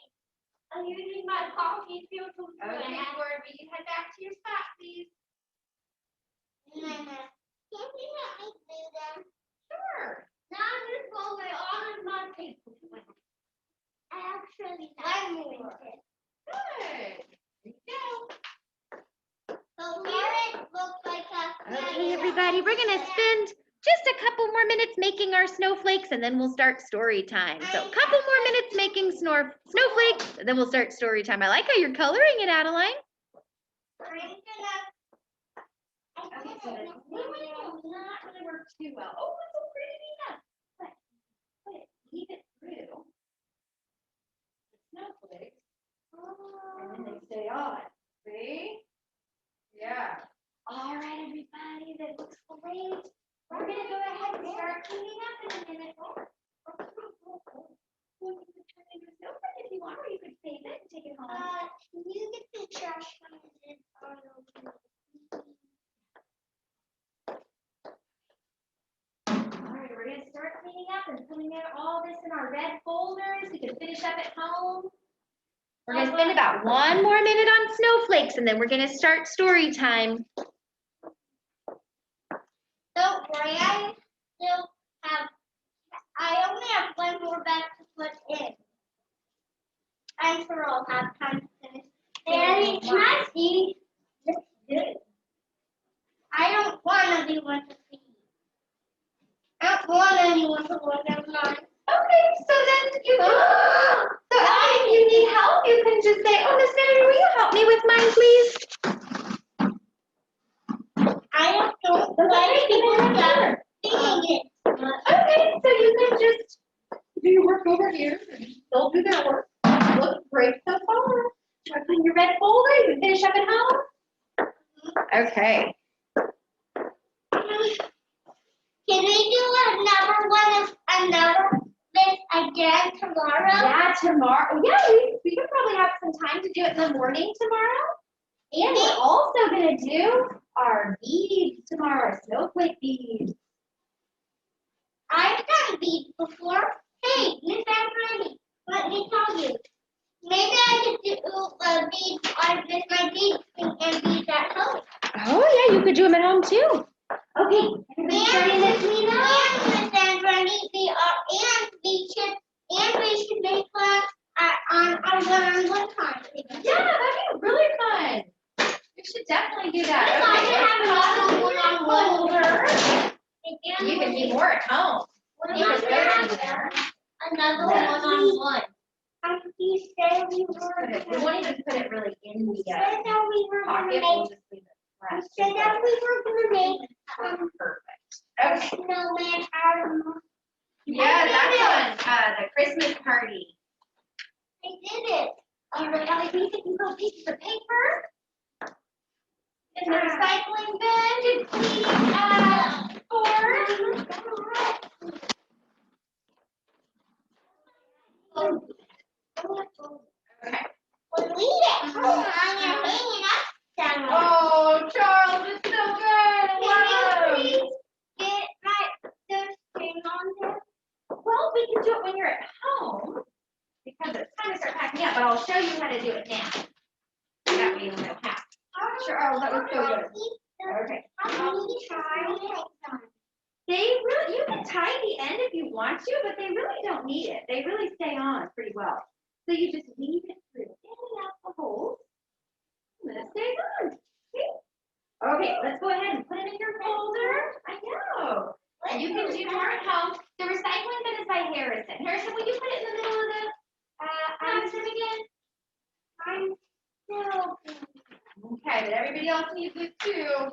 I'm using my coffee filter for a Okay, hat. Gordon, you head back to your spot, please. Can't you help me do them? Sure. Now this goes away all of my paper. I actually like it. Good. There you go. So here it looks like a. Okay, everybody, we're gonna spend just a couple more minutes making our snowflakes and then we'll start story time. So a couple more minutes making snowflakes and then we'll start story time. I like how you're coloring it, Adeline. Okay, so the gluing will not really work too well. Oh, it's so pretty, Nina. But weave it through the snowflakes and then they stay on. See? Yeah. All right, everybody, that looks great. We're gonna go ahead and start cleaning up in a minute. You can turn it into a snowflake if you want, or you could save it and take it home. Can you get the trash can? All right, we're gonna start cleaning up and putting in all this in our red folders. We can finish up at home. We're gonna spend about 1 more minute on snowflakes and then we're gonna start story time. Don't worry, I only have 1 more bag to put in. I'm sure I'll have time to finish. Daddy, can I see? I don't want anyone to see. I don't want anyone to look at mine. Okay, so then you can, so if you need help, you can just say, oh, Miss Mary, will you help me with mine, please? I don't like people that seeing it. Okay, so you can just do your work over here and they'll do their work. Looks great so far. You want to put in your red folder? You can finish up at home. Okay. Can we do another this again tomorrow? Yeah, tomorrow. Yeah, we could probably have some time to do it in the morning tomorrow. And we're also going to do our beads tomorrow, our snowflake beads. I've done beads before. Hey, Miss Anthony, let me tell you. Maybe I could do beads on this my beads and beads at home. Oh, yeah, you could do them at home too. Okay, gonna be starting this meeting. And then Randy, we should make class on our one-on-one time. Yeah, that'd be really fun. We should definitely do that. We Okay, have another one-on-one. you can do more at home. Another one-on-one. You said we were. We won't even put it really in the said that we were gonna pocket. We'll make. just leave it You flat. said that we were gonna make Perfect. a Okay. snowman out of. Yeah, that one, the Christmas party. I did it. All right, Ellie, we get these little pieces of paper in the recycling bin to clean board. Okay. Well, leave it. Come on, you're hanging upside down. Oh, Charles, it's so good. Can you please get the string on there? Well, we can do it when you're at home because it's time to start packing up, but I'll show you how to do it now. That way you know how. Charles, that was so good. Okay. They really, you can tie the end if you want to, but they really don't need it. They really stay on pretty well. So you just weave it through any out the holes, and then it stays on. See? Okay, let's go ahead and put it in your folder. I know. And you can do more at home. The recycling bin is by Harrison. Harrison, will you put it in the middle of the basket again? I'm still. Okay, but everybody else needs it too.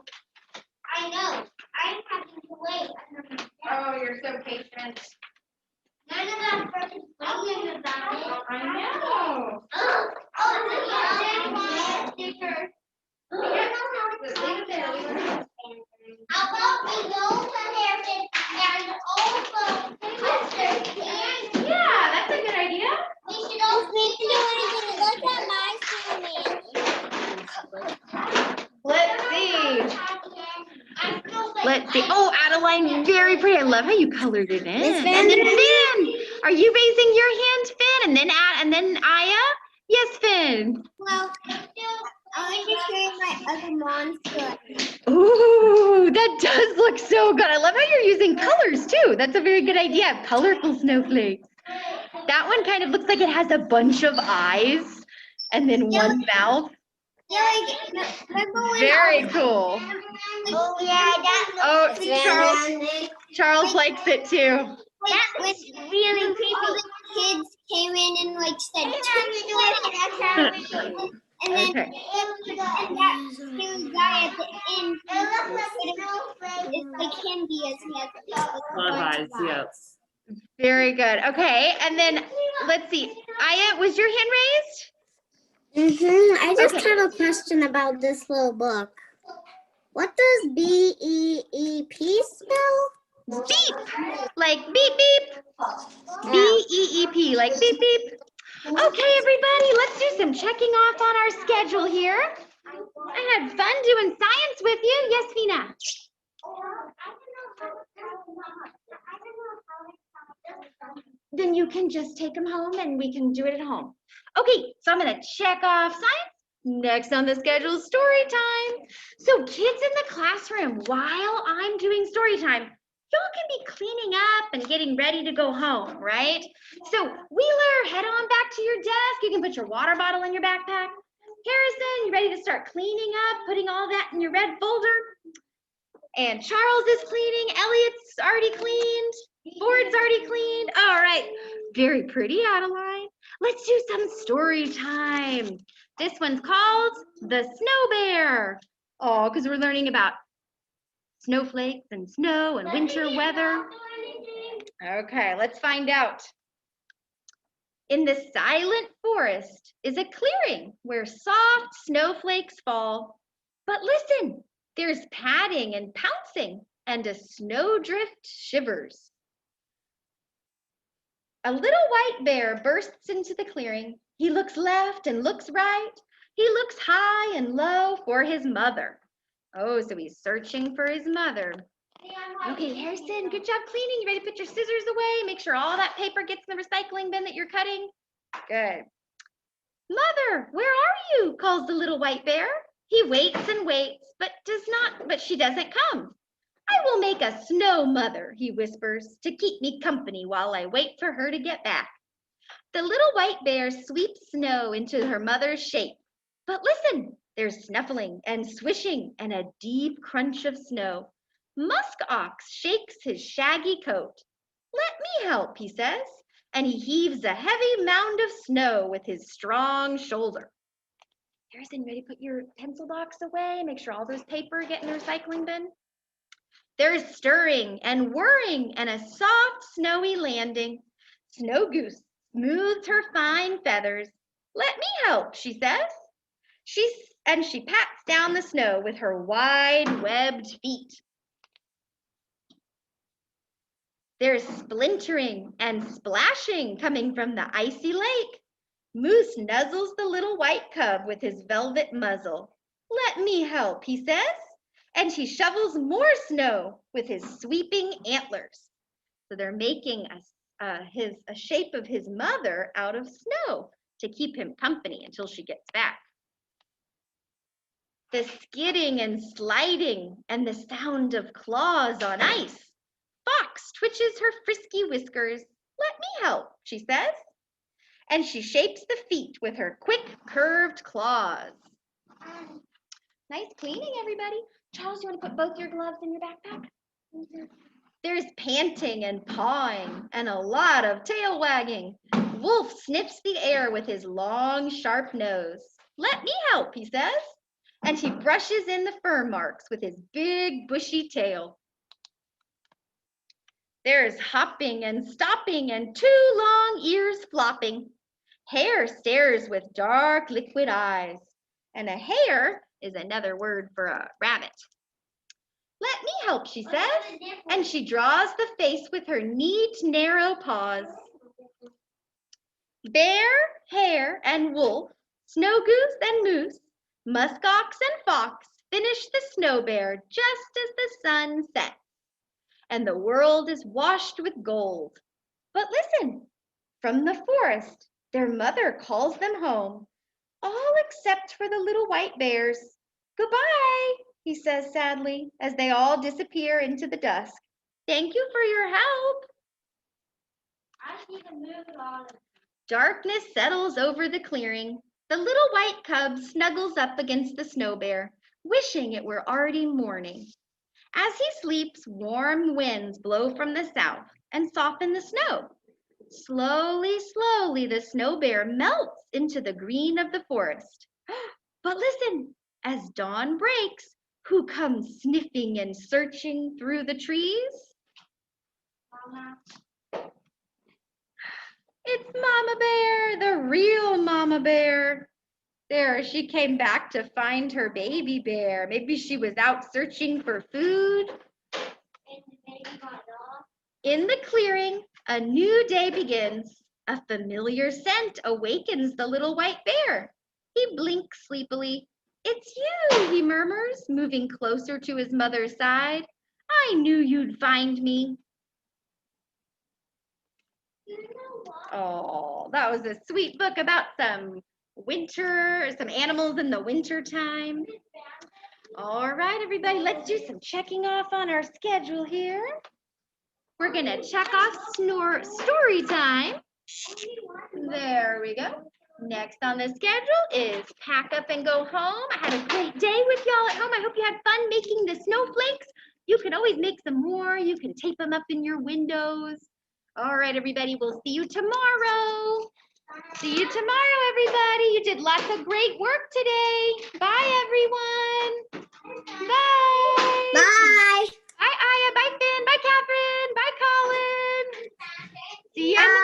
I know. I'm having to wait. Oh, you're so patient. None of that person talking about it. I know. Sticker. Leave it there. Leave it there. How about we go to Harrison and also Mr. King? Yeah, that's a good idea. We should also look at my Let's see. Let's see. Oh, Adeline, very pretty. I love how you colored it in. Miss And Van then Der- Finn, are you raising your hand, Finn? And then Aya? Yes, Finn. Well, I want to show my other monster. Ooh, that does look so good. I love how you're using colors too. That's a very good idea. Colorful snowflakes. That one kind of looks like it has a bunch of eyes and then one mouth. Very cool. Oh yeah, that Oh, Charles likes it too. That was really creepy. All the kids came in and like said, and then Okay. and that new guy at the end, it's like candy as he has a lot of eyes. Yes. Very good. Okay, and then let's see. Aya, was your hand raised? I just Okay. have a question about this little book. What does BEEP spell? Beep, like beep beep. BEEP, like beep beep. Okay, everybody, let's do some checking off on our schedule here. I had fun doing science with you. Yes, Vina. Then you can just take them home and we can do it at home. Okay, so I'm gonna check off science. Next on the schedule, story time. So kids in the classroom, while I'm doing story time, y'all can be cleaning up and getting ready to go home, right? So Wheeler, head on back to your desk. You can put your water bottle in your backpack. Harrison, you ready to start cleaning up, putting all that in your red folder? And Charles is cleaning. Elliot's already cleaned. Ford's already cleaned. All right. Very pretty, Adeline. Let's do some story time. This one's called The Snow Bear. Oh, because we're learning about snowflakes and snow and winter weather. Okay, let's find out. In the silent forest is a clearing where soft snowflakes fall. But listen, there's padding and pouncing, and a snowdrift shivers. A little white bear bursts into the clearing. He looks left and looks right. He looks high and low for his mother. Oh, so he's searching for his mother. Okay, Harrison, good job cleaning. You ready to put your scissors away? Make sure all that paper gets in the recycling bin that you're cutting. Good. Mother, where are you? Calls the little white bear. He waits and waits, but she doesn't come. I will make a snow mother, he whispers, to keep me company while I wait for her to get back. The little white bear sweeps snow into her mother's shape. But listen, there's snuffling and swishing and a deep crunch of snow. Musk Ox shakes his shaggy coat. Let me help, he says, and he heaves a heavy mound of snow with his strong shoulder. Harrison, ready to put your pencil box away? Make sure all those paper get in the recycling bin. There's stirring and whirring and a soft, snowy landing. Snow Goose smooths her fine feathers. Let me help, she says. She pats down the snow with her wide, webbed feet. There's splintering and splashing coming from the icy lake. Moose nuzzles the little white cub with his velvet muzzle. Let me help, he says, and he shovels more snow with his sweeping antlers. So they're making a shape of his mother out of snow to keep him company until she gets back. The skidding and sliding and the sound of claws on ice. Fox twitches her frisky whiskers. Let me help, she says. And she shapes the feet with her quick, curved claws. Nice cleaning, everybody. Charles, you want to put both your gloves in your backpack? There's panting and pawing and a lot of tail wagging. Wolf sniffs the air with his long, sharp nose. Let me help, he says. And he brushes in the fur marks with his big, bushy tail. There's hopping and stopping and two long ears flopping. Hare stares with dark, liquid eyes. And a hare is another word for a rabbit. Let me help, she says, and she draws the face with her neat, narrow paws. Bear, hare, and wolf, snow goose and moose, musk ox and fox finish the snow bear just as the sun sets, and the world is washed with gold. But listen, from the forest, their mother calls them home, all except for the little white bears. Goodbye, he says sadly, as they all disappear into the dusk. Thank you for your help. I need to move it on. Darkness settles over the clearing. The little white cub snuggles up against the snow bear, wishing it were already morning. As he sleeps, warm winds blow from the south and soften the snow. Slowly, slowly, the snow bear melts into the green of the forest. But listen, as dawn breaks, who comes sniffing and searching through the trees? Mama. It's Mama Bear, the real Mama Bear. There, she came back to find her baby bear. Maybe she was out searching for food. And the baby got lost. In the clearing, a new day begins. A familiar scent awakens the little white bear. He blinks sleepily. It's you, he murmurs, moving closer to his mother's side. I knew you'd find me. You know what? Oh, that was a sweet book about some animals in the winter time. All right, everybody, let's do some checking off on our schedule here. We're gonna check off story time. There we go. Next on the schedule is pack up and go home. I had a great day with y'all at home. I hope you had fun making the snowflakes. You can always make some more. You can tape them up in your windows. All right, everybody, we'll see you tomorrow. See you tomorrow, everybody. You did lots of great work today. Bye, everyone. Bye. Bye. Bye, Aya. Bye, Finn. Bye, Catherine. Bye, Colin. See you in the